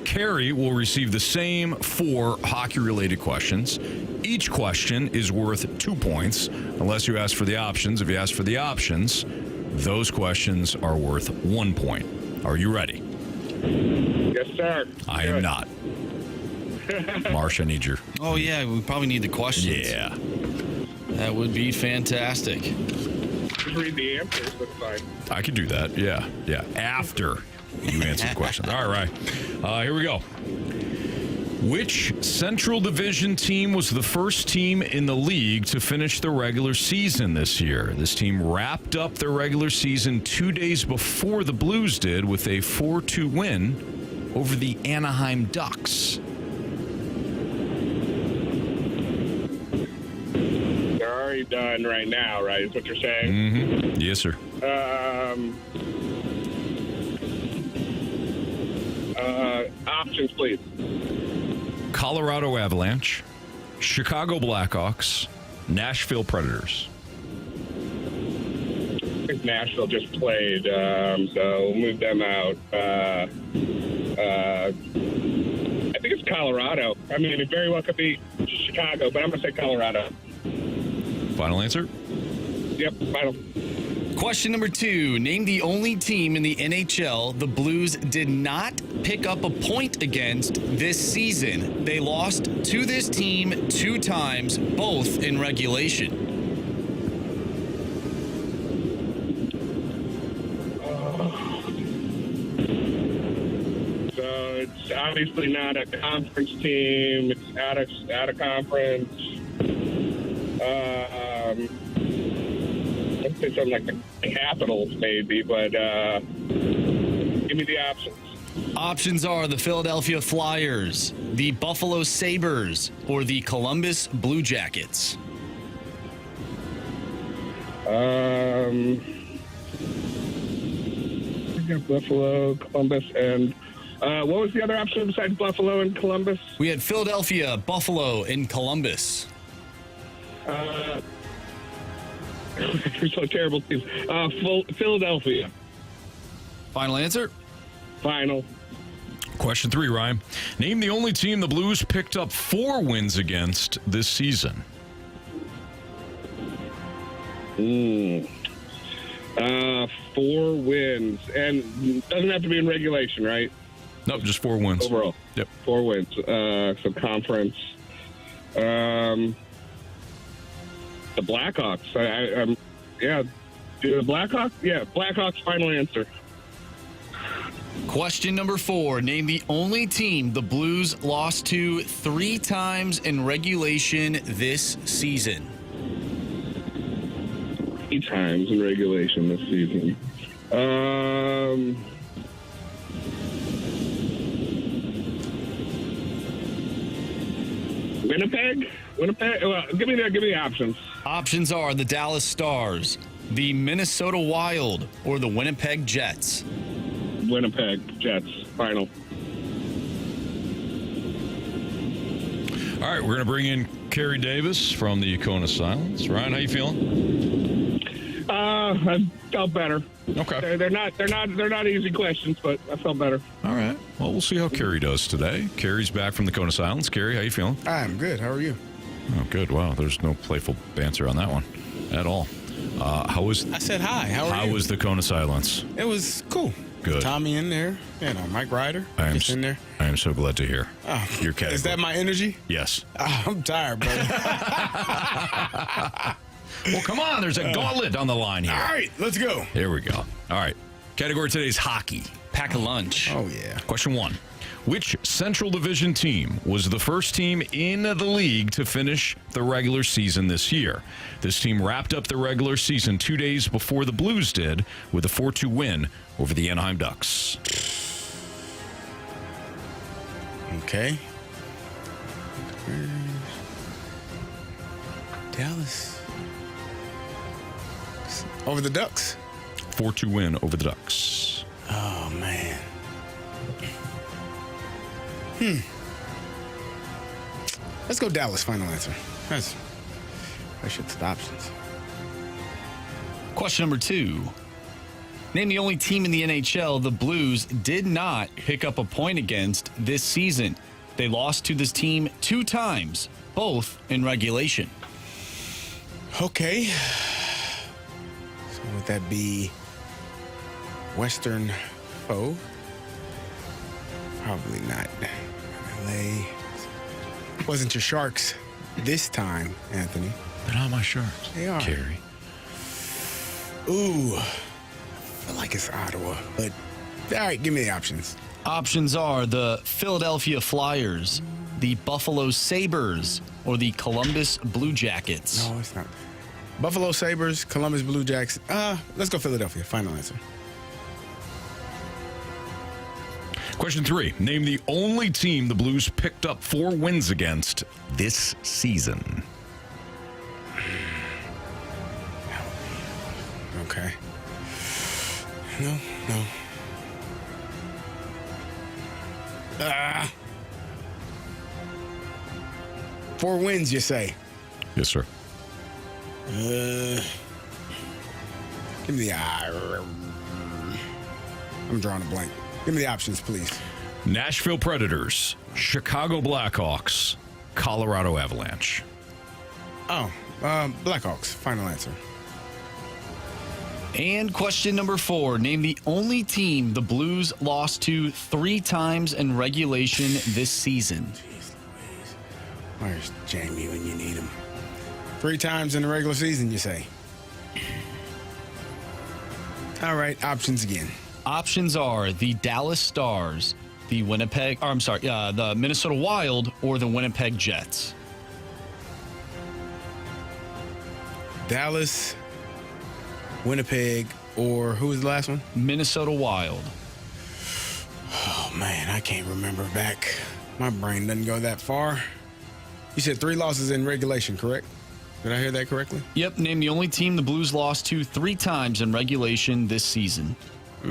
Carey will receive the same 4 hockey-related questions. Each question is worth 2 points, unless you ask for the options. If you ask for the options, those questions are worth 1 point. Are you ready? Yes, sir. I am not. Marsh, I need your... Oh, yeah, we probably need the questions. Yeah. That would be fantastic. Just read the answers, that's fine. I could do that, yeah. After you answer the question. All right. Here we go. Which Central Division team was the first team in the league to finish the regular season this year? This team wrapped up their regular season 2 days before the Blues did with a 4-2 win over the Anaheim Ducks. They're already done right now, right? Is what you're saying? Mm-hmm. Yes, sir. Options, please. Colorado Avalanche, Chicago Blackhawks, Nashville Predators. I think Nashville just played, so we'll move them out. I think it's Colorado. I mean, it very well could be Chicago, but I'm going to say Colorado. Final answer? Yep, final. Question number 2. Name the only team in the NHL the Blues did not pick up a point against this season. They lost to this team 2 times, both in regulation. So it's obviously not a conference team. It's out of conference. Let's say something like the Capitals, maybe, but give me the options. Options are the Philadelphia Flyers, the Buffalo Sabres, or the Columbus Blue Jackets. We got Buffalo, Columbus, and what was the other option besides Buffalo and Columbus? We had Philadelphia, Buffalo, and Columbus. You're so terrible teams. Philadelphia. Final answer? Final. Question 3, Ryan. Name the only team the Blues picked up 4 wins against this season. 4 wins. And doesn't have to be in regulation, right? Nope, just 4 wins. Overall. Yep. 4 wins. So conference. The Blackhawks. Yeah. The Blackhawks? Yeah, Blackhawks, final answer. Question number 4. Name the only team the Blues lost to 3 times in regulation this season. 3 times in regulation this season. Winnipeg? Well, give me the options. Options are the Dallas Stars, the Minnesota Wild, or the Winnipeg Jets. Winnipeg Jets, final. All right, we're going to bring in Carey Davis from the Cone of Silence. Ryan, how you feeling? I felt better. Okay. They're not easy questions, but I felt better. All right. Well, we'll see how Carey does today. Carey's back from the Cone of Silence. Carey, how you feeling? I'm good. How are you? Oh, good. Wow, there's no playful banter on that one at all. How was? I said hi. How was the Cone of Silence? It was cool. Good. Tommy in there. Mike Ryder. Just in there. I am so glad to hear. Your category. Is that my energy? Yes. I'm tired, brother. Well, come on. There's a gauntlet on the line here. All right, let's go. Here we go. All right. Category today is hockey. Pack a lunch. Oh, yeah. Question 1. Which Central Division team was the first team in the league to finish the regular season this year? This team wrapped up the regular season 2 days before the Blues did with a 4-2 win over the Anaheim Ducks. Okay. Dallas. Over the Ducks. 4-2 win over the Ducks. Oh, man. Let's go Dallas, final answer. I should the options. Question number 2. Name the only team in the NHL the Blues did not pick up a point against this season. They lost to this team 2 times, both in regulation. Okay. So would that be Western foe? Probably not. LA. Wasn't your Sharks this time, Anthony? They're not my Sharks. They are. Carey. Ooh. I feel like it's Ottawa, but all right, give me the options. Options are the Philadelphia Flyers, the Buffalo Sabres, or the Columbus Blue Jackets. No, it's not. Buffalo Sabres, Columbus Blue Jacks. Let's go Philadelphia. Final answer. Question 3. Name the only team the Blues picked up 4 wins against this season. Okay. No. 4 wins, you say? Yes, sir. Give me the I'm drawing a blank. Give me the options, please. Nashville Predators, Chicago Blackhawks, Colorado Avalanche. Blackhawks. Final answer. And question number 4. Name the only team the Blues lost to 3 times in regulation this season. Jeez Louise. Where's Jamie when you need him? 3 times in the regular season, you say? All right, options again. Options are the Dallas Stars, the the Minnesota Wild, or the Winnipeg Jets. Dallas, Winnipeg, or who was the last one? Minnesota Wild. Oh, man, I can't remember back. My brain doesn't go that far. You said 3 losses in regulation, correct? Did I hear that correctly? Yep, name the only team the Blues lost to 3 times in regulation this season. I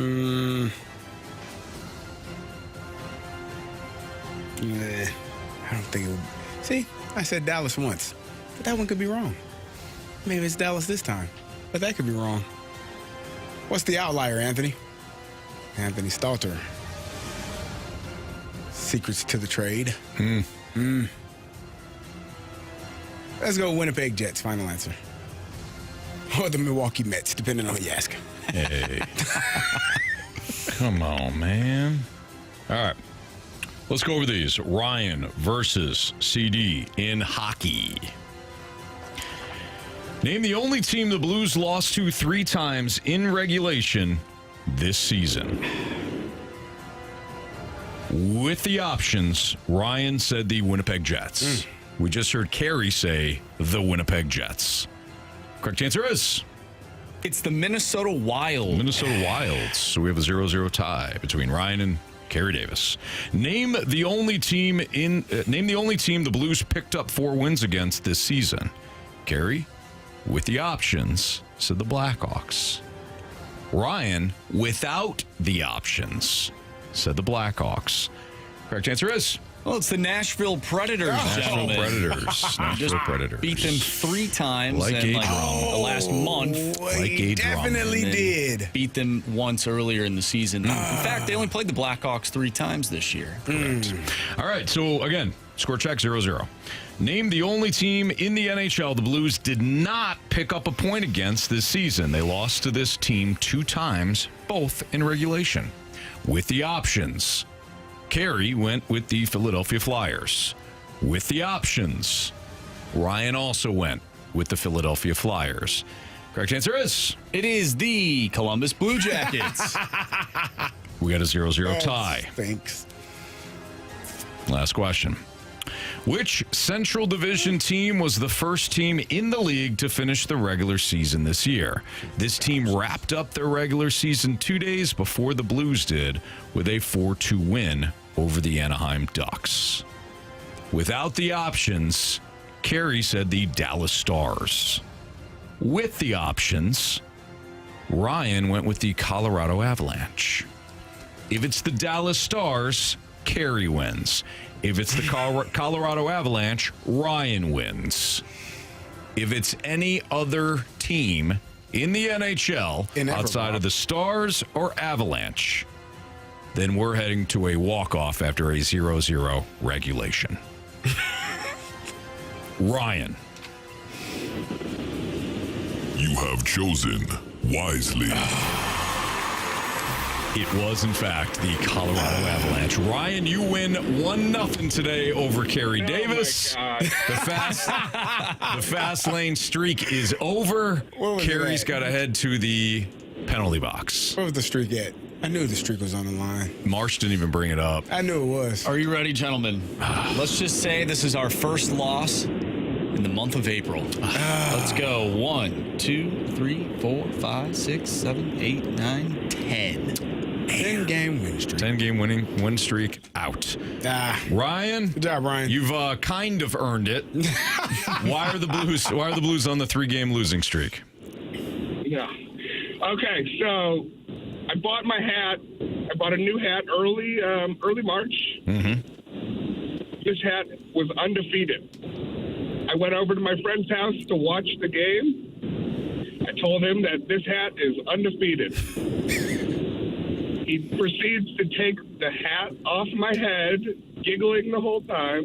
don't think it would. See, I said Dallas once, but that one could be wrong. Maybe it's Dallas this time, but that could be wrong. What's the outlier, Anthony? Anthony Stalter. Secrets to the trade. Let's go Winnipeg Jets, final answer. Or the Milwaukee Mets, depending on who you ask. Hey. Come on, man. All right. Let's go over these. Ryan versus CD in hockey. Name the only team the Blues lost to 3 times in regulation this season. With the options, Ryan said the Winnipeg Jets. We just heard Carey say the Winnipeg Jets. Correct answer is... It's the Minnesota Wild. Minnesota Wilds. So we have a 0-0 tie between Ryan and Carey Davis. Name the only team the Blues picked up 4 wins against this season. Carey, with the options, said the Blackhawks. Ryan, without the options, said the Blackhawks. Correct answer is... Well, it's the Nashville Predators, gentlemen. Nashville Predators. Beat them 3 times like in the last month. He definitely did. Beat them once earlier in the season. In fact, they only played the Blackhawks 3 times this year. Correct. All right, so again, score check 0-0. Name the only team in the NHL the Blues did not pick up a point against this season. They lost to this team 2 times, both in regulation. With the options... Carey went with the Philadelphia Flyers. With the options, Ryan also went with the Philadelphia Flyers. Correct answer is... It is the Columbus Blue Jackets. We got a 0-0 tie. Thanks. Last question. Which Central Division team was the first team in the league to finish the regular season this year? This team wrapped up their regular season 2 days before the Blues did with a 4-2 win over the Anaheim Ducks. Without the options, Carey said the Dallas Stars. With the options, Ryan went with the Colorado Avalanche. If it's the Dallas Stars, Carey wins. If it's the Colorado Avalanche, Ryan wins. If it's any other team in the NHL outside of the Stars or Avalanche, then we're heading to a walk-off after a 0-0 regulation. Ryan. You have chosen wisely. It was, in fact, the Colorado Avalanche. Ryan, you win 1-0 today over Carey Davis. The fast lane streak is over. Carey's got to head to the penalty box. Where was the streak at? I knew the streak was on the line. Marsh didn't even bring it up. I knew it was. Are you ready, gentlemen? Let's just say this is our first loss in the month of April. Let's go. 1, 2, 3, 4, 5, 6, 7, 8, 9, 10. 10-game win streak. 10-game win streak out. Ryan, good job, Ryan. You've kind of earned it. Why are the Blues on the 3-game losing streak? Yeah. Okay, so I bought my hat. I bought a new hat early March. Mm-hmm. This hat was undefeated. I went over to my friend's house to watch the game. I told him that this hat is undefeated. He proceeds to take the hat off my head, giggling the whole time,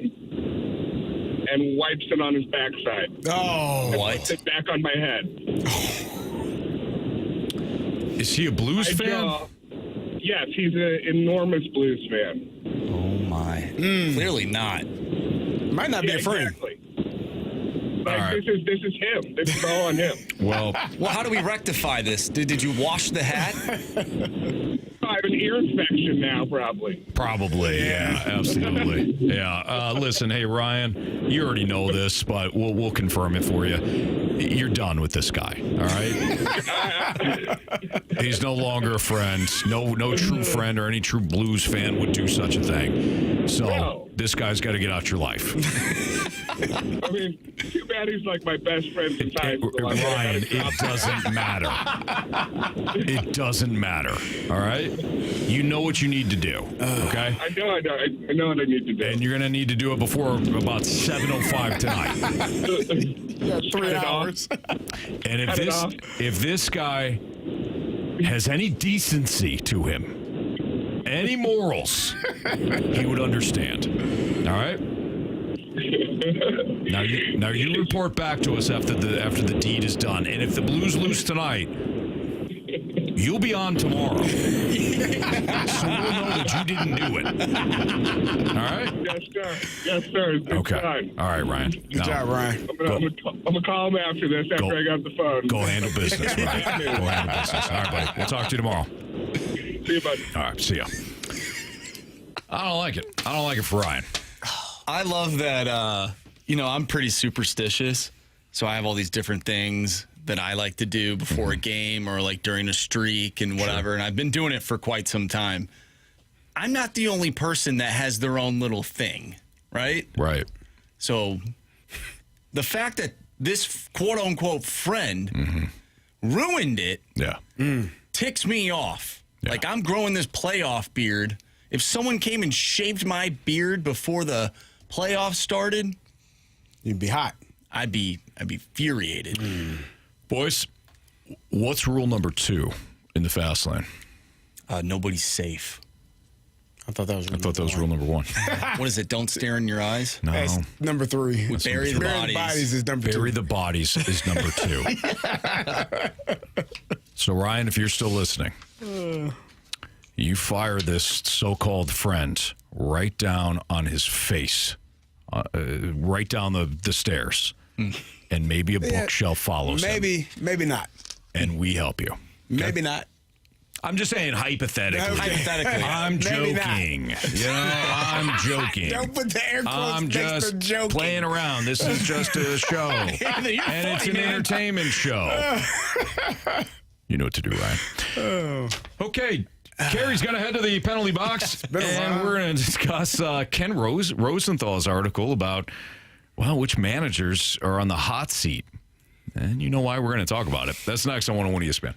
and wipes it on his backside. Oh, what? Puts it back on my head. Is he a Blues fan? Yes, he's an enormous Blues fan. Oh, my. Clearly not. Might not be a friend. Exactly. Like, this is him. This is all on him. Well, how do we rectify this? Did you wash the hat? I have an ear infection now, probably. Probably, yeah, absolutely. Yeah. Listen, hey, Ryan, you already know this, but we'll confirm it for you. You're done with this guy, all right? He's no longer a friend. No true friend or any true Blues fan would do such a thing. So this guy's got to get out your life. I mean, too bad he's like my best friend since high school. Ryan, it doesn't matter. It doesn't matter, all right? You know what you need to do, okay? I know what I need to do. And you're going to need to do it before about 7:05 tonight. Yeah, 3 hours. And if this guy has any decency to him, any morals, he would understand. All right? Now you report back to us after the deed is done. And if the Blues lose tonight, you'll be on tomorrow. So we'll know that you didn't do it. All right? Yes, sir. Yes, sir. It's okay. Fine. All right, Ryan. Good job, Ryan. I'm going to call him after this, after I got the phone. Go handle business, Ryan. Go handle business. All right, buddy. We'll talk to you tomorrow. See you, buddy. All right, see ya. I don't like it. I don't like it for Ryan. I love that, I'm pretty superstitious, so I have all these different things that I like to do before a game or like during a streak and whatever, and I've been doing it for quite some time. I'm not the only person that has their own little thing, right? Right. So the fact that this quote-unquote friend ruined it ticks me off. Yeah. Like, I'm growing this playoff beard. If someone came and shaved my beard before the playoffs started, you'd be hot. I'd be infuriated. Boys, what's rule number 2 in the fast lane? Nobody's safe. I thought that was rule number 1. What is it? Don't stare in your eyes? No. That's number 3. Bury the bodies is number 2. Bury the bodies is number 2. So, Ryan, if you're still listening, you fire this so-called friend right down on his face, right down the stairs, and maybe a bookshelf follows him. Maybe not. And we help you. Okay? Maybe not. I'm just saying hypothetically. Okay. Hypothetically. I'm joking. I'm joking. Don't put the air quotes I'm next just to joking. playing around. This is just a show. And it's an entertainment show. You know what to do, Ryan. Okay. Carey's going to head to the penalty box, and we're going to discuss Ken Rosenthal's article about, which managers are on the hot seat. And you know why we're going to talk about it. That's next on 101 ESPN.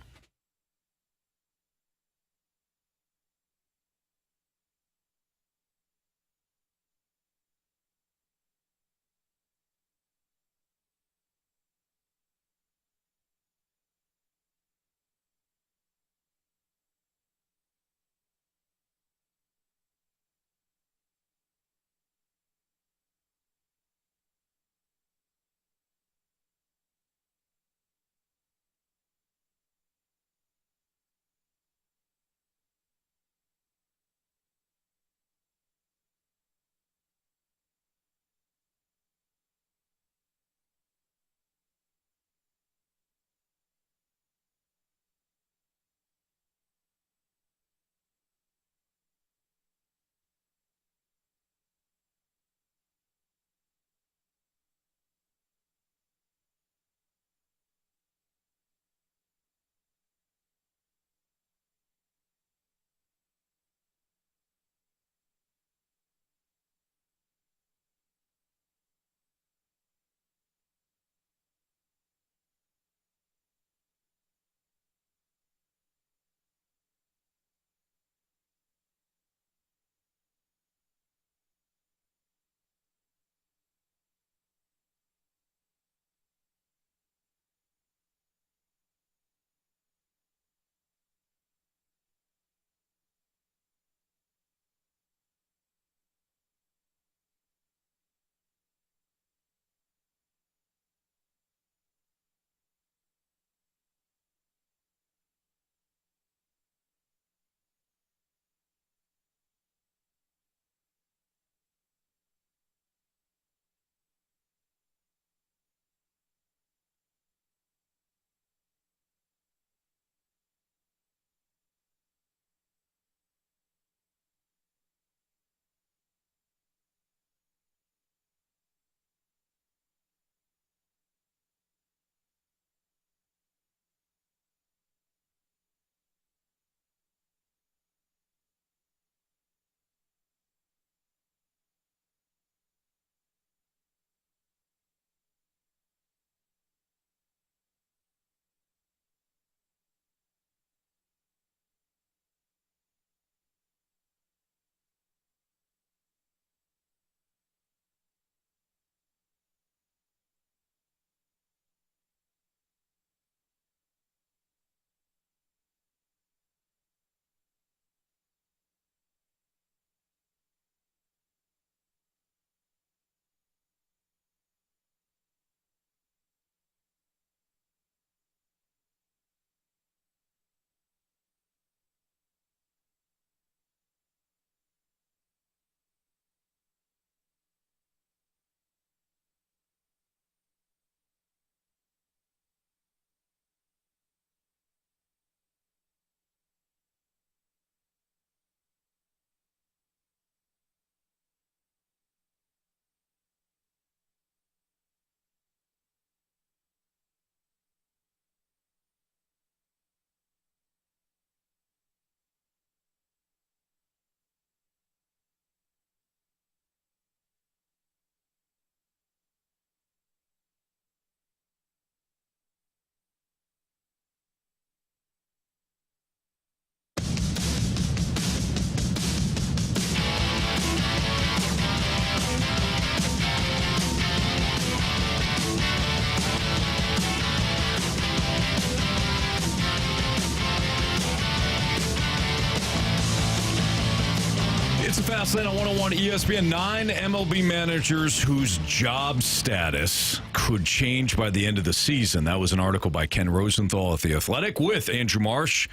Fast Lane on 101 ESPN. 9 MLB managers whose job status could change by the end of the season. That was an article by Ken Rosenthal at The Athletic with Andrew Marsh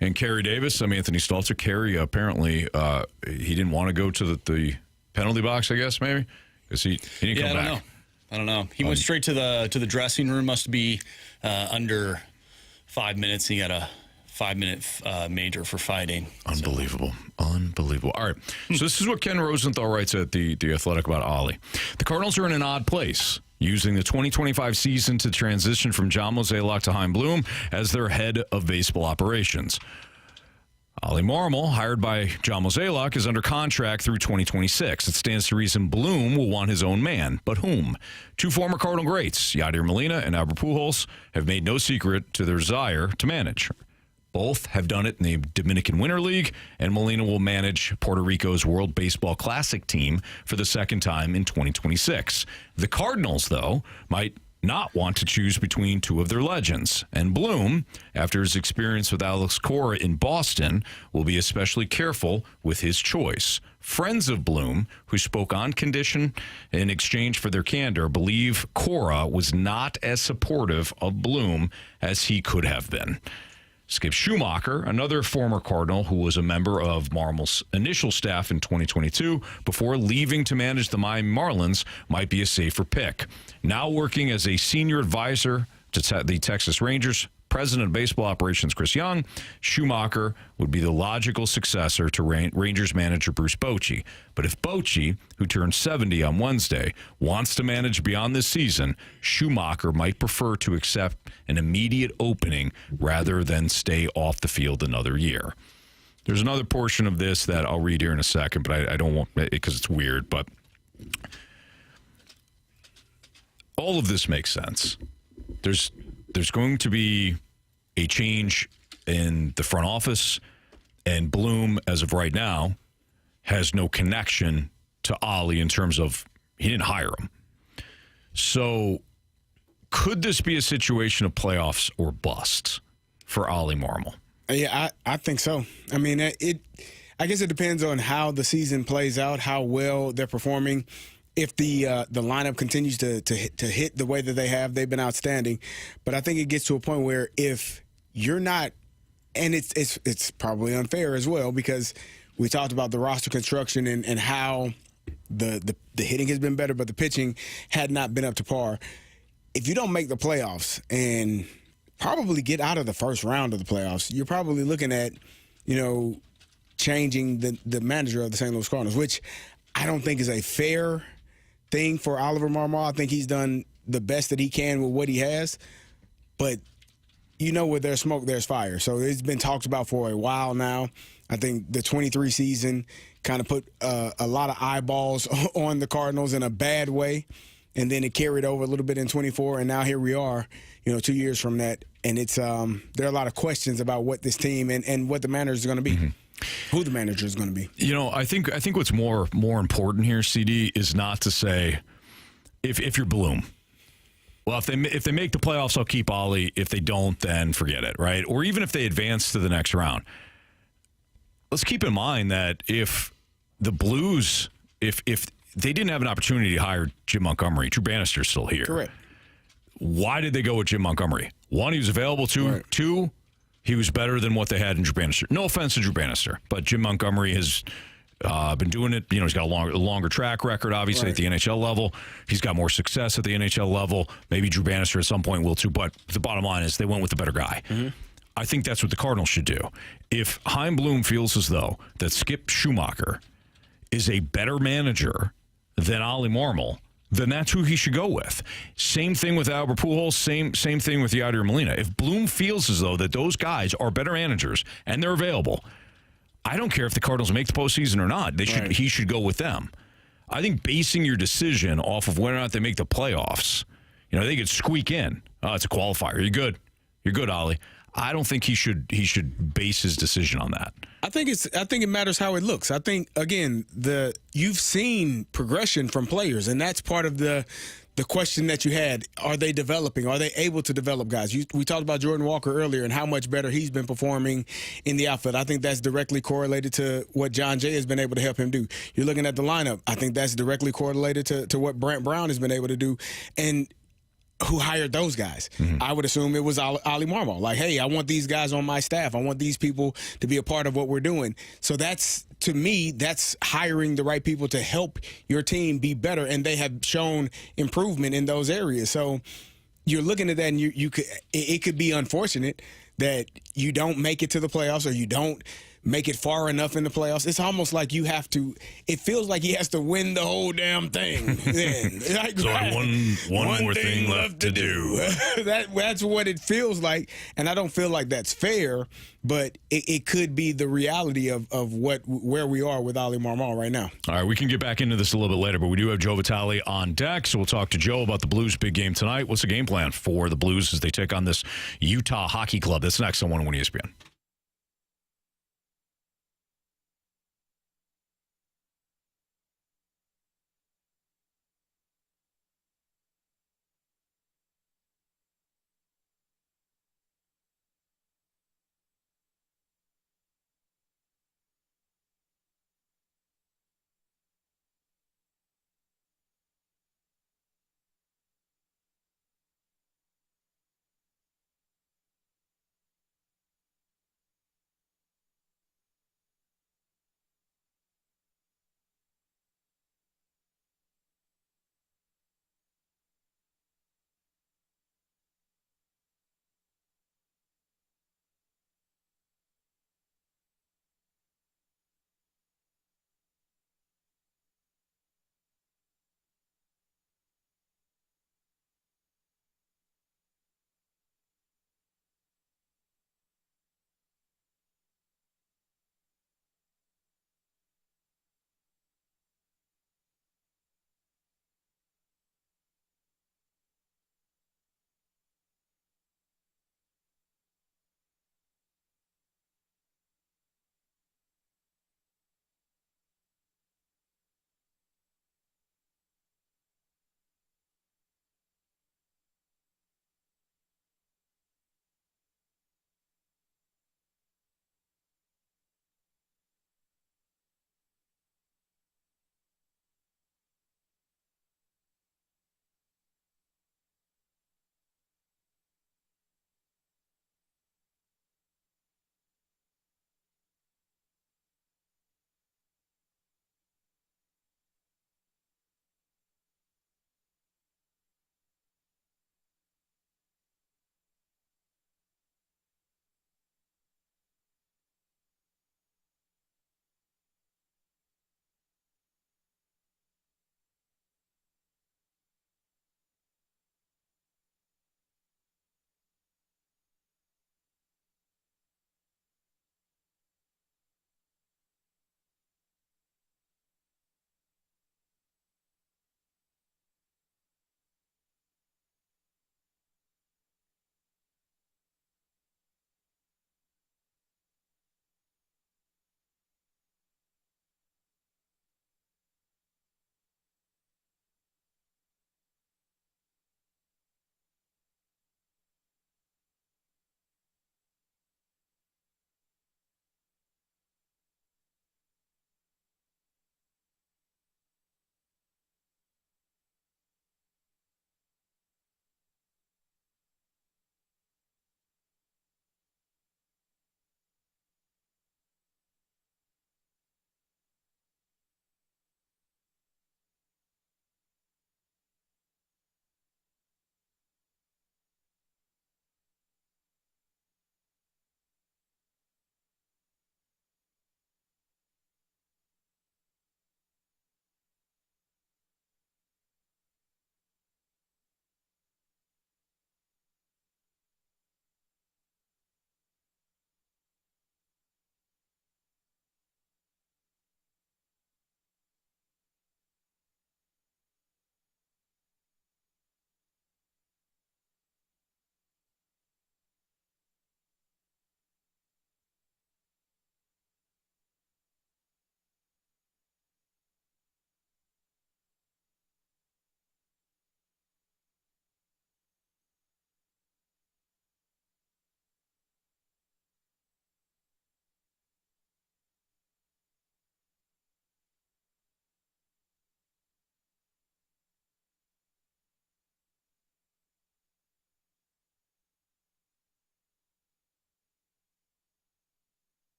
and Carey Davis. I'm Anthony Stalter. Carey, apparently, he didn't want to go to the penalty box, I guess, maybe? Because he didn't come back. I don't know. He went straight to the dressing room. Must be under 5 minutes. He got a 5-minute major for fighting. Unbelievable. Unbelievable. All right. So this is what Ken Rosenthal writes at the Athletic about Oli. The Cardinals are in an odd place, using the 2025 season to transition from John Mozeliak to Chaim Bloom as their head of baseball operations. Oli Marmol, hired by John Mozeliak, is under contract through 2026. It stands to reason Bloom will want his own man. But whom? 2 former Cardinal greats, Yadier Molina and Albert Pujols, have made no secret to their desire to manage. Both have done it in the Dominican Winter League, and Molina will manage Puerto Rico's World Baseball Classic team for the second time in 2026. The Cardinals, though, might not want to choose between 2 of their legends. And Bloom, after his experience with Alex Cora in Boston, will be especially careful with his choice. Friends of Bloom, who spoke on condition in exchange for their candor, believe Cora was not as supportive of Bloom as he could have been. Skip Schumacher, another former Cardinal who was a member of Marmol's initial staff in 2022 before leaving to manage the Miami Marlins, might be a safer pick. Now working as a senior advisor to the Texas Rangers, President of Baseball Operations Chris Young, Schumacher would be the logical successor to Rangers manager Bruce Bochy. But if Bochy, who turned 70 on Wednesday, wants to manage beyond this season, Schumacher might prefer to accept an immediate opening rather than stay off the field another year. There's another portion of this that I'll read here in a second, but I don't want it because it's weird. But all of this makes sense. There's going to be a change in the front office, and Bloom, as of right now, has no connection to Oli in terms of he didn't hire him. So could this be a situation of playoffs or bust for Oli Marmol? Yeah, I think so. I mean, I guess it depends on how the season plays out, how well they're performing. If the lineup continues to hit the way that they have, they've been outstanding. But I think it gets to a point where if you're not, and it's probably unfair as well because we talked about the roster construction and how the hitting has been better, but the pitching had not been up to par. If you don't make the playoffs and probably get out of the first round of the playoffs, you're probably looking at, changing the manager of the St. Louis Cardinals, which I don't think is a fair thing for Oliver Marmol. I think he's done the best that he can with what he has, but where there's smoke, there's fire. So it's been talked about for a while now. I think the 23 season kind of put a lot of eyeballs on the Cardinals in a bad way, and then it carried over a little bit in 24, and now here we are, 2 years from that, and it's there are a lot of questions about what this team and what the manager is going to be. Mm-hmm. Who the manager is going to be. I think what's more important here, CD, is not to say if you're Bloom, well, if they make the playoffs, I'll keep Oli. If they don't, then forget it, right? Or even if they advance to the next round. Let's keep in mind that if the Blues, if they didn't have an opportunity to hire Jim Montgomery, Drew Bannister's still here. Correct. Why did they go with Jim Montgomery? 1, he was available. 2, right. 2, he was better than what they had in Drew Bannister. No offense to Drew Bannister, but Jim Montgomery has been doing it. He's got a longer track record, obviously, at the NHL level. He's got more success at the NHL level. Maybe Drew Bannister at some point will too, but the bottom line is they went with the better guy. Mm-hmm. I think that's what the Cardinals should do. If Chaim Bloom feels as though that Skip Schumacher is a better manager than Oli Marmol, then that's who he should go with. Same thing with Albert Pujols, same thing with Yadier Molina. If Bloom feels as though that those guys are better managers and they're available, I don't care if the Cardinals make the postseason or not. He should go with them. I think basing your decision off of whether or not they make the playoffs, they could squeak in. Oh, it's a qualifier. You're good. You're good, Oli. I don't think he should base his decision on that. I think it matters how it looks. I think again you've seen progression from players, and that's part of the the question that you had, are they developing? Are they able to develop guys? We talked about Jordan Walker earlier and how much better he's been performing in the outfield. I think that's directly correlated to what John Jay has been able to help him do. You're looking at the lineup. I think that's directly correlated to what Brent Brown has been able to do. And who hired those guys? Mm-hmm. I would assume it was Oli Marmol. Like, hey, I want these guys on my staff. I want these people to be a part of what we're doing. So that's, to me, that's hiring the right people to help your team be better, and they have shown improvement in those areas. So you're looking at that, and it could be unfortunate that you don't make it to the playoffs or you don't make it far enough in the playoffs. It's almost like you have to. It feels like he has to win the whole damn thing. Like, so one more thing left to do. That's what it feels like, and I don't feel like that's fair. But it could be the reality of where we are with Oli Marmol right now. All right, we can get back into this a little bit later, but we do have Joe Vitale on deck, so we'll talk to Joe about the Blues' big game tonight. What's the game plan for the Blues as they take on this Utah Hockey Club? That's next on 101 ESPN.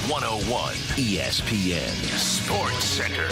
101 ESPN Sports Center.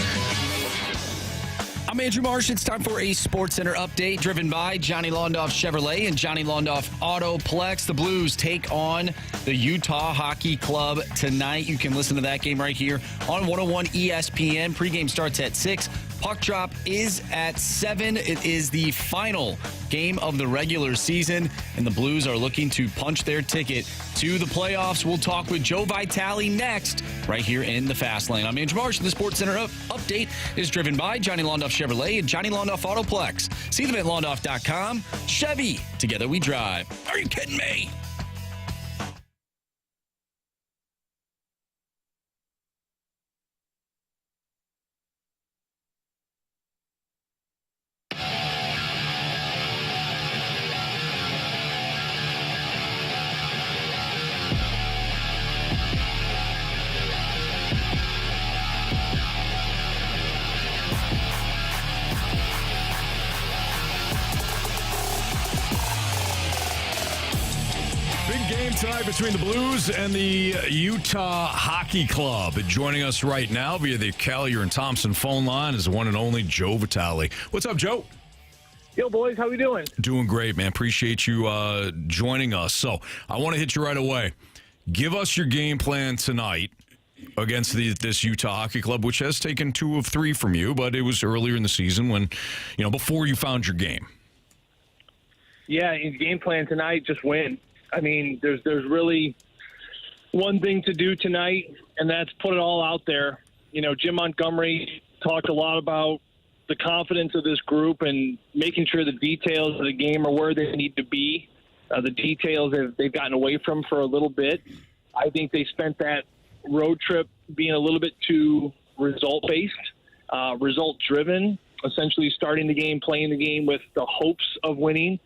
I'm Andrew Marsh. It's time for a Sports Center update driven by Johnny Londoff Chevrolet and Johnny Londoff Autoplex. The Blues take on the Utah Hockey Club tonight. You can listen to that game right here on 101 ESPN. Pregame starts at 6. Puck drop is at 7. It is the final game of the regular season, and the Blues are looking to punch their ticket to the playoffs. We'll talk with Joe Vitale next, right here in the Fast Lane. I'm Andrew Marsh, and the Sports Center update is driven by Johnny Londoff Chevrolet and Johnny Londoff Autoplex. See them at londoff.com. Chevy, together we drive. Are you kidding me? Tonight between the Blues and the Utah Hockey Club. Joining us right now via the Callier and Thompson phone line is the one and only Joe Vitale. What's up, Joe? Yo, boys, how we doing? Doing great, man. Appreciate you joining us. So I want to hit you right away. Give us your game plan tonight against this Utah Hockey Club, which has taken 2 of 3 from you, but it was earlier in the season when, before you found your game. Yeah, in game plan tonight, just win. I mean, there's really one thing to do tonight, and that's put it all out there. Jim Montgomery talked a lot about the confidence of this group and making sure the details of the game are where they need to be. The details they've gotten away from for a little bit. I think they spent that road trip being a little bit too result-based, result-driven, essentially starting the game, playing the game with the hopes of winning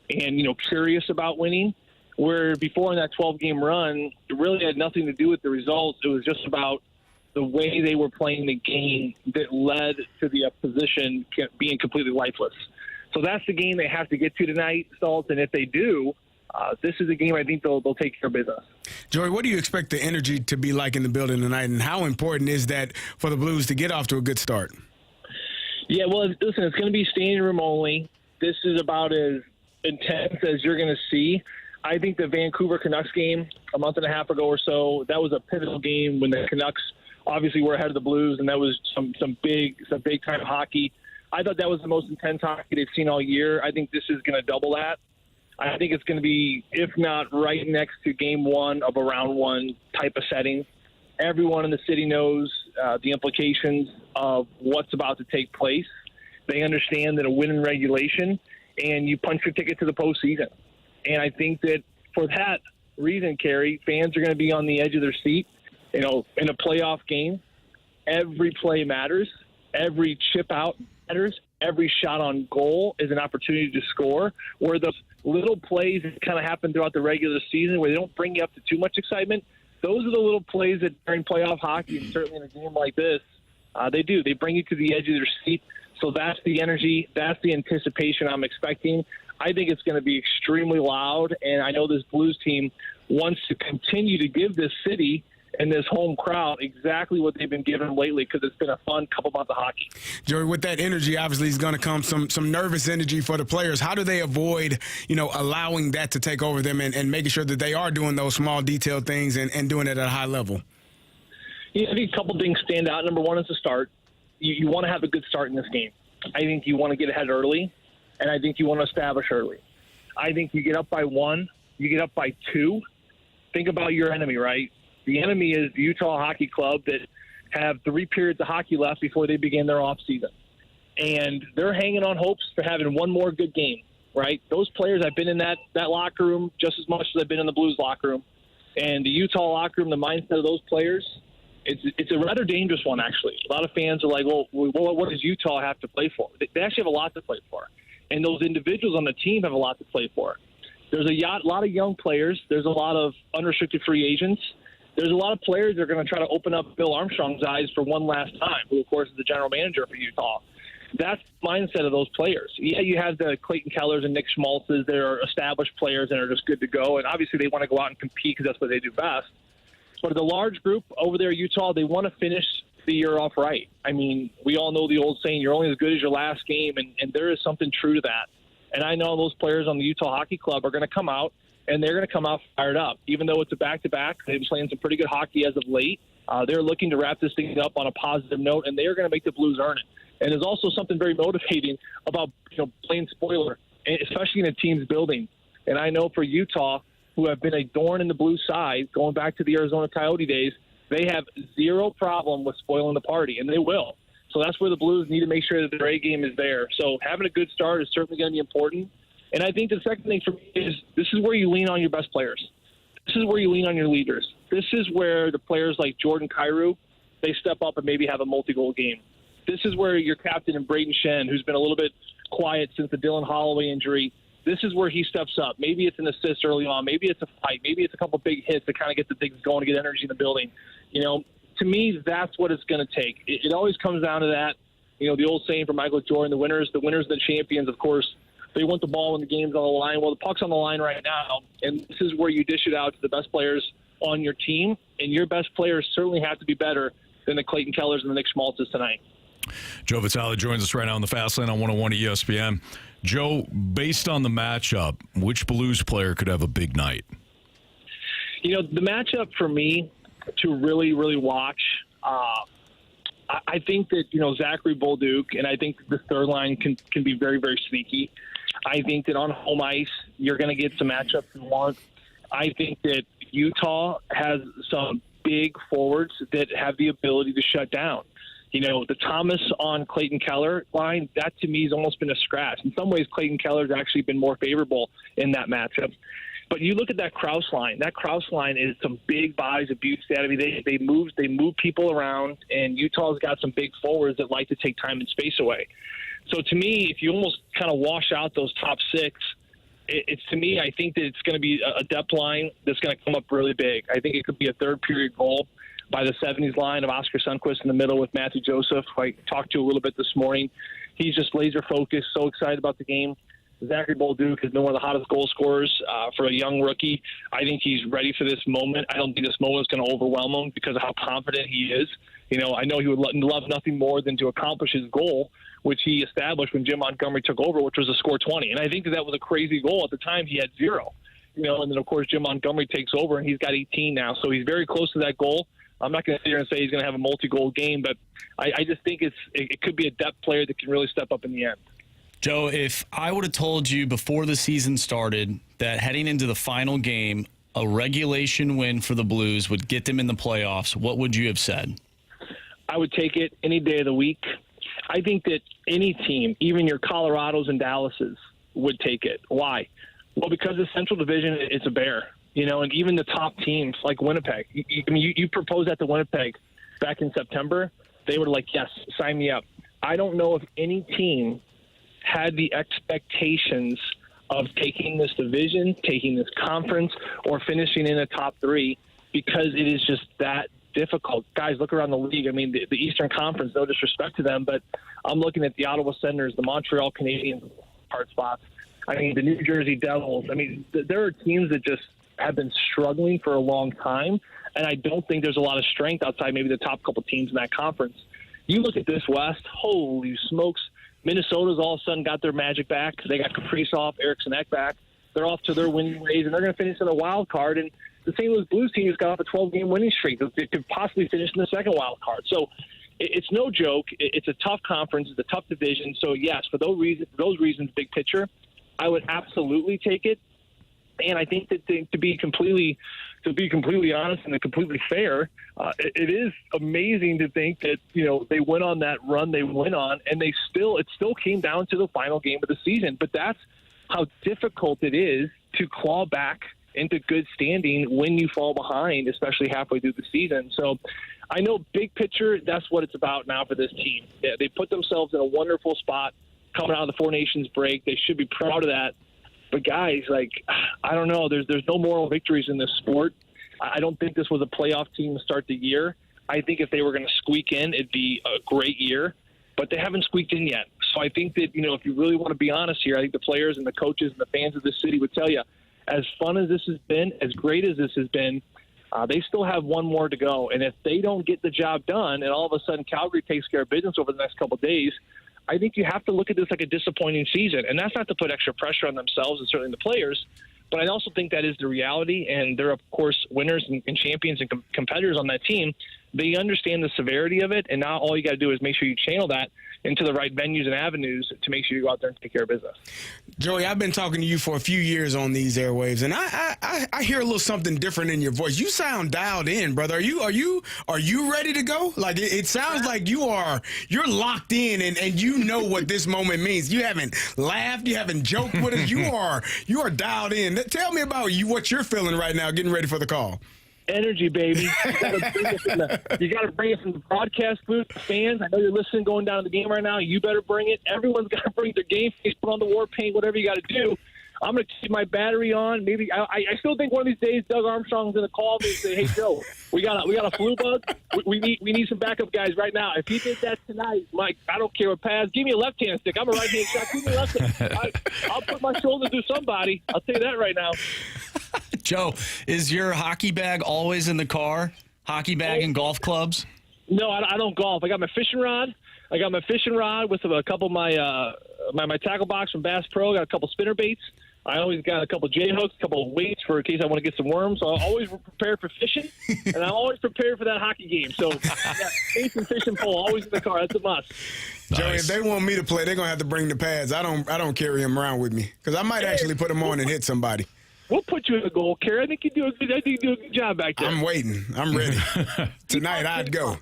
and, curious about winning. Where before in that 12-game run, it really had nothing to do with the results. It was just about the way they were playing the game that led to the opposition being completely lifeless. So that's the game they have to get to tonight, Stalter. And if they do, this is a game I think they'll take care of business. Joey, what do you expect the energy to be like in the building tonight, and how important is that for the Blues to get off to a good start? Yeah, well, listen, it's going to be standing room only. This is about as intense as you're going to see. I think the Vancouver Canucks game a month and a half ago or so, that was a pivotal game when the Canucks obviously were ahead of the Blues, and that was some big time hockey. I thought that was the most intense hockey they've seen all year. I think this is going to double that. I think it's going to be, if not right next to game 1 of a round 1 type of setting. Everyone in the city knows the implications of what's about to take place. They understand that a win in regulation, and you punch your ticket to the postseason. And I think that for that reason, Carey, fans are going to be on the edge of their seat. In a playoff game, every play matters. Every chip out matters. Every shot on goal is an opportunity to score. Where those little plays that kind of happen throughout the regular season where they don't bring you up to too much excitement, those are the little plays that during playoff hockey, and certainly in a game like this, they do. They bring you to the edge of their seat. So that's the energy. That's the anticipation I'm expecting. I think it's going to be extremely loud, and I know this Blues team wants to continue to give this city and this home crowd exactly what they've been given lately because it's been a fun couple months of hockey. Joey, with that energy, obviously, is going to come some nervous energy for the players. How do they avoid, allowing that to take over them and making sure that they are doing those small detailed things and doing it at a high level? Yeah, I think a couple things stand out. Number one is the start. You want to have a good start in this game. I think you want to get ahead early. And I think you want to establish early. I think you get up by 1, you get up by 2. Think about your enemy, right? The enemy is the Utah Hockey Club that have 3 periods of hockey left before they begin their offseason. And they're hanging on hopes for having one more good game, right? Those players, I've been in that locker room just as much as I've been in the Blues locker room. And the Utah locker room, the mindset of those players, it's a rather dangerous one, actually. A lot of fans are like, well, what does Utah have to play for? They actually have a lot to play for. And those individuals on the team have a lot to play for. There's a lot of young players. There's a lot of unrestricted free agents. There's a lot of players that are going to try to open up Bill Armstrong's eyes for one last time, who, of course, is the general manager for Utah. That's the mindset of those players. Yeah, you have the Clayton Kellers and Nick Schmaltzes that are established players and are just good to go. And obviously they want to go out and compete because that's what they do best. But the large group over there, Utah, they want to finish the year off right. I mean, we all know the old saying, you're only as good as your last game, and there is something true to that. And I know those players on the Utah Hockey Club are going to come out, and they're going to come out fired up. Even though it's a back-to-back, they've been playing some pretty good hockey as of late. They're looking to wrap this thing up on a positive note, and they're going to make the Blues earn it. And there's also something very motivating about playing spoiler, especially in a team's building. And I know for Utah, who have been a thorn in the Blues side, going back to the Arizona Coyote days, they have zero problem with spoiling the party, and they will. So that's where the Blues need to make sure that their A game is there. So having a good start is certainly going to be important. And I think the second thing for me is this is where you lean on your best players. This is where you lean on your leaders. This is where the players like Jordan Kyrou, they step up and maybe have a multi-goal game. This is where your captain and Braden Shen, who's been a little bit quiet since the Dylan Holloway injury, this is where he steps up. Maybe it's an assist early on. Maybe it's a fight. Maybe it's a couple big hits to kind of get the things going to get energy in the building. To me, that's what it's going to take. It always comes down to that. The old saying from Michael Jordan, the winners, the champions, of course, they want the ball when the game's on the line. Well, the puck's on the line right now, and this is where you dish it out to the best players on your team, and your best players certainly have to be better than the Clayton Kellers and the Nick Schmaltzes tonight. Joe Vitale joins us right now on the Fast Lane on 101 ESPN. Joe, based on the matchup, which Blues player could have a big night? The matchup for me to really, really watch, I think that, Zachary Bolduc, and I think the third line can be very, very sneaky. I think that on home ice, you're going to get some matchups you want. I think that Utah has some big forwards that have the ability to shut down. The Thomas on Clayton Keller line, that to me has almost been a scratch. In some ways, Clayton Keller's actually been more favorable in that matchup. But you look at that Krause line. That Krause line is some big bodies of Bustad. I mean, they move people around, and Utah's got some big forwards that like to take time and space away. So to me, if you almost kind of wash out those top six, it's to me, I think that it's going to be a depth line that's going to come up really big. I think it could be a third period goal by the 70s line of Oscar Sundqvist in the middle with Matthew Joseph, who I talked to a little bit this morning. He's just laser focused, so excited about the game. Zachary Bolduc has been one of the hottest goal scorers for a young rookie. I think he's ready for this moment. I don't think this moment is going to overwhelm him because of how confident he is. I know he would love nothing more than to accomplish his goal, which he established when Jim Montgomery took over, which was to score 20. And I think that was a crazy goal. At the time, he had 0. And then, of course, Jim Montgomery takes over, and he's got 18 now. So he's very close to that goal. I'm not going to sit here and say he's going to have a multi-goal game, but I just think it could be a depth player that can really step up in the end. Joe, if I would have told you before the season started that heading into the final game, a regulation win for the Blues would get them in the playoffs, what would you have said? I would take it any day of the week. I think that any team, even your Colorados and Dallases, would take it. Why? Well, because the Central Division, it's a bear. And even the top teams like Winnipeg, you proposed that to Winnipeg back in September, they were like, yes, sign me up. I don't know if any team had the expectations of taking this division, taking this conference, or finishing in a top 3 because it is just that difficult. Guys, look around the league. I mean, the Eastern Conference, no disrespect to them, but I'm looking at the Ottawa Senators, the Montreal Canadiens, hard spots. I mean, the New Jersey Devils. I mean, there are teams that just have been struggling for a long time, and I don't think there's a lot of strength outside maybe the top couple teams in that conference. You look at this West, holy smokes. Minnesota's all of a sudden got their magic back. They got Kaprizov, Eriksson Ek back. They're off to their winning ways, and they're going to finish in a wild card. And the St. Louis Blues team has got off a 12-game winning streak. They could possibly finish in the second wild card. So it's no joke. It's a tough conference. It's a tough division. So, yes, for those reasons, big picture, I would absolutely take it. And I think that to be completely honest and completely fair, it is amazing to think that they went on that run they went on, and it still came down to the final game of the season. But that's how difficult it is to claw back into good standing when you fall behind, especially halfway through the season. So I know big picture, that's what it's about now for this team. Yeah, they put themselves in a wonderful spot coming out of the Four Nations break. They should be proud of that. But guys, I don't know. There's no moral victories in this sport. I don't think this was a playoff team to start the year. I think if they were going to squeak in, it'd be a great year. But they haven't squeaked in yet. So I think that, if you really want to be honest here, I think the players and the coaches and the fans of this city would tell you, as fun as this has been, as great as this has been, They still have one more to go. And if they don't get the job done and all of a sudden Calgary takes care of business over the next couple of days, I think you have to look at this like a disappointing season. And that's not to put extra pressure on themselves and certainly the players, but I also think that is the reality. And they're, of course, winners and champions and competitors on that team. They understand the severity of it, and now all you got to do is make sure you channel that into the right venues and avenues to make sure you go out there and take care of business. Joey, I've been talking to you for a few years on these airwaves, and I hear a little something different in your voice. You sound dialed in, brother. Are you ready to go? Like it sounds like you're locked in, and you know what this moment means. You haven't laughed, you haven't joked with us. You are dialed in. Tell me about what you're feeling right now, getting ready for the call. Energy, baby. You got to bring it from the broadcast booth. The fans, I know you're listening, going down to the game right now. You better bring it. Everyone's got to bring their game face, put on the war paint, whatever you got to do. I'm going to keep my battery on. Maybe I still think one of these days Doug Armstrong's going to call me and say, "Hey Joe, we got a flu bug. We need some backup guys right now." If he did that tonight, Mike, I don't care what pass. Give me a left-hand stick. I'm a right-hand shot. Give me a left-hand. I'll put my shoulder through somebody. I'll tell you that right now. Joe, is your hockey bag always in the car? Hockey bag and golf clubs? No, I don't golf. I got my fishing rod. With a couple of my tackle box from Bass Pro. Got a couple spinner baits. I always got a couple J-hooks, a couple of weights for in case I want to get some worms. So I'm always prepared for fishing, and I'm always prepared for that hockey game. So, baits and fishing pole always in the car. That's a must. Nice. Joey, if they want me to play, they're gonna have to bring the pads. I don't carry them around with me because I might actually put them on and hit somebody. We'll put you in the goal, Carey. I think you do a good job back there. I'm waiting. I'm ready. Tonight I'd go.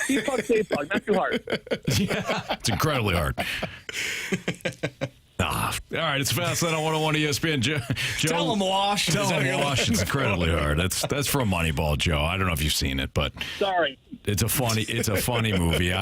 Not too hard. Yeah, it's incredibly hard. All right, it's Fast Lane on 101 ESPN. Joe, tell him Wash. It's incredibly hard. That's from Moneyball, Joe. I don't know if you've seen it, but sorry, it's a funny movie.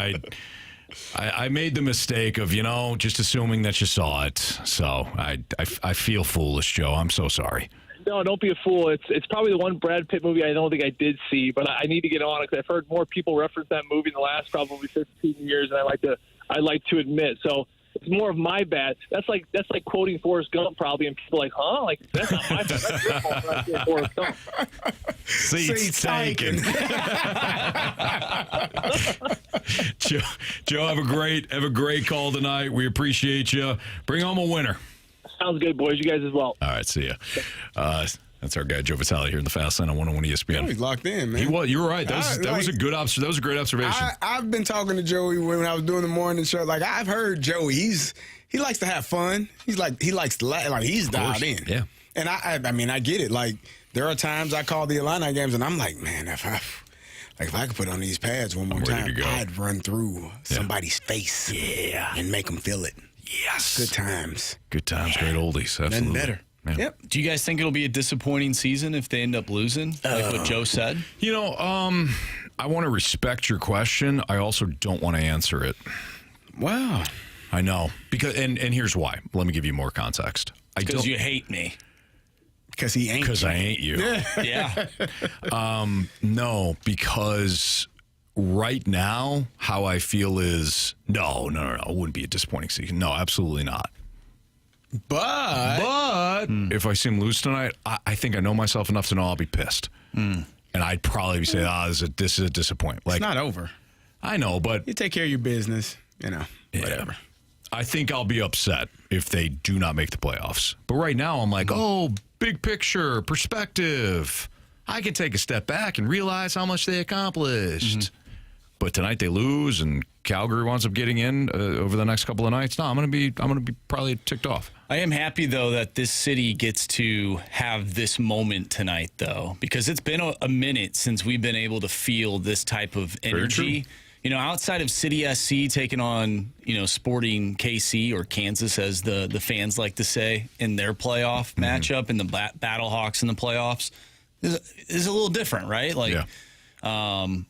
I made the mistake of just assuming that you saw it. So I feel foolish, Joe. I'm so sorry. No, don't be a fool. It's probably the one Brad Pitt movie I don't think I did see, but I need to get on it because I've heard more people reference that movie in the last probably 15 years than I like to admit. So it's more of my bad. That's like quoting Forrest Gump probably, and people are like, huh? Like that's not my bad. That's your fault when I say Forrest Gump. Seats taken. Joe, have a great call tonight. We appreciate you. Bring home a winner. Sounds good, boys. You guys as well. All right, see ya. That's our guy Joe Vitale here in the Fast Lane on 101 ESPN. Oh, he's locked in, man. You were right. That was a great observation. I've been talking to Joey when I was doing the morning show. Like I've heard Joey. He likes to have fun. He likes to laugh. Like he's dialed in. Yeah. And I mean I get it. Like there are times I call the Illini games and I'm like, man, if I could put on these pads one more time, I'd run through somebody's face. Yeah. And make them feel it. Yes. Good times. Great oldies. Absolutely. Nothing better. Yeah. Yep. Do you guys think it'll be a disappointing season if they end up losing, like what Joe said? I want to respect your question. I also don't want to answer it. Wow. I know. Because and here's why. Let me give you more context. Because you hate me. Because he ain't. Because I ain't you. Yeah. No, because right now, how I feel is no. It wouldn't be a disappointing season. No, absolutely not. But if I see him lose tonight, I think I know myself enough to know I'll be pissed. And I'd probably say, this is a disappointment. Like, it's not over. I know, but you take care of your business, whatever. I think I'll be upset if they do not make the playoffs. But right now, I'm like, big picture, perspective. I can take a step back and realize how much they accomplished. But tonight they lose, and Calgary winds up getting in over the next couple of nights. No, I'm gonna be probably ticked off. I am happy though that this city gets to have this moment tonight, though, because it's been a minute since we've been able to feel this type of energy. Outside of City SC taking on Sporting KC or Kansas, as the fans like to say, in their playoff matchup, and the Battlehawks in the playoffs is a little different, right? Like. Yeah.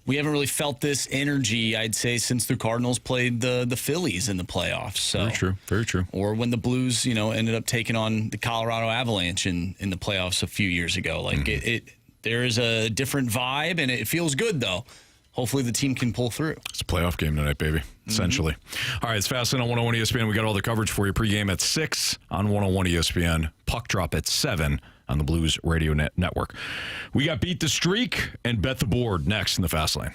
We haven't really felt this energy, I'd say, since the Cardinals played the Phillies in the playoffs. So. Very true. Or when the Blues, ended up taking on the Colorado Avalanche in the playoffs a few years ago. Like there is a different vibe, and it feels good though. Hopefully the team can pull through. It's a playoff game tonight, baby. Essentially. All right, it's Fast Lane on 101 ESPN. We got all the coverage for you. Pregame at 6 on 101 ESPN. Puck drop at 7 on the Blues Radio Network. We got Beat the Streak and Bet the Board next in the Fast Lane.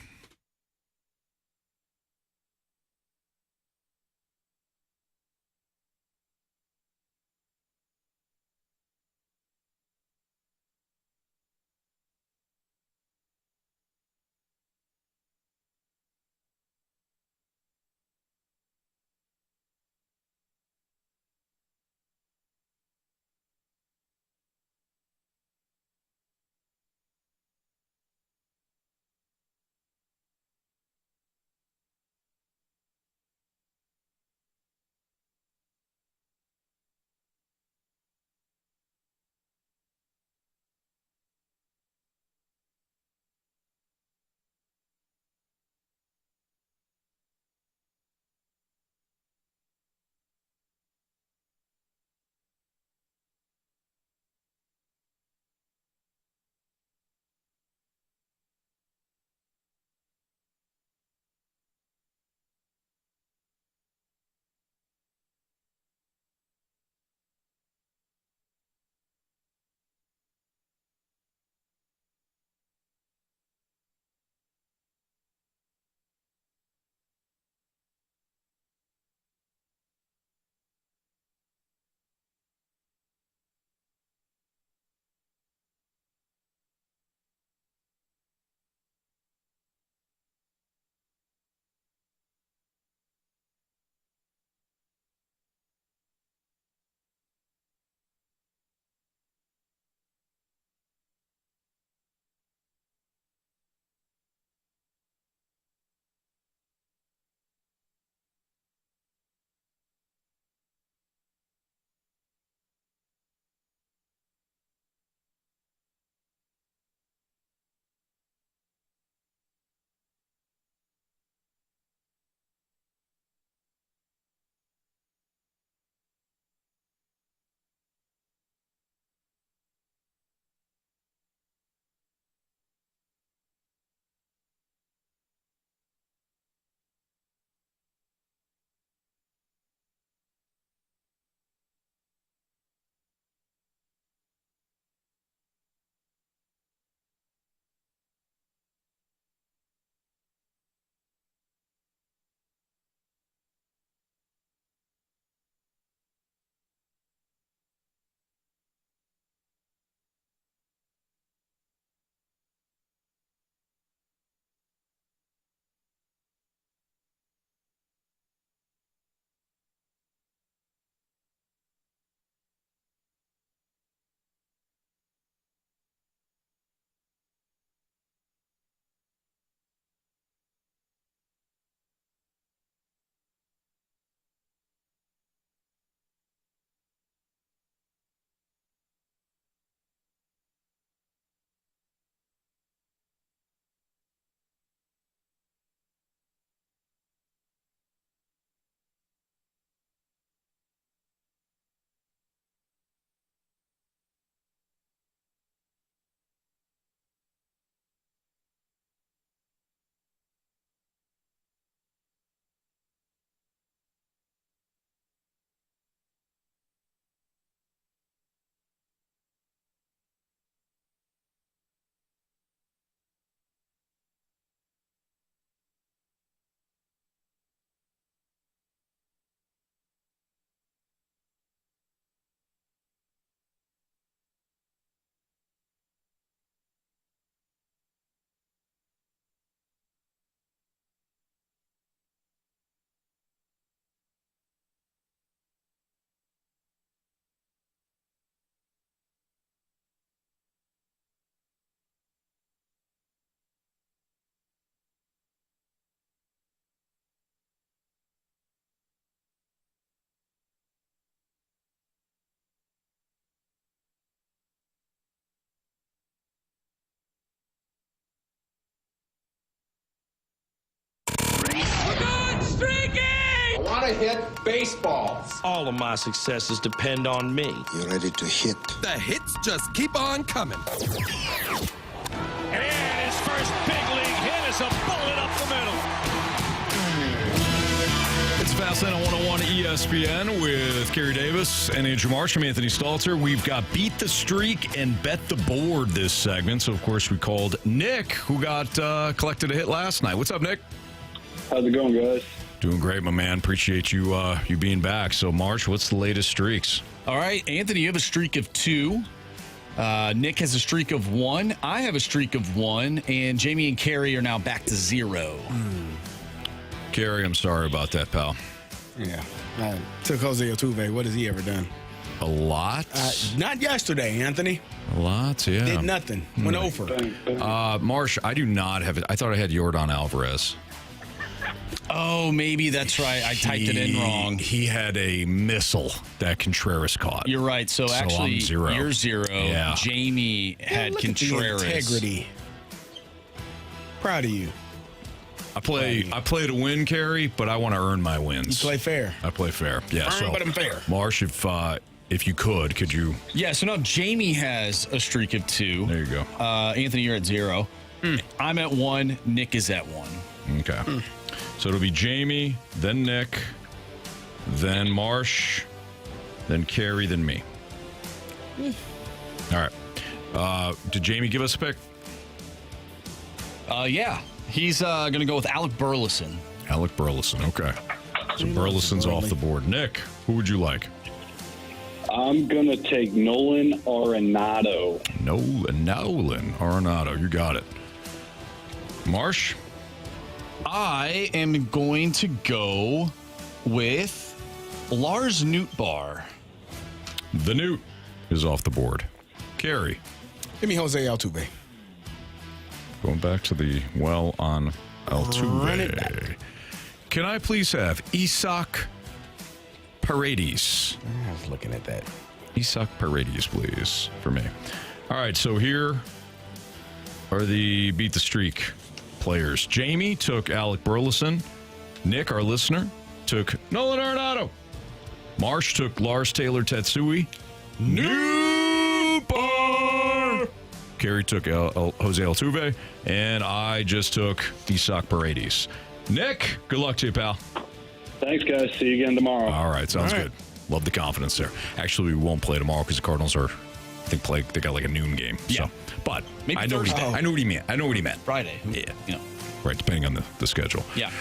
want to hit baseballs. All of my successes depend on me. You're ready to hit. The hits just keep on coming. And his first big league hit is a bullet up the middle. It's Fastlane on 101 ESPN with Carey Davis and Andrew Marsh. I'm Anthony Stalter. We've got Beat the Streak and Bet the Board this segment. So, of course, we called Nick, who got collected a hit last night. What's up, Nick? How's it going, guys? Doing great, my man. Appreciate you you being back. So, Marsh, what's the latest streaks? All right, Anthony, you have a streak of 2. Nick has a streak of 1. I have a streak of 1. And Jamie and Carey are now back to 0. Carey, I'm sorry about that, pal. Yeah. I took Jose Altuve. What has he ever done? A lot? Not yesterday, Anthony. A lot, yeah. Did nothing. Went over. Marsh, I do not have it. I thought I had Yordan Alvarez. Oh, maybe that's right. I typed it in wrong. He had a missile that Contreras caught. You're right. So actually, I'm 0. You're 0. Yeah. Jamie had Contreras. Integrity. Proud of you. I play to win, Carey, but I want to earn my wins. You play fair. I play fair. Yeah. But I'm fair. Marsh, if you could you? Yeah. So now Jamie has a streak of 2. There you go. Anthony, you're at 0. I'm at 1. Nick is at 1. Okay. So it'll be Jamie, then Nick, then Marsh, then Carey, then me. All right. Did Jamie give us a pick? Yeah. He's going to go with Alec Burleson. Alec Burleson. Okay. So Burleson's off the board. Nick, who would you like? I'm going to take Nolan Arenado. Nolan Arenado. You got it. Marsh? I am going to go with Lars Nootbaar. The Newt is off the board. Carey? Give me Jose Altuve. Going back to the well on Altuve. Run it back. Can I please have Isaac Paredes? I was looking at that. Isaac Paredes, please, for me. All right, so here are the Beat the Streak players. Jamie took Alec Burleson. Nick, our listener, took Nolan Arenado. Marsh took Lars Taylor Tatsui. Nootbaar. Carey took Jose Altuve, and I just took Isaac Paredes. Nick, good luck to you, pal. Thanks, guys. See you again tomorrow. All right, sounds good. Love the confidence there. Actually, we won't play tomorrow because the Cardinals are, I think, they got like a noon game. Yeah. So, but maybe I know what he meant. I know what he meant. Friday. Yeah. You know. Right, depending on the schedule. Yeah.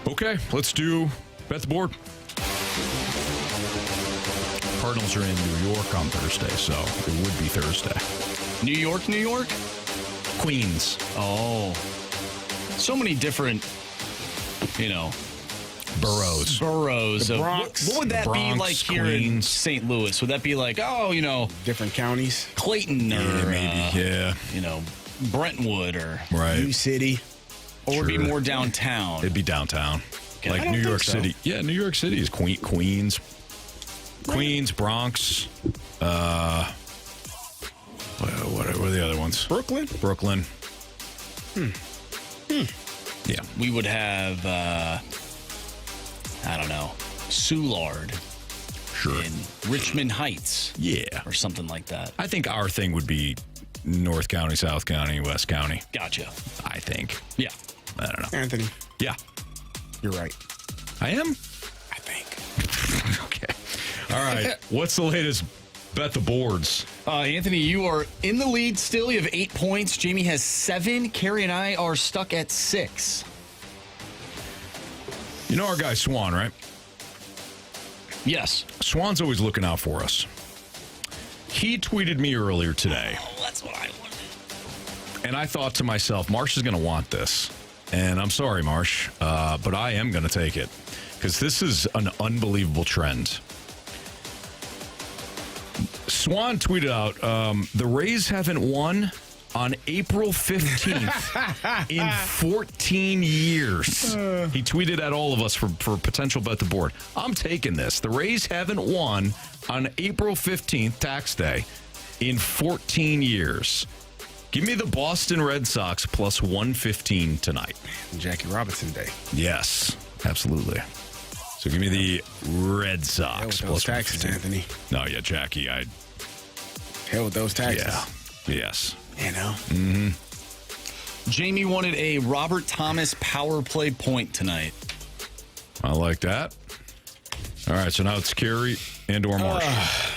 Okay, let's do Bet the Board. Cardinals are in New York on Thursday, so it would be Thursday. New York? Queens. Oh. So many different, boroughs. The Bronx. What would that be like here in St. Louis? Would that be like, different counties? Clayton or Brentwood or New City? Or would it be more downtown? It'd be downtown. Okay. Like New York City. Yeah, New York City is Queens, Bronx. What are the other ones? Brooklyn. Yeah. We would have, Soulard. Sure. In Richmond Heights. Yeah. Or something like that. I think our thing would be North County, South County, West County. Gotcha. I think. Yeah. I don't know. Anthony. Yeah. You're right. I am? I think. Okay. All right. What's the latest Bet the Boards? Anthony, you are in the lead still. You have 8 points. Jamie has 7. Carey and I are stuck at 6. You know our guy Swan, right? Yes. Swan's always looking out for us. He tweeted me earlier today. Oh, that's what I wanted. And I thought to myself, Marsh is going to want this. And I'm sorry, Marsh, but I am going to take it. Because this is an unbelievable trend. Swan tweeted out, the Rays haven't won on April 15th in 14 years. He tweeted at all of us for potential Bet the Board. I'm taking this. The Rays haven't won on April 15th, tax day, in 14 years. Give me the Boston Red Sox plus 115 tonight. Jackie Robinson Day. Yes, absolutely. So give me the Red Sox plus taxes, Anthony. No, yeah, Jackie. Hell with those taxes. Yeah. Yes. Mm-hmm. Jamie wanted a Robert Thomas power play point tonight. I like that. All right, so now it's Carey and or Marsh.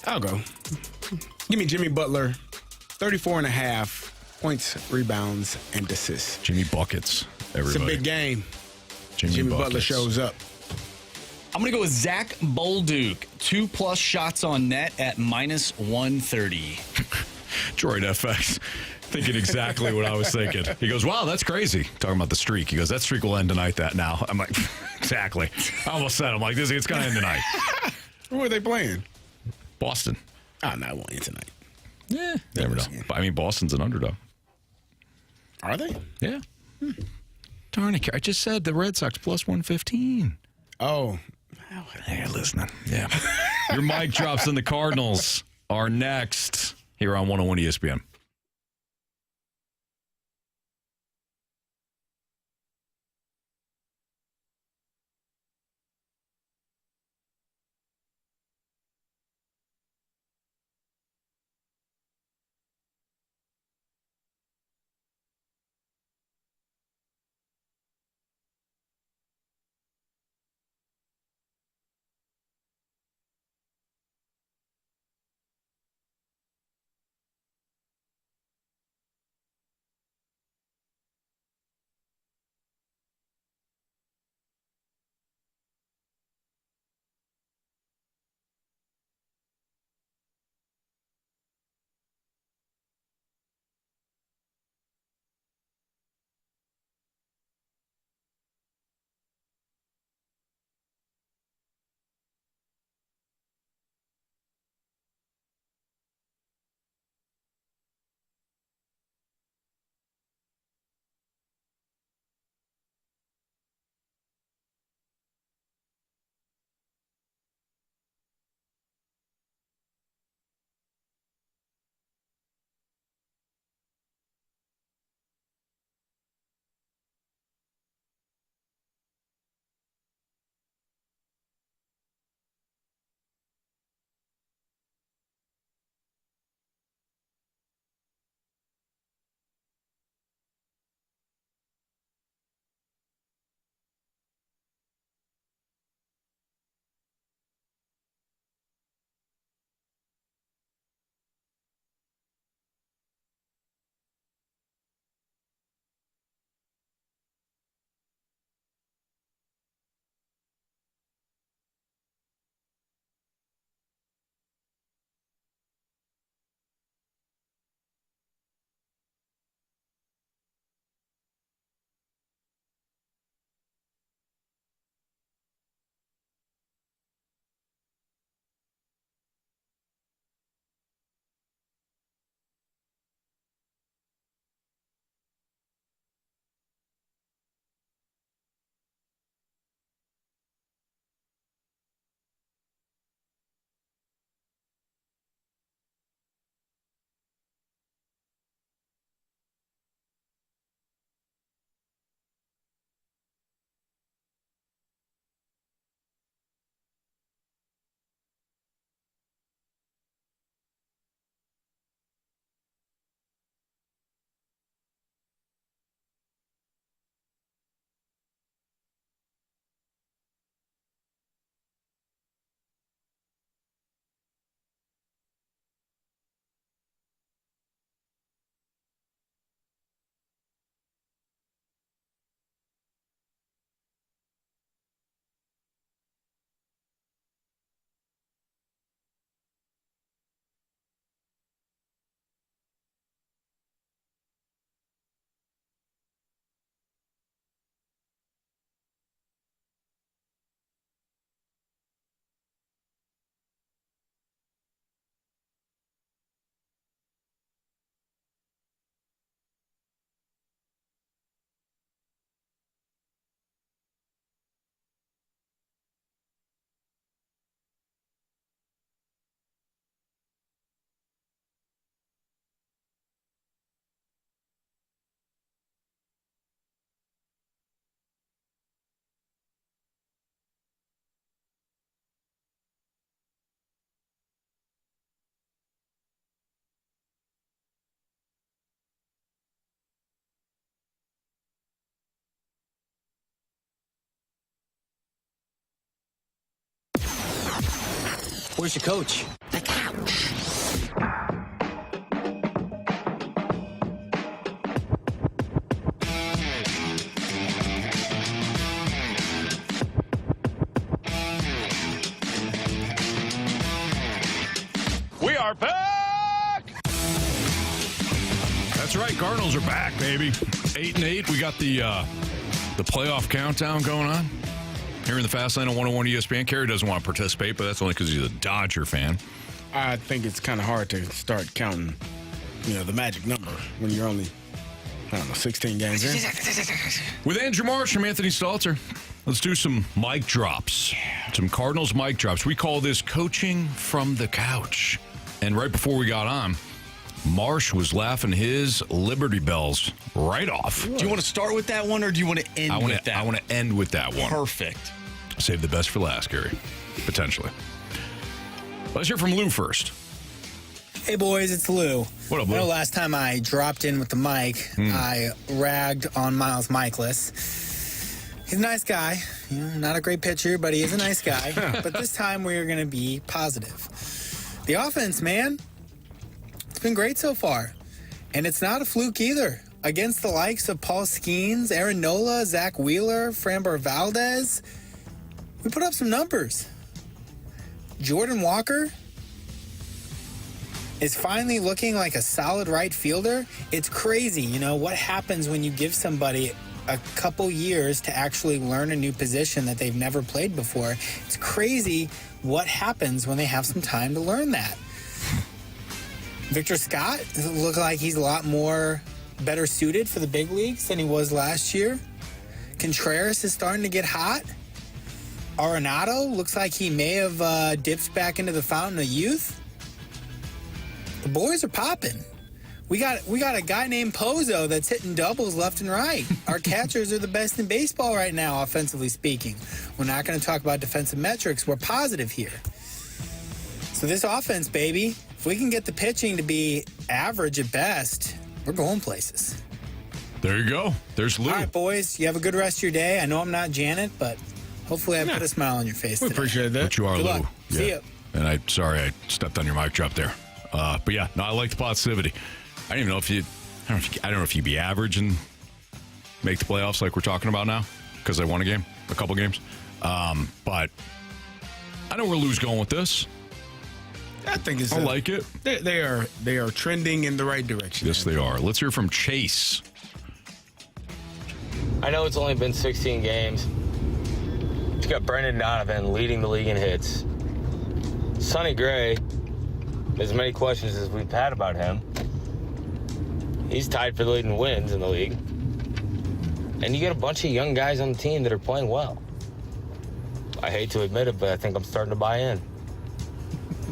I'll go. Give me Jimmy Butler, 34.5 points, rebounds, and assists. Jimmy Buckets, everybody. It's a big game. Jimmy Butler shows up. I'm going to go with Zach Bolduc, 2+ shots on net at -130. Droid FX, thinking exactly what I was thinking. He goes, wow, that's crazy. Talking about the streak. He goes, that streak will end tonight now. I'm like, exactly. I almost said, I'm like, it's going to end tonight. Who are they playing? Boston. Oh, no, it won't end tonight. Yeah, never know. I mean, Boston's an underdog. Are they? Yeah. Darn it, I just said the Red Sox +115. Oh. Hey, listening. Yeah. Your mic drops in the Cardinals are next here on 101 ESPN. Where's your coach? The couch. We are back! That's right. Cardinals are back, baby. 8-8. We got the playoff countdown going on here in the Fast Lane on 101 ESPN. Carey doesn't want to participate, but that's only because he's a Dodger fan. I think it's kind of hard to start counting, the magic number when you're only, 16 games in. With Andrew Marsh and Anthony Stalter, let's do some mic drops. Some Cardinals mic drops. We call this coaching from the couch. And right before we got on, Marsh was laughing his Liberty Bells right off. Do you want to start with that one, or do you want to end with that? I want to end with that one. Perfect. Save the best for last, Carey. Potentially. Let's hear from Lou first. Hey, boys, it's Lou. What up, Lou? I know last time I dropped in with the mic, I ragged on Miles Michaelis. He's a nice guy. Not a great pitcher, but he is a nice guy. But this time we're going to be positive. The offense, man, it's been great so far. And it's not a fluke either. Against the likes of Paul Skeens, Aaron Nola, Zach Wheeler, Framber Valdez, we put up some numbers. Jordan Walker is finally looking like a solid right fielder. It's crazy, what happens when you give somebody a couple years to actually learn a new position that they've never played before. It's crazy what happens when they have some time to learn that. Victor Scott looks like he's a lot more better suited for the big leagues than he was last year. Contreras is starting to get hot. Arenado looks like he may have dipped back into the fountain of youth. The boys are popping. We got a guy named Pozo that's hitting doubles left and right. Our catchers are the best in baseball right now, offensively speaking. We're not going to talk about defensive metrics. We're positive here. So this offense, baby, if we can get the pitching to be average at best, we're going places. There you go. There's Lou. All right, boys, you have a good rest of your day. I know I'm not Janet, but hopefully I put a smile on your face today. Appreciate that. But you are Good Lou. luck. Yeah. See ya. And I stepped on your mic drop there. But yeah, no, I like the positivity. I don't even know if I don't know if you'd be average and make the playoffs like we're talking about now because they won a couple games. But I know where Lou's going with this. I think I like it. They are trending in the right direction. Yes, they are. Let's hear from Chase. I know it's only been 16 games. You got Brendan Donovan leading the league in hits. Sonny Gray, as many questions as we've had about him, he's tied for the lead in wins in the league. And you got a bunch of young guys on the team that are playing well. I hate to admit it, but I think I'm starting to buy in.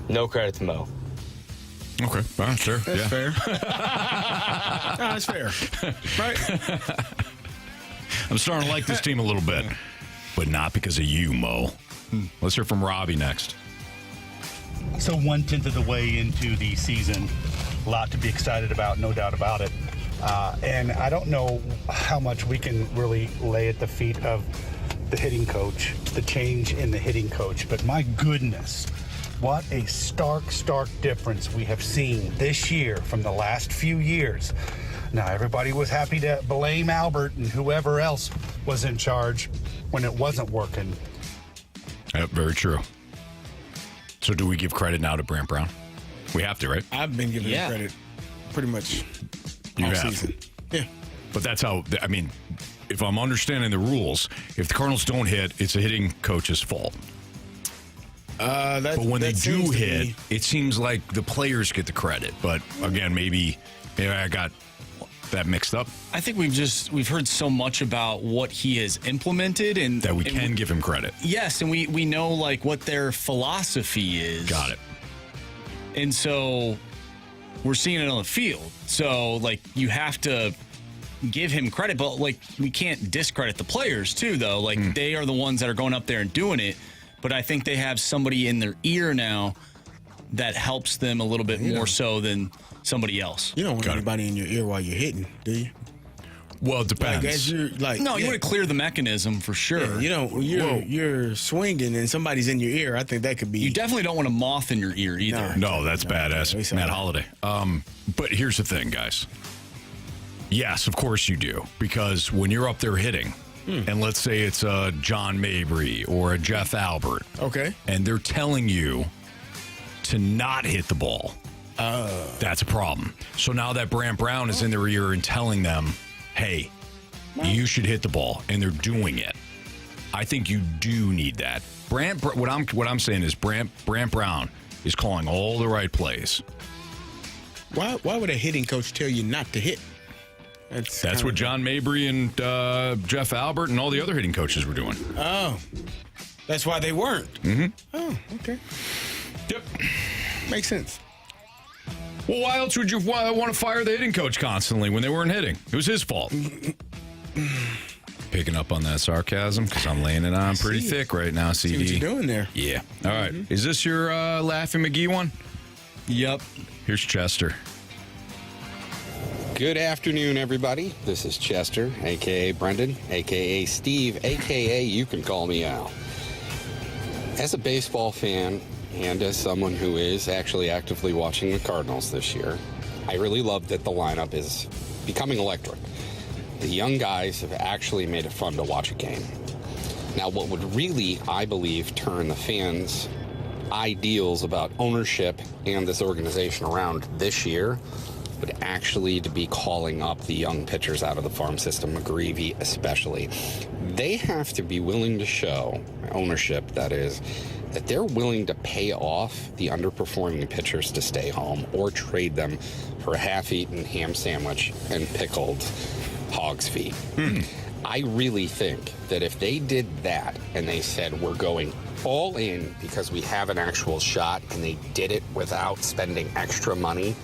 No credit to Mo. Okay, sure. That's yeah. fair. That's fair. Right? I'm starting to like this team a little bit, but not because of you, Mo. Let's hear from Robbie next. So 1/10 of the way into the season, a lot to be excited about, no doubt about it. And I don't know how much we can really lay at the feet of the hitting coach, the change in the hitting coach. But my goodness, what a stark difference we have seen this year from the last few years. Now, everybody was happy to blame Albert and whoever else was in charge when it wasn't working. Yep, very true. So do we give credit now to Brant Brown? We have to, right? I've been giving him credit pretty much all season. Yeah. But that's how, I mean, if I'm understanding the rules, if the Cardinals don't hit, it's a hitting coach's fault. But when they do hit, it seems like the players get the credit. But again, maybe I got that mixed up. I think we've heard so much about what he has implemented and that we can give him credit. Yes, and we know like what their philosophy is. Got it. And so we're seeing it on the field. So like you have to give him credit, but like we can't discredit the players too, though. Like they are the ones that are going up there and doing it. But I think they have somebody in their ear now that helps them a little bit more so than somebody else. You don't want anybody in your ear while you're hitting, do you? Well, it depends. Like, as you're, like, No, you yeah. want to clear the mechanism for sure. Yeah, you're swinging and somebody's in your ear. I think that could be. You definitely don't want a moth in your ear either. No, that's badass. Matt Holliday. But here's the thing, guys. Yes, of course you do. Because when you're up there hitting, and let's say it's a John Mabry or a Jeff Albert. Okay. And they're telling you to not hit the ball. That's a problem. So now that Brant Brown is in their ear and telling them, hey, you should hit the ball, and they're doing it. I think you do need that. What I'm saying is Brant Brown is calling all the right plays. Why would a hitting coach tell you not to hit? That's what John Mabry and Jeff Albert and all the other hitting coaches were doing. Oh, that's why they weren't. Mm-hmm. Oh, okay. Yep. Makes sense. Well, why else would you want to fire the hitting coach constantly when they weren't hitting? It was his fault. Picking up on that sarcasm because I'm laying it on pretty thick right now, CD. See what you're doing there. Yeah. All right. Is this your Laughing McGee one? Yep. Here's Chester. Good afternoon, everybody. This is Chester, a.k.a. Brendan, a.k.a. Steve, a.k.a. you can call me Al. As a baseball fan and as someone who is actually actively watching the Cardinals this year, I really love that the lineup is becoming electric. The young guys have actually made it fun to watch a game. Now, what would really, I believe, turn the fans' ideals about ownership and this organization around this year would actually to be calling up the young pitchers out of the farm system, McGreevy especially. They have to be willing to show, ownership that is, that they're willing to pay off the underperforming pitchers to stay home or trade them for a half-eaten ham sandwich and pickled hog's feet. I really think that if they did that and they said we're going all in because we have an actual shot and they did it without spending extra money,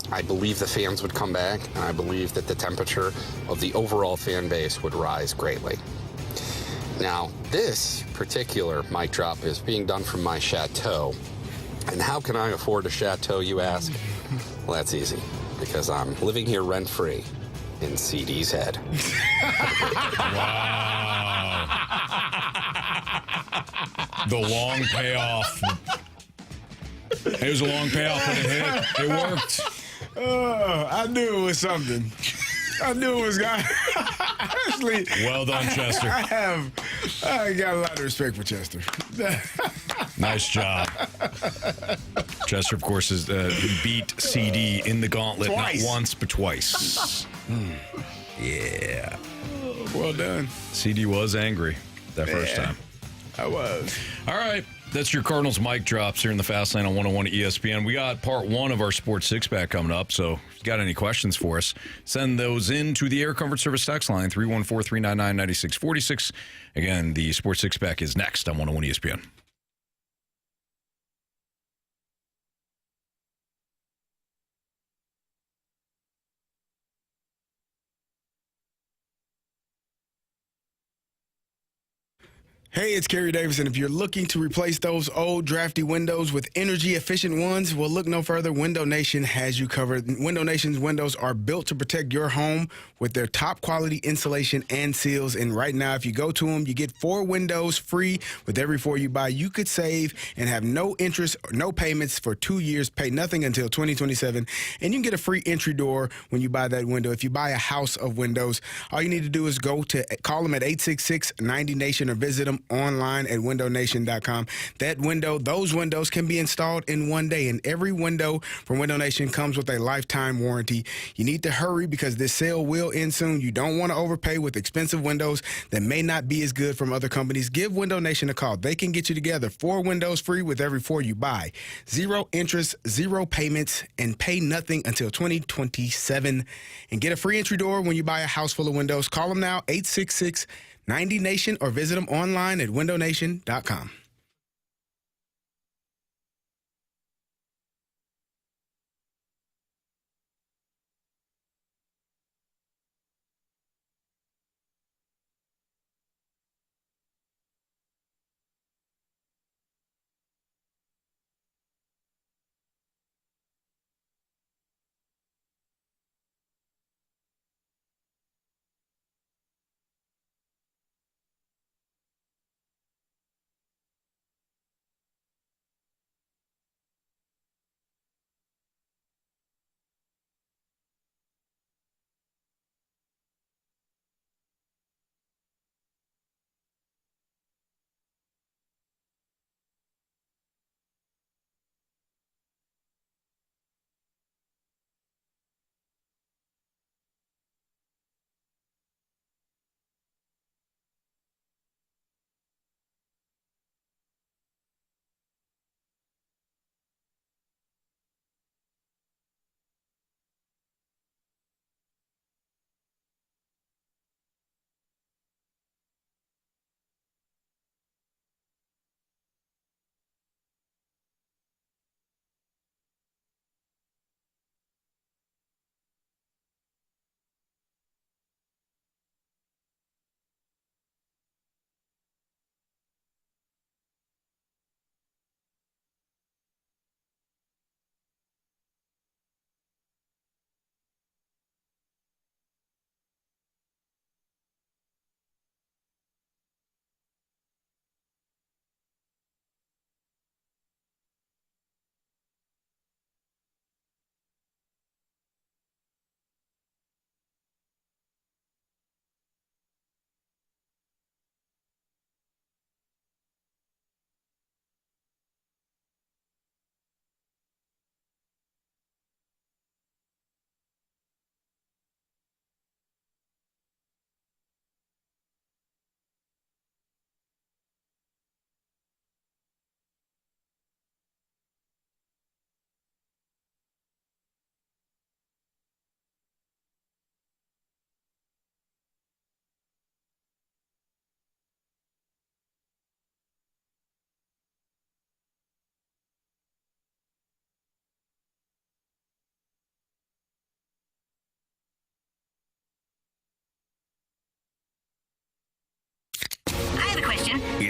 I believe the fans would come back, and I believe that the temperature of the overall fan base would rise greatly. Now, this particular mic drop is being done from my chateau. And how can I afford a chateau, you ask? Well, that's easy, because I'm living here rent-free in CD's head. Wow. The long payoff. It was a long payoff when it hit. It worked. I knew it was something. I knew it was God. Actually, well done, Chester. I got a lot of respect for Chester. Nice job. Chester, of course, is he beat CD in the Gauntlet Twice. Not once, but twice. Yeah. Well done. CD was angry that first time. I was. All right. That's your Cardinals mic drops here in the Fast Lane on 101 ESPN. We got part one of our Sports Six-Pack coming up, so if you got any questions for us, send those in to the Air Comfort Service text line, 314-399-9646. Again, the Sports Six-Pack is next on 101 ESPN. Hey, it's Carey Davis, and if you're looking to replace those old drafty windows with energy-efficient ones, well, look no further. Window Nation has you covered. Window Nation's windows are built to protect your home with their top-quality insulation and seals. And right now, if you go to them, you get 4 windows free with every 4 you buy. You could save and have no interest or no payments for 2 years, pay nothing until 2027, and you can get a free entry door when you buy that window. If you buy a house of windows, all you need to do is call them at 866-90-NATION or visit them online at windownation.com. Those windows can be installed in one day, and every window from Window Nation comes with a lifetime warranty. You need to hurry because this sale will end soon. You don't want to overpay with expensive windows that may not be as good from other companies. Give Window Nation a call. They can get you together 4 windows free with every 4 you buy. 0 interest, 0 payments, and pay nothing until 2027. And get a free entry door when you buy a house full of windows. Call them now, 866-90-NATION, or visit them online at windownation.com.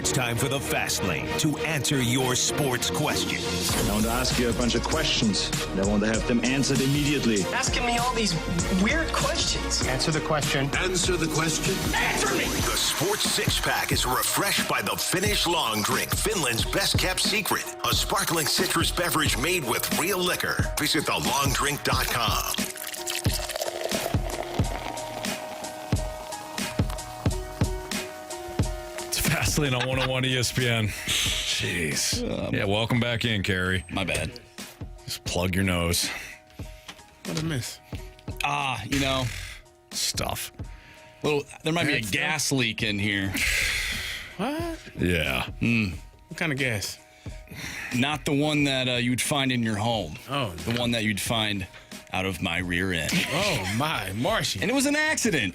It's time for the Fast Lane to answer your sports questions. I want to ask you a bunch of questions. I want to have them answered immediately. Asking me all these weird questions. Answer the question. Answer the question. Answer me! The Sports Six-Pack is refreshed by the Finnish Long Drink, Finland's best-kept secret. A sparkling citrus beverage made with real liquor. Visit thelongdrink.com. Fastlane on 101 ESPN. Jeez. Yeah, welcome back in, Carey. My bad. Just plug your nose. What a miss. Stuff. There might be a gas leak in here. What? Yeah. What kind of gas? Not the one that you'd find in your home. Oh, the one that you'd find out of my rear end. Oh, my. Marshy. And it was an accident.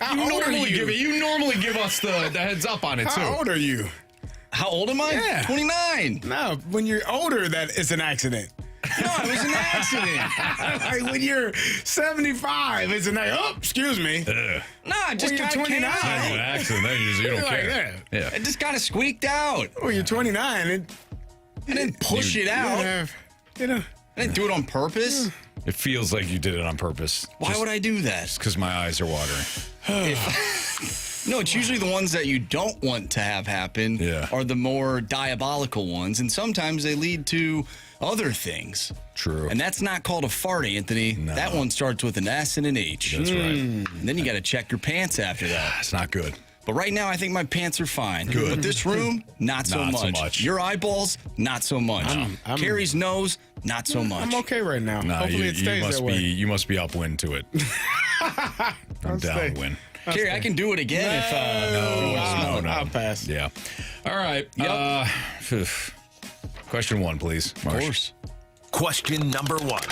How old are you? You normally give us the heads up on it, too. How old are you? How old am I? Yeah. 29. No, when you're older, that it's an accident. No, it was an accident. Like when you're 75, it's an oh, excuse me. Nah, just when you're kind of 29. It's an accident. Then you don't care. Yeah. It just kind of squeaked out. When you're 29, I didn't push it out. I didn't do it on purpose. It feels like you did it on purpose. Why would I do that? Just because my eyes are watering. No, it's usually the ones that you don't want to have happen are the more diabolical ones, and sometimes they lead to other things. True. And that's not called a fart, Anthony. No. That one starts with an S and an H. That's right. And then you got to check your pants after that. It's not good. But right now, I think my pants are fine. Good. But this room, not so much. Your eyeballs, not so much. Carey's nose, not so much. I'm okay right now. Nah, Hopefully it stays that way. You must be upwind to it. I'm downwind. Carey, I can do it again No. I'll pass. Yeah. All right. Yep. Question one, please. Of course. Question number one.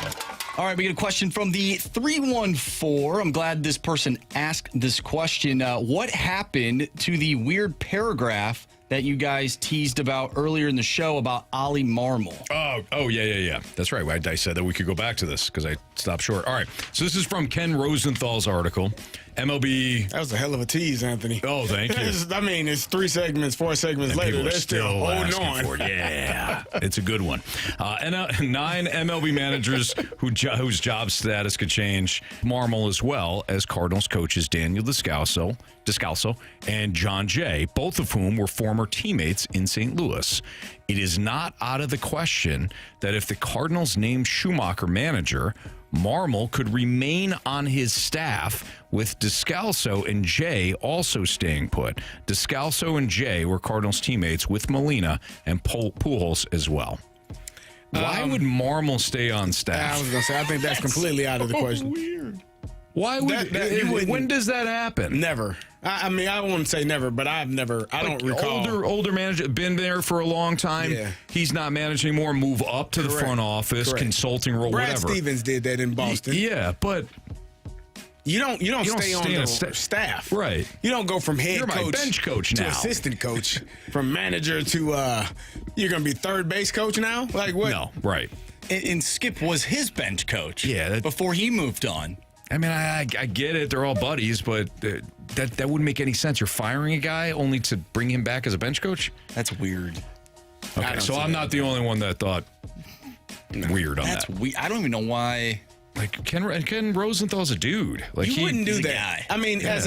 All right, we get a question from the 314. I'm glad this person asked this question. What happened to the weird paragraph that you guys teased about earlier in the show about Oli Marmol? Oh, yeah. That's right. I said that we could go back to this because I stopped short. All right. So this is from Ken Rosenthal's article. MLB. That was a hell of a tease, Anthony. Oh, thank you. I mean, it's 4 segments and later. They're still holding on. For it. Yeah, it's a good one. 9 MLB managers whose job status could change. Marmol, as well as Cardinals coaches Daniel Descalso and John Jay, both of whom were former teammates in St. Louis. It is not out of the question that if the Cardinals named Schumacher manager, Marmol could remain on his staff, with Descalso and Jay also staying put. Descalso and Jay were Cardinals teammates with Molina and Pujols as well. Why would Marmol stay on staff? I was going to say, I think that's completely out of the question. Weird. Why would when does that happen? Never. I mean, I won't say never, but I don't recall. Older manager, been there for a long time. Yeah. He's not managing anymore. Move up to the front office, consulting role, Brad whatever. Stevens did that in Boston. Yeah, but you don't stay on the staff. Right. You don't go from head coach. You're my bench coach to now. assistant coach, from manager to you're going to be third base coach now? Like what? No, right. And Skip was his bench coach. Yeah, before he moved on. I mean, I get it. They're all buddies, but that wouldn't make any sense. You're firing a guy only to bring him back as a bench coach? That's weird. Okay, so I'm not the only one that thought weird on that. That's weird. I don't even know why. Like Ken Rosenthal's a dude. Like you wouldn't do that. Guy. I mean, as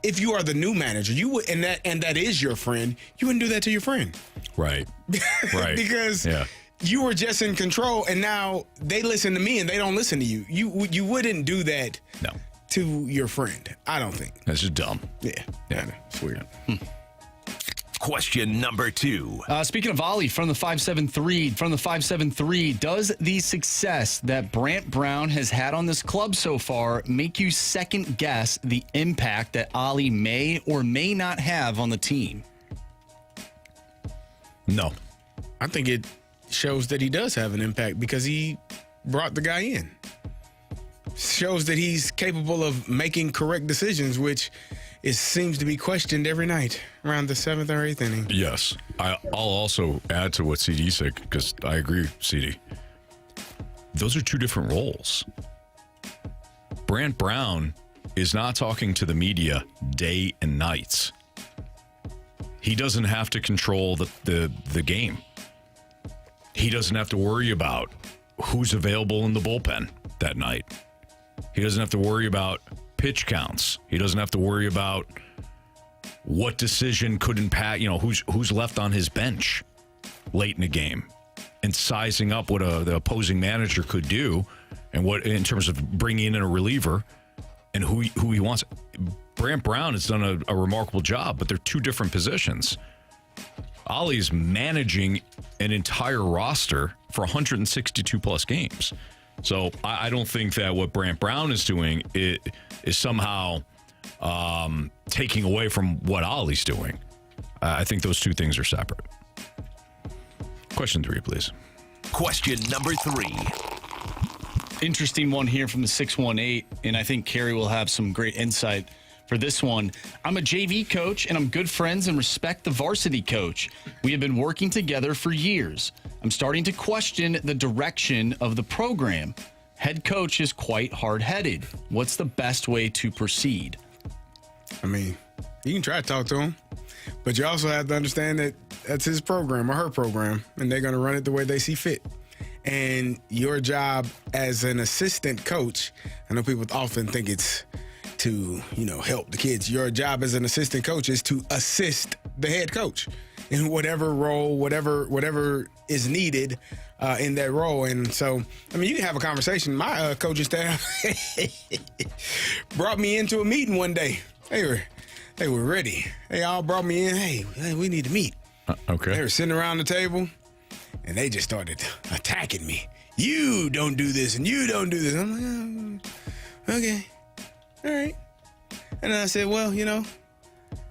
if you are the new manager, you would, and that is your friend, you wouldn't do that to your friend. Right. Right. Because you were just in control, and now they listen to me and they don't listen to you. You wouldn't do that to your friend. I don't think. That's just dumb. Yeah. It's weird. Question number two. Speaking of Oli, from the 573, does the success that Brant Brown has had on this club so far make you second guess the impact that Oli may or may not have on the team? No. I think it shows that he does have an impact because he brought the guy in. Shows that he's capable of making correct decisions, which seems to be questioned every night around the 7th or 8th inning. Yes. I'll also add to what CD said, because I agree, CD. Those are two different roles. Brant Brown is not talking to the media day and nights. he doesn't have to control the game. He doesn't have to worry about who's available in the bullpen that night. He doesn't have to worry about pitch counts. He doesn't have to worry about what decision could impact, who's left on his bench late in the game, and sizing up what the opposing manager could do, and what in terms of bringing in a reliever and who he wants. Brant Brown has done a remarkable job, but they're two different positions. Oli's managing an entire roster for 162 plus games. So I don't think that what Brant Brown is doing is somehow taking away from what Oli's doing. I think those two things are separate. Question 3, please. Question number 3. Interesting one here from the 618, and I think Carey will have some great insight for this one. I'm a JV coach, and I'm good friends and respect the varsity coach. We have been working together for years. I'm starting to question the direction of the program. Head coach is quite hard-headed. What's the best way to proceed? I mean, you can try to talk to him, but you also have to understand that that's his program or her program, and they're going to run it the way they see fit. And your job as an assistant coach, I know people often think it's to, help the kids. Your job as an assistant coach is to assist the head coach in whatever role, whatever is needed in that role. And so, you can have a conversation. My coaching staff brought me into a meeting one day. They were ready. They all brought me in. Hey, we need to meet. Okay. They were sitting around the table, and they just started attacking me. You don't do this, and you don't do this. I'm like, okay, all right. And then I said, well,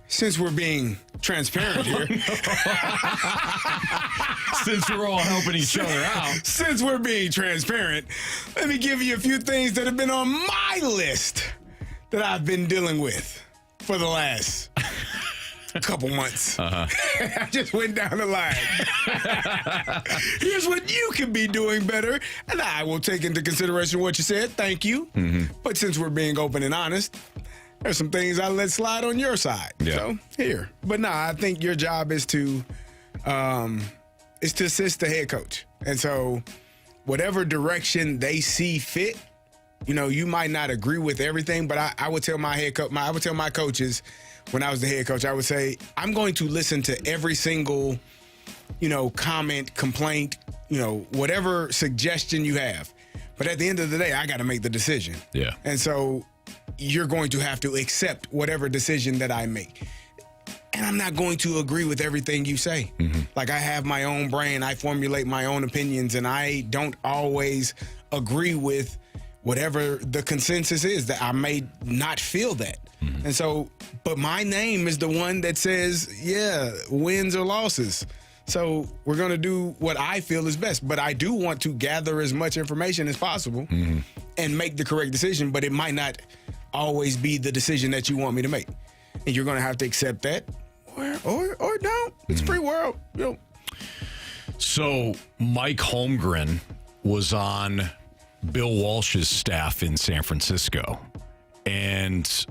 since we're being transparent here. Since we're all helping each other out. Since we're being transparent, let me give you a few things that have been on my list that I've been dealing with for the last couple months. I just went down the line. Here's what you could be doing better, and I will take into consideration what you said. Thank you. Mm-hmm. But since we're being open and honest, there's some things I let slide on your side. Yeah. So here. But I think your job is to assist the head coach. And so whatever direction they see fit, you might not agree with everything, but I would tell my head coach, I would tell my coaches when I was the head coach, I would say, I'm going to listen to every single, comment, complaint, whatever suggestion you have. But at the end of the day, I got to make the decision. Yeah. And so you're going to have to accept whatever decision that I make. And I'm not going to agree with everything you say. Mm-hmm. Like, I have my own brain. I formulate my own opinions, and I don't always agree with whatever the consensus is. That I may not feel that. Mm-hmm. And so, but my name is the one that says, wins or losses. So we're going to do what I feel is best. But I do want to gather as much information as possible and make the correct decision. But it might not always be the decision that you want me to make. And you're going to have to accept that or don't. It's free world. So Mike Holmgren was on Bill Walsh's staff in San Francisco. And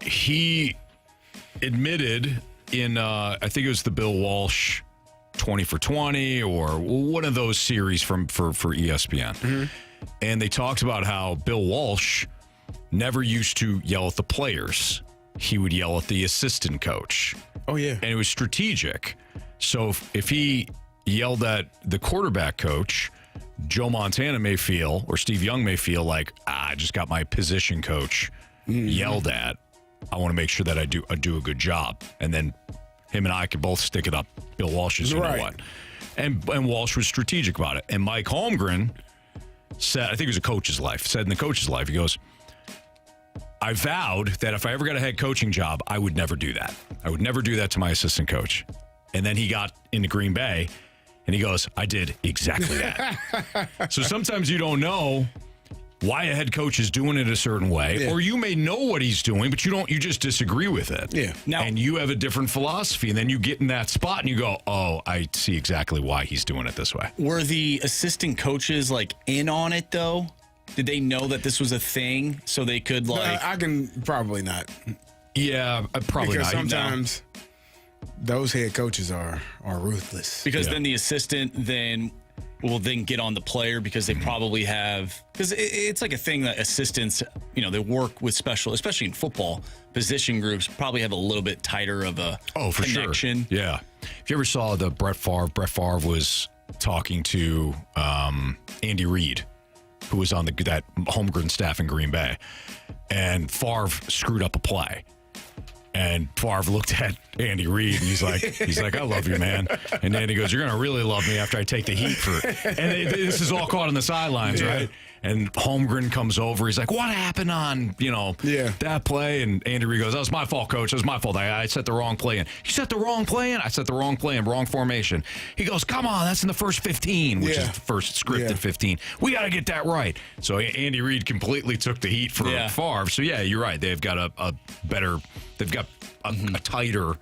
he admitted in, I think it was the Bill Walsh 20 for 20 or one of those series for ESPN. Mm-hmm. And they talked about how Bill Walsh never used to yell at the players. He would yell at the assistant coach. Oh, yeah. And it was strategic. So if he yelled at the quarterback coach, Joe Montana may feel, or Steve Young may feel like, I just got my position coach yelled at. I want to make sure that I do a good job. And then him and I could both stick it up Bill Walsh's, you know what. And Walsh was strategic about it. And Mike Holmgren said, I think it was a coach's life, said in the coach's life, he goes, I vowed that if I ever got a head coaching job, I would never do that. I would never do that to my assistant coach. And then he got into Green Bay, and he goes, I did exactly that. So sometimes you don't know why a head coach is doing it a certain way, or you may know what he's doing, but you just disagree with it. Yeah. Now, and you have a different philosophy, and then you get in that spot and you go, oh, I see exactly why he's doing it this way. Were the assistant coaches in on it though? Did they know that this was a thing so they could I can probably not. Yeah, probably because not. Sometimes Those head coaches are ruthless. Because then the assistant will get on the player because they probably have, because it's like a thing that assistants, they work with especially in football, position groups probably have a little bit tighter of a connection. Sure. Yeah. If you ever saw the Brett Favre was talking to Andy Reid, who was on that Holmgren staff in Green Bay, and Favre screwed up a play. And Favre looked at Andy Reid, and he's like, I love you, man. And Andy goes, you're going to really love me after I take the heat for it. And this is all caught on the sidelines, right? And Holmgren comes over. He's like, what happened on, that play? And Andy Reid goes, that was my fault, coach. That was my fault. I set the wrong play in. You set the wrong play in? I set the wrong play in, wrong formation. He goes, come on, that's in the first 15, which is the first scripted 15. We got to get that right. So Andy Reid completely took the heat for Favre. So, you're right. They've got a better, they've got a tighter,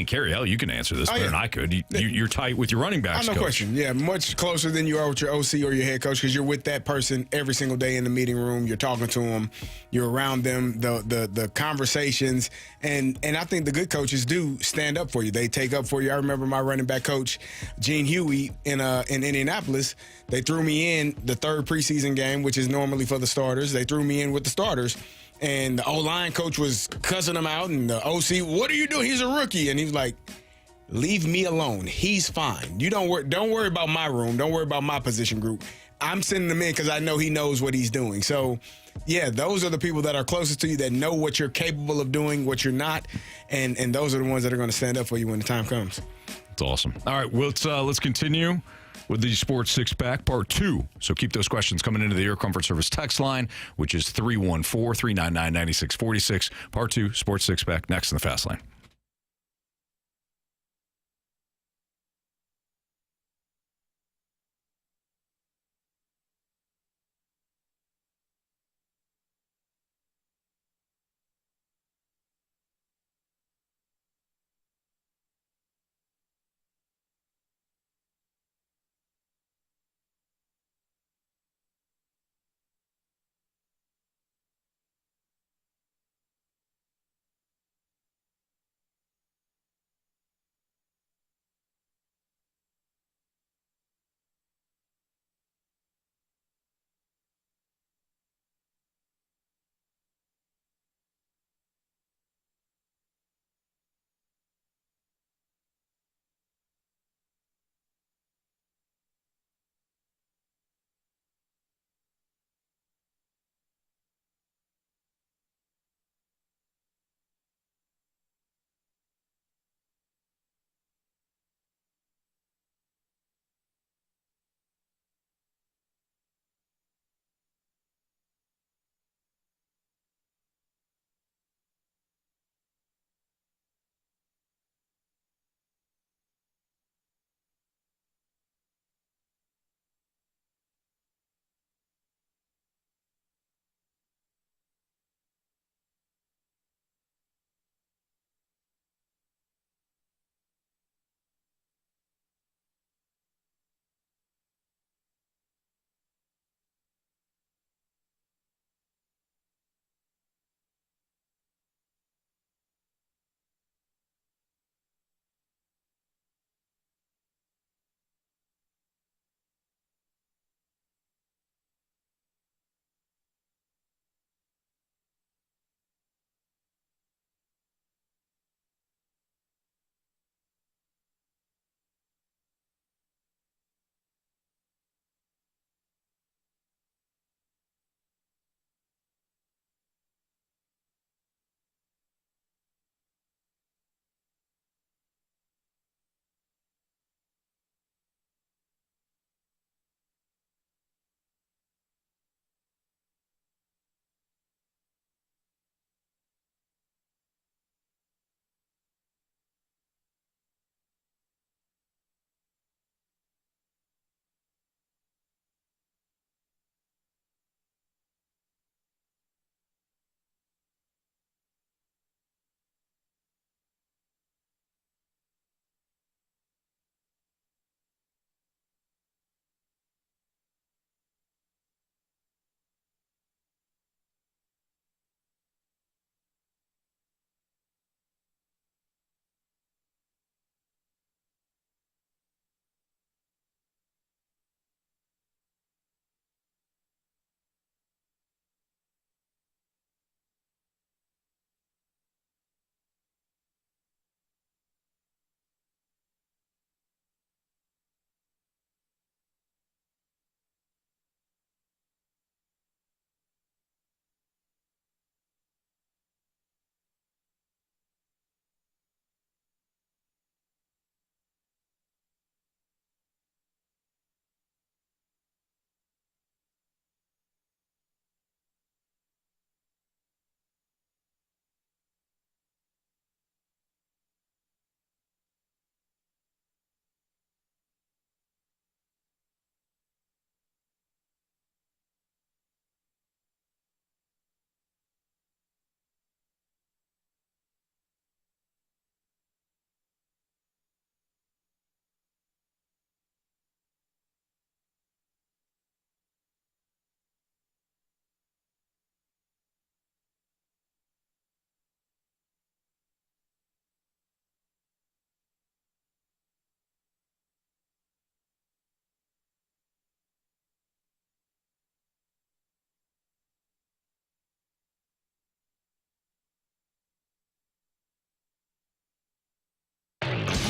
Carey, hell, you can answer this better than I could. You're tight with your running backs, no coach. question. Yeah, much closer than you are with your OC or your head coach because you're with that person every single day in the meeting room. You're talking to them. You're around them, the conversations. And I think the good coaches do stand up for you. They take up for you. I remember my running back coach, Gene Huey, in Indianapolis. They threw me in the third preseason game, which is normally for the starters. They threw me in with the starters. And the O-line coach was cussing him out, and the OC, what are you doing? He's a rookie. And he was like, leave me alone. He's fine. You don't worry about my room. Don't worry about my position group. I'm sending him in because I know he knows what he's doing. So, those are the people that are closest to you that know what you're capable of doing, what you're not, and those are the ones that are going to stand up for you when the time comes. That's awesome. All right, let's continue with the Sports Six-Pack Part 2. So keep those questions coming into the Air Comfort Service text line, which is 314-399-9646. Part 2, Sports Six-Pack, next in the Fast Lane.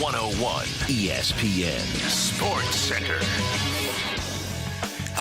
101 ESPN Sports Center.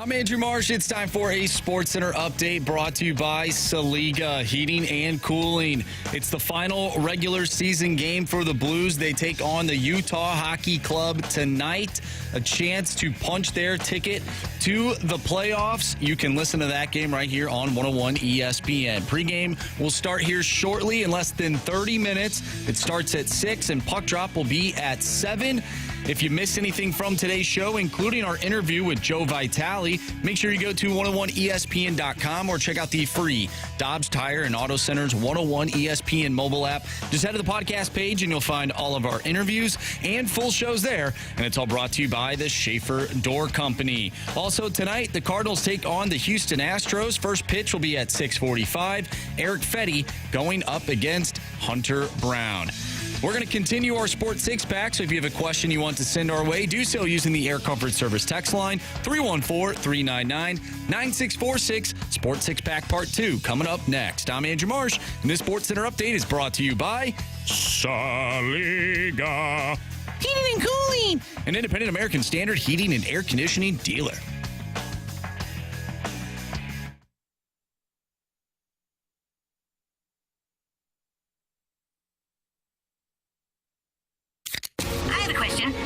I'm Andrew Marsh. It's time for a Sports Center update brought to you by Saliga Heating and Cooling. It's the final regular season game for the Blues. They take on the Utah Hockey Club tonight. A chance to punch their ticket to the playoffs. You can listen to that game right here on 101 ESPN. Pregame will start here shortly in less than 30 minutes. It starts at 6 and puck drop will be at 7. If you missed anything from today's show, including our interview with Joe Vitale, make sure you go to 101ESPN.com or check out the free Dobbs Tire and Auto Center's 101 ESPN mobile app. Just head to the podcast page and you'll find all of our interviews and full shows there. And it's all brought to you by the Schaefer Door Company. Also tonight, the Cardinals take on the Houston Astros. First pitch will be at 6:45. Eric Fetty going up against Hunter Brown. We're going to continue our Sports Six-Pack, so if you have a question you want to send our way, do so using the Air Comfort Service text line, 314-399-9646. Sports Six-Pack Part 2 coming up next. I'm Andrew Marsh, and this Sports Center update is brought to you by Saliga Heating and Cooling, an independent American Standard heating and air conditioning dealer.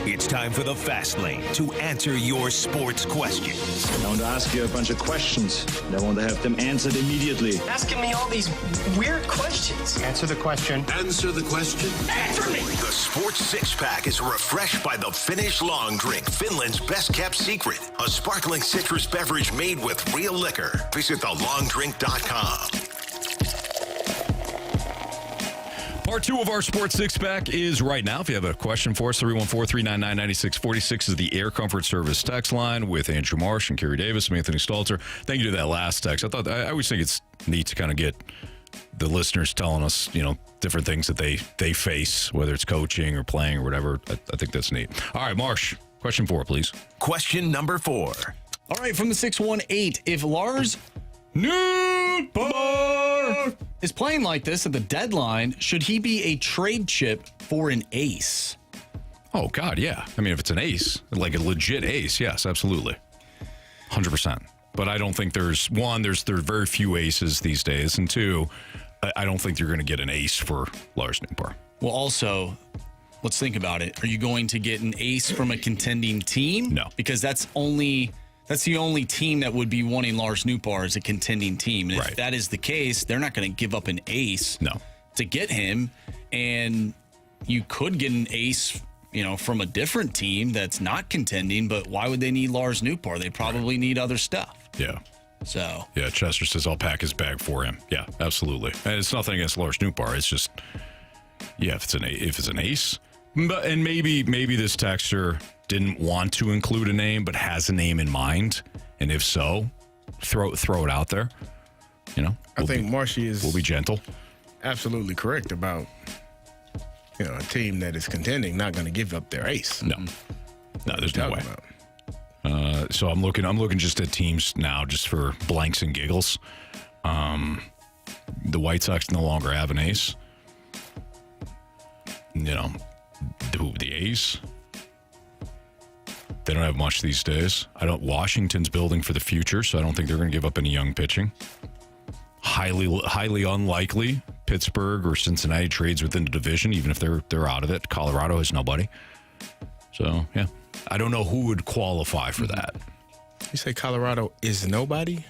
It's time for the Fast Lane to answer your sports questions. I want to ask you a bunch of questions, and I want to have them answered immediately. Asking me all these weird questions. Answer the question. Answer the question. Answer me! The Sports Six-Pack is refreshed by the Finnish Long Drink, Finland's best-kept secret. A sparkling citrus beverage made with real liquor. Visit thelongdrink.com. Part 2 of our Sports Six-Pack is right now. If you have a question for us, 314-399-9646 is the Air Comfort Service text line with Andrew Marsh and Carey Davis. I'm Anthony Stalter. Thank you to that last text. I always think it's neat to kind of get the listeners telling us, different things that they face, whether it's coaching or playing or whatever. I think that's neat. All right, Marsh, question 4, please. Question number 4. All right, from the 618, if Lars Nootbaar is playing like this at the deadline, should he be a trade chip for an ace? Oh, God, yeah. I mean, if it's an ace, like a legit ace, yes, absolutely. 100%. But I don't think there are very few aces these days. And 2, I don't think you're going to get an ace for Lars Nootbaar. Well, also, let's think about it. Are you going to get an ace from a contending team? No. Because that's the only team that would be wanting Lars Nootbaar as a contending team. And if that is the case, they're not going to give up an ace to get him. And you could get an ace, from a different team that's not contending, but why would they need Lars Nootbaar? They probably need other stuff. Yeah. So. Yeah, Chester says I'll pack his bag for him. Yeah, absolutely. And it's nothing against Lars Nootbaar. It's just, if it's an ace, and maybe this texter didn't want to include a name, but has a name in mind, and if so, throw it out there. I think Marshy we'll be gentle. Absolutely correct about a team that is contending not going to give up their ace. No, there's no way. So I'm looking just at teams now, just for blanks and giggles. The White Sox no longer have an ace. The A's. They don't have much these days. Washington's building for the future, so I don't think they're going to give up any young pitching. Highly unlikely Pittsburgh or Cincinnati trades within the division, even if they're out of it. Colorado has nobody. So, yeah. I don't know who would qualify for that. You say Colorado is nobody?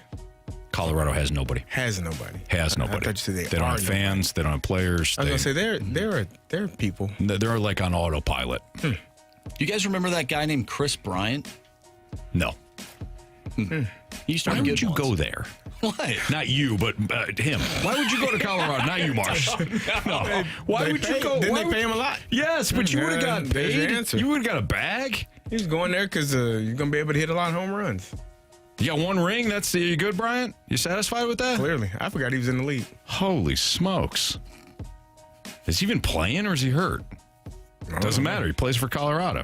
Colorado has nobody. Has nobody. Has nobody. I thought you said they don't have fans. They don't have players. I was going to say, they're people. They're like on autopilot. You guys remember that guy named Chris Bryant? No. He used to Why would you go there? What? Not you, but him. Why would you go to Colorado? Not you, Marsh. No. Why would you go? Didn't they pay him a lot? Yes, but you would have got paid. You would have got a bag. He's going there because you're going to be able to hit a lot of home runs. You got one ring. You good, Bryant? You satisfied with that? Clearly. I forgot he was in the league. Holy smokes. Is he even playing or is he hurt? Doesn't matter. He plays for Colorado.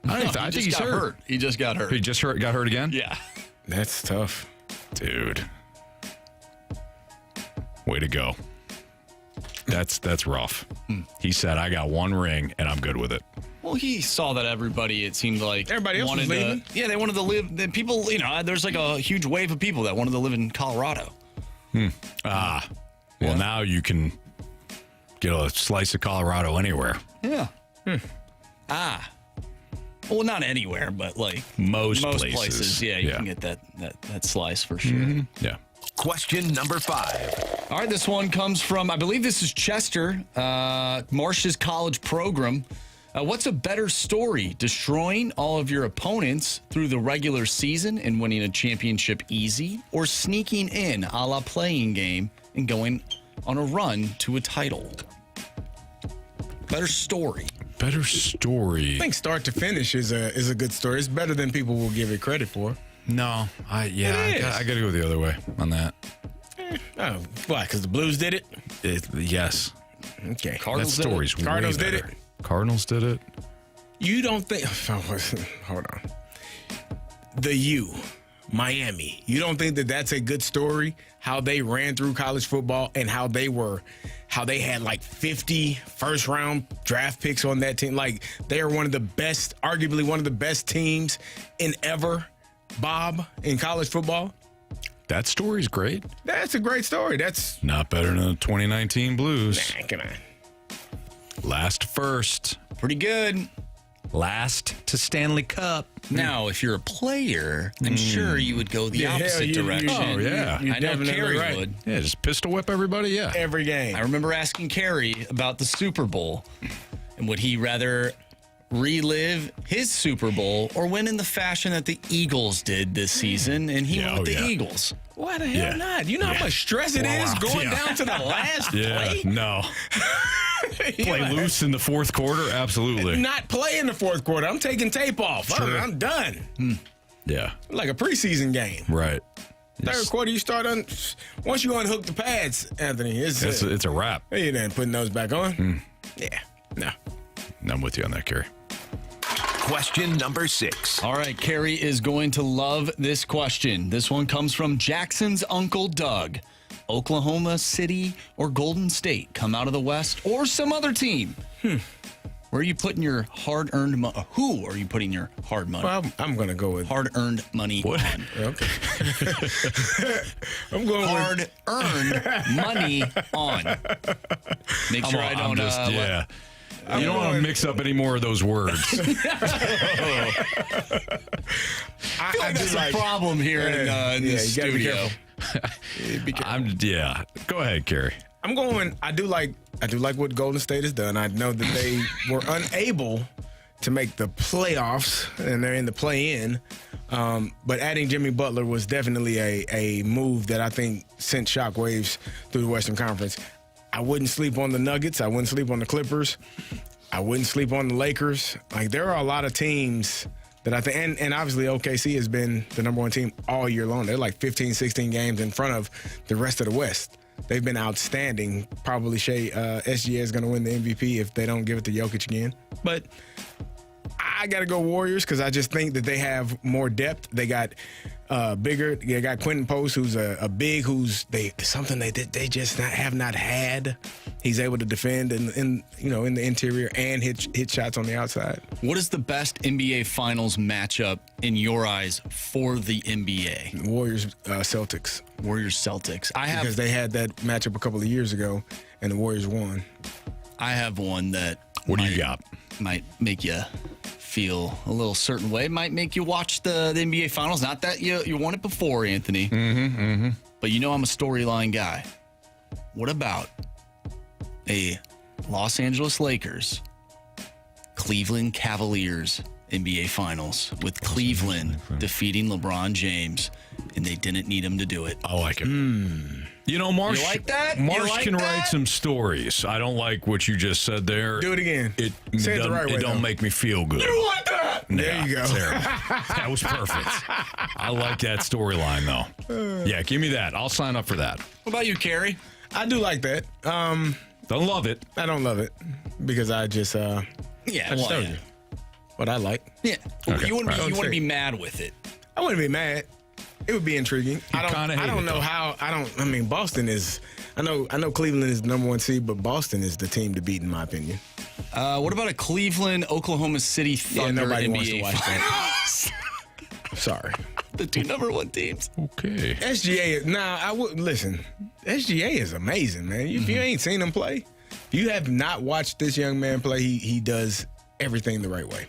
I think he's hurt. He just got hurt. He just got hurt again? Yeah. That's tough. Dude. Way to go. That's rough. He said, I got one ring, and I'm good with it. Well, he saw that everybody, it seeed like, everybody else wanted was leaving. They wanted to live. The people, there's like a huge wave of people that wanted to live in Colorado. Well, now you can get a slice of Colorado anywhere. Yeah. Well, not anywhere, but like most places. Yeah, you can get that slice for sure. Mm-hmm. Yeah. Question number 5. All right, this one comes from, I believe this is Chester, Marsh's college program. What's a better story, destroying all of your opponents through the regular season and winning a championship easy, or sneaking in a la playing game and going on a run to a title? Better story. Better story. I think start to finish is a good story. It's better than people will give it credit for. No, I got to go the other way on that. Oh, why? Because the Blues did it? Yes. Okay. That story's way Cardinals did better. it? Cardinals did it. You don't think... Hold on. Miami. You don't think that that's a good story? How they ran through college football and how they had like 50 first-round draft picks on that team. Like, they are one of the best, arguably one of the best teams in ever, Bob, in college football. That story's great. That's a great story. That's not better than the 2019 Blues. Nah, come on. Last first. Pretty good. Last to Stanley Cup. Now, if you're a player, I'm sure you would go the opposite direction. Oh, yeah. I know Carey would. Yeah, just pistol whip everybody, yeah. Every game. I remember asking Carey about the Super Bowl, and would he rather relive his Super Bowl or win in the fashion that the Eagles did this season, and he went with the Eagles? Why the hell not? You know how much stress it is going down to the last play? No. Play loose in the fourth quarter? Absolutely. Not play in the fourth quarter. I'm taking tape off. Sure. I'm done. Yeah. Like a preseason game. Right. Third quarter, you start on. Once you unhook the pads, Anthony, it's a wrap. You done putting those back on? Yeah. No. I'm with you on that, Carey. Question number 6. All right, Carey is going to love this question. This one comes from Jackson's Uncle Doug. Oklahoma City or Golden State come out of the West, or some other team? Where are you putting your hard-earned money? Who are you putting your hard money? Well, I'm going to go with hard-earned money on. Okay. I'm going hard-earned money on. Make sure I don't. You don't want to mix up any more of those words. I feel like there's a problem here in the studio. Go ahead, Carey. I do like what Golden State has done. I know that they were unable to make the playoffs, and they're in the play-in. But adding Jimmy Butler was definitely a move that I think sent shockwaves through the Western Conference. I wouldn't sleep on the Nuggets. I wouldn't sleep on the Clippers. I wouldn't sleep on the Lakers. Like, there are a lot of teams that I think, and obviously OKC has been the number one team all year long. They're like 15, 16 games in front of the rest of the West. They've been outstanding. Probably SGA is going to win the MVP if they don't give it to Jokic again. But I got to go Warriors because I just think that they have more depth. They got bigger. They got Quentin Post, who's a big, something they just have not had. He's able to defend in the interior and hit shots on the outside. What is the best NBA Finals matchup in your eyes for the NBA? Warriors Celtics. Warriors Celtics. Because they had that matchup a couple of years ago, and the Warriors won. I have one that. What do you got? Might make you feel a little certain way. Might make you watch the NBA Finals. Not that you won it before, Anthony. But I'm a storyline guy. What about a Los Angeles Lakers, Cleveland Cavaliers NBA Finals with Cleveland defeating LeBron James, and they didn't need him to do it? I like it. Marsh. You like that? Marsh can write some stories. I don't like what you just said there. Do it again. Say it the right way. It don't make me feel good. You like that? There you go. That was perfect. I like that storyline, though. Yeah, give me that. I'll sign up for that. What about you, Carey? I do like that. Don't love it. I don't love it because I just told you what I like. Yeah. Okay. You wouldn't want to be mad with it. I wouldn't be mad. It would be intriguing. I don't know how. Boston is. I know Cleveland is the number 1 seed, but Boston is the team to beat, in my opinion. What about a Cleveland, Oklahoma City Thunder nobody NBA wants to watch that. Sorry. The 2 number 1 teams. Okay. SGA, I would listen. SGA is amazing, man. If you ain't seen him play, if you have not watched this young man play, he does everything the right way.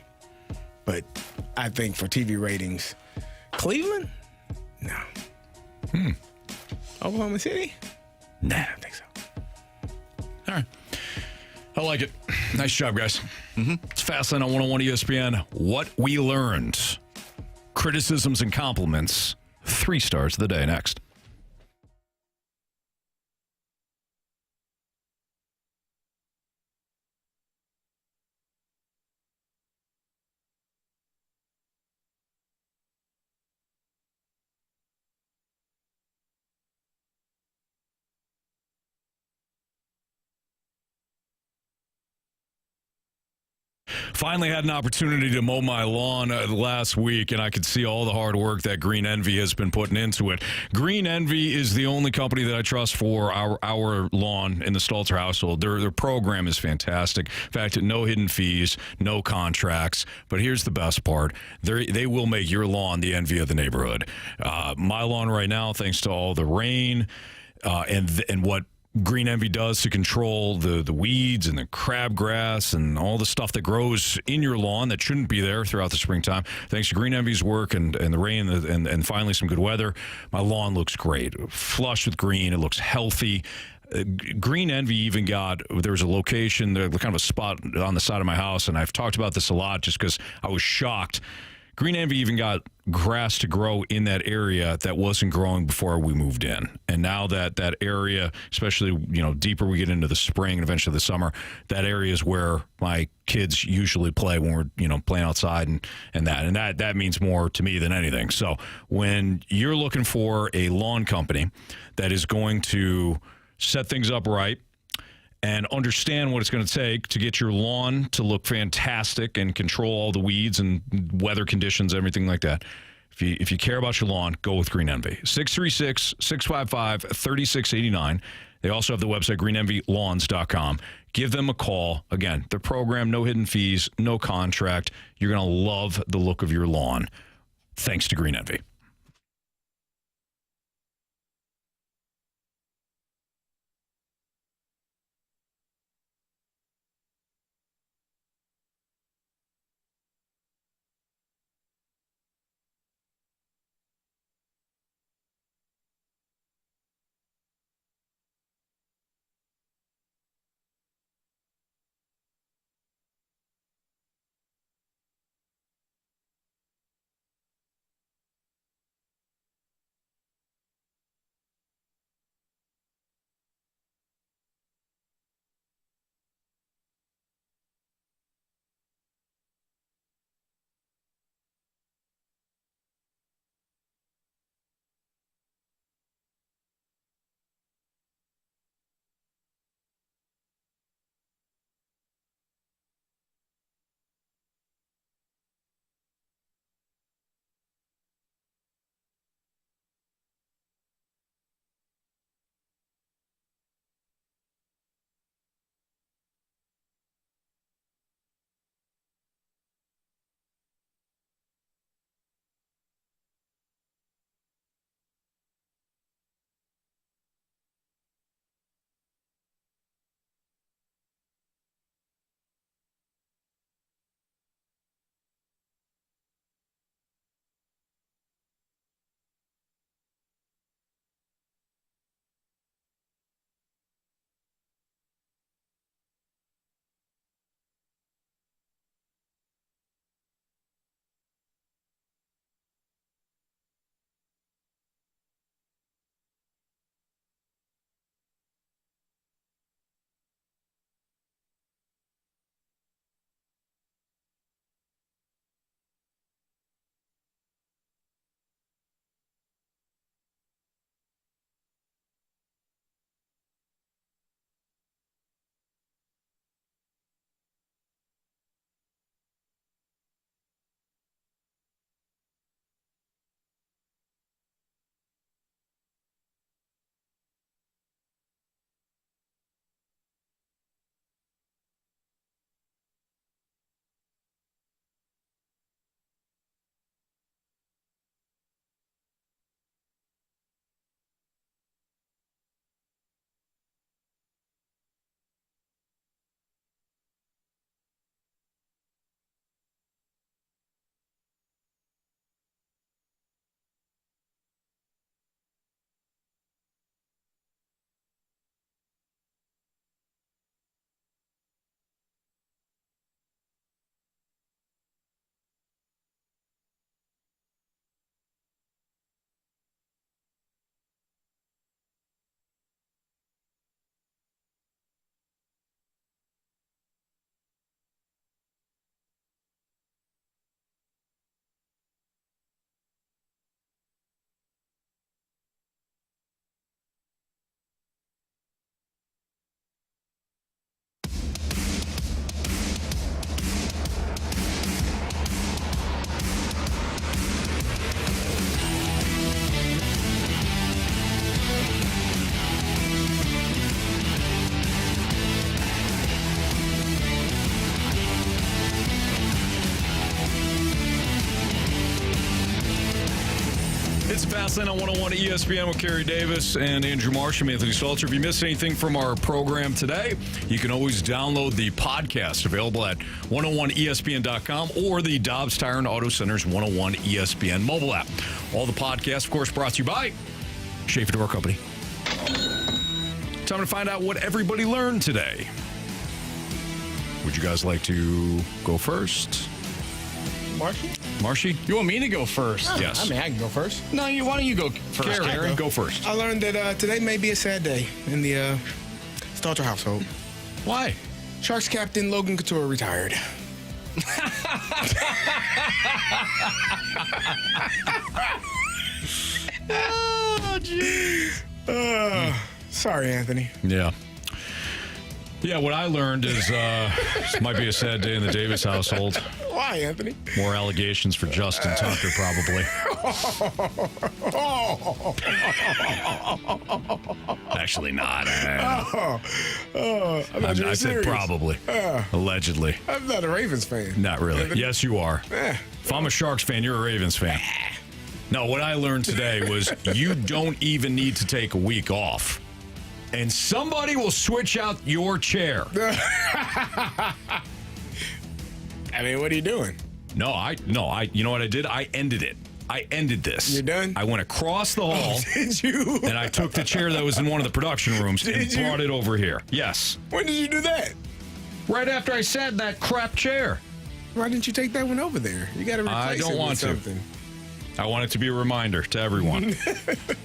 But I think for TV ratings, Cleveland? No. Oklahoma City? Nah, I don't think so. All right. I like it. Nice job, guys. It's Fastlane on 101 ESPN. What we learned. Criticisms and compliments. 3 stars of the day next. Finally had an opportunity to mow my lawn last week, and I could see all the hard work that Green Envy has been putting into it. Green Envy is the only company that I trust for our lawn in the Stalter household. Their program is fantastic. In fact, no hidden fees, no contracts. But here's the best part. They will make your lawn the envy of the neighborhood. My lawn right now, thanks to all the rain and what Green Envy does to control the weeds and the crabgrass and all the stuff that grows in your lawn that shouldn't be there throughout the springtime. Thanks to Green Envy's work and the rain and finally some good weather, my lawn looks great. Flush with green. It looks healthy. Green Envy even there's a location, kind of a spot on the side of my house, and I've talked about this a lot just because I was shocked. Green Envy even got grass to grow in that area that wasn't growing before we moved in. And now that area, especially, deeper we get into the spring and eventually the summer, that area is where my kids usually play when we're, playing outside and that means more to me than anything. So when you're looking for a lawn company that is going to set things up right, and understand what it's going to take to get your lawn to look fantastic and control all the weeds and weather conditions, everything like that. If you care about your lawn, go with Green Envy. 636-655-3689. They also have the website greenenvylawns.com. Give them a call. Again, the program, no hidden fees, no contract. You're going to love the look of your lawn. Thanks to Green Envy. It's Fastlane on 101 ESPN with Carey Davis and Andrew Marsh. I'm Anthony Stalter. If you missed anything from our program today, you can always download the podcast available at 101ESPN.com or the Dobbs Tire and Auto Center's 101 ESPN mobile app. All the podcasts, of course, brought to you by Schaefer Door Company. Time to find out what everybody learned today. Would you guys like to go first? Marshy? You want me to go first? Yes. I mean, I can go first. No, why don't you go first, Carey, go first. I learned that today may be a sad day in the Stalter household. Why? Sharks captain Logan Couture retired. Oh, jeez. Sorry, Anthony. Yeah. Yeah, what I learned is this might be a sad day in the Davis household. Why, Anthony? More allegations for Justin Tucker, probably. Actually not. I said probably. Allegedly. I'm not a Ravens fan. Not really. Anthony? Yes, you are. If I'm a Sharks fan, you're a Ravens fan. No, what I learned today was you don't even need to take a week off. And somebody will switch out your chair. I mean, what are you doing? No, you know what I did? I ended it. I ended this. You're done? I went across the hall. Oh, did you? And I took the chair that was in one of the production rooms and brought it over here. Yes. When did you do that? Right after I sat in that crap chair. Why didn't you take that one over there? You got to replace it with something. I want it to be a reminder to everyone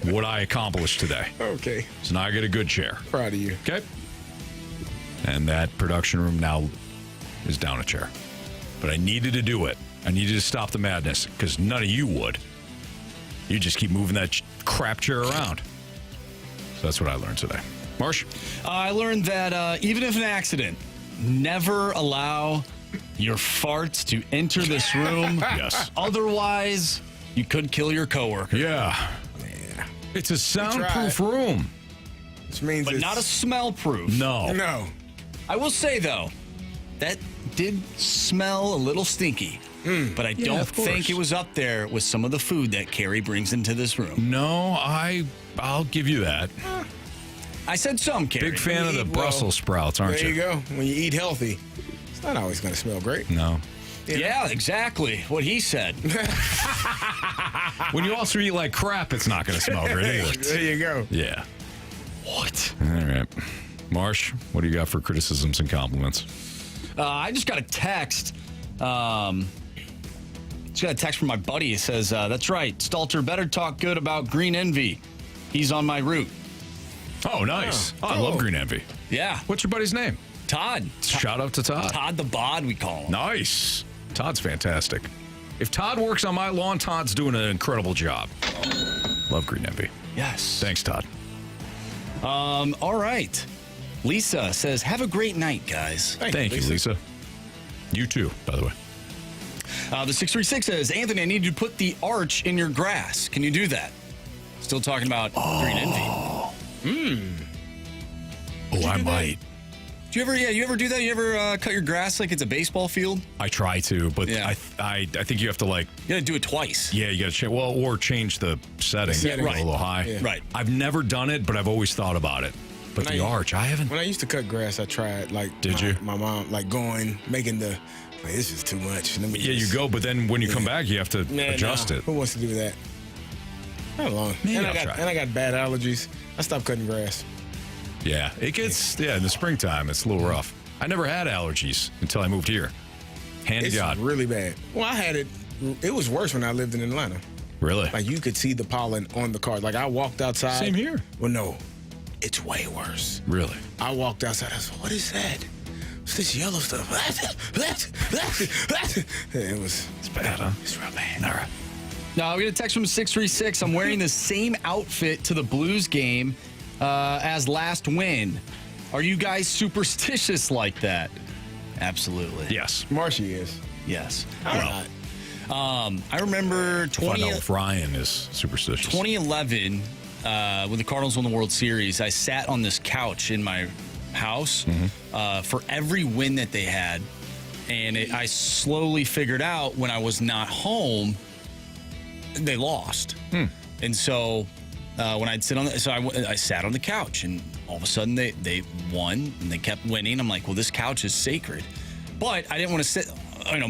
what I accomplished today. Okay. So now I get a good chair. Proud of you. Okay. And that production room now is down a chair. But I needed to do it. I needed to stop the madness because none of you would. You just keep moving that crap chair around. So that's what I learned today. Marsh? I learned that even if an accident, never allow your farts to enter this room. Yes. Otherwise, you could kill your coworker. Yeah. It's a soundproof room. Which means but not a smell-proof. No. I will say, though, that did smell a little stinky. But I don't think it was up there with some of the food that Carey brings into this room. No, I'll give you that. I said some, Carey. Big fan of the Brussels sprouts, aren't you? There you go. When you eat healthy, it's not always going to smell great. No. Yeah, exactly. What he said. When you also eat like crap, it's not going to smell great either. There you go. Yeah. What? All right. Marsh, what do you got for criticisms and compliments? I just got a text. Just got a text from my buddy. It says, that's right. Stalter better talk good about Green Envy. He's on my route. Oh, nice. Oh, I love Green Envy. Yeah. What's your buddy's name? Todd. Shout out to Todd. Todd the Bod, we call him. Nice. Todd's fantastic. If Todd works on my lawn, Todd's doing an incredible job. Love Green Envy. Yes. Thanks, Todd. All right. Lisa says, have a great night, guys. Thank you, Lisa. You too, by the way. The 636 says, Anthony, I need you to put the arch in your grass. Can you do that? Still talking about Green Envy. Oh, I might. Do you ever do that? You ever cut your grass like it's a baseball field? I try to, but Yeah. I think you have to like. You got to do it twice. Yeah, you got to change. Well, or change the setting. Yeah, right. A little high. Yeah. Right. I've never done it, but I've always thought about it. But the arch, I haven't. When I used to cut grass, I tried my mom, making the, this is too much. Let me You go, but then when you come back, you have to adjust it. Who wants to do that? Not long. Maybe And I'll try. I got bad allergies. I stopped cutting grass. Yeah, it gets, in the springtime, it's a little rough. I never had allergies until I moved here. Hand to It's God. really bad. Well, I had it. It was worse when I lived in Atlanta. Really? Like, you could see the pollen on the cars. Like, I walked outside. Same here. Well, no. It's way worse. Really? I walked outside. I said, what is that? What's this yellow stuff? It's bad, huh? It's real bad. All right. Now, we get a text from 636. I'm wearing the same outfit to the Blues game as last win. Are you guys superstitious like that? Absolutely. Yes. Marshy is. Yes. I'm not. I remember Find out if Ryan is superstitious. 2011, when the Cardinals won the World Series, I sat on this couch in my house for every win that they had. And I slowly figured out when I was not home, they lost. And so when I'd sit on I sat on the couch, and all of a sudden they won, and they kept winning. I'm like, well, this couch is sacred. But I didn't want to sit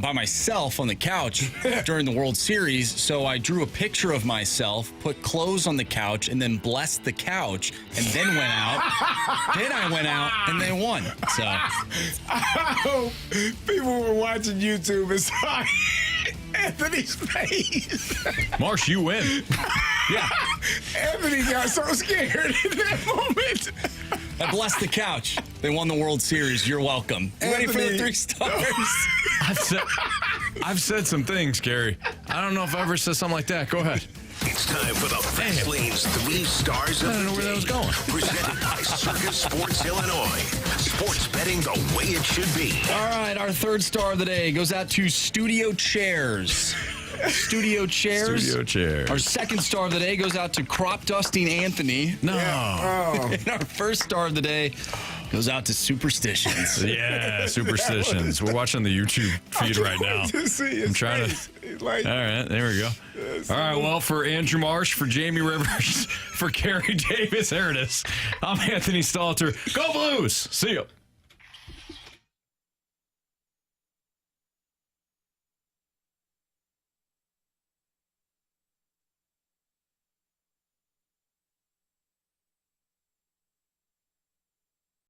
by myself on the couch during the World Series, so I drew a picture of myself, put clothes on the couch, and then blessed the couch, and then went out. Then I went out, and they won. So I hope people were watching YouTube and saw Anthony's face. Marsh, you win. Yeah. Anthony got so scared in that moment. I blessed the couch. They won the World Series. You're welcome. Ready for the 3 stars? I've said some things, Carey. I don't know if I ever said something like that. Go ahead. It's time for the Fast Lane's 3 stars of the day. I don't know where that was going. Presented by Circus Sports Illinois. Sports betting the way it should be. All right, our 3rd star of the day goes out to Studio Chairs. Studio Chairs. Studio Chairs. Our 2nd star of the day goes out to Crop Dusting Anthony. No. Oh. And our 1st star of the day goes out to Superstitions. Yeah, Superstitions. We're watching the YouTube feed right now. I'm trying to. Like, all right, there we go. All right, well, for Andrew Marsh, for Jamie Rivers, for Carey Davis, there it is. I'm Anthony Stalter. Go Blues! See you.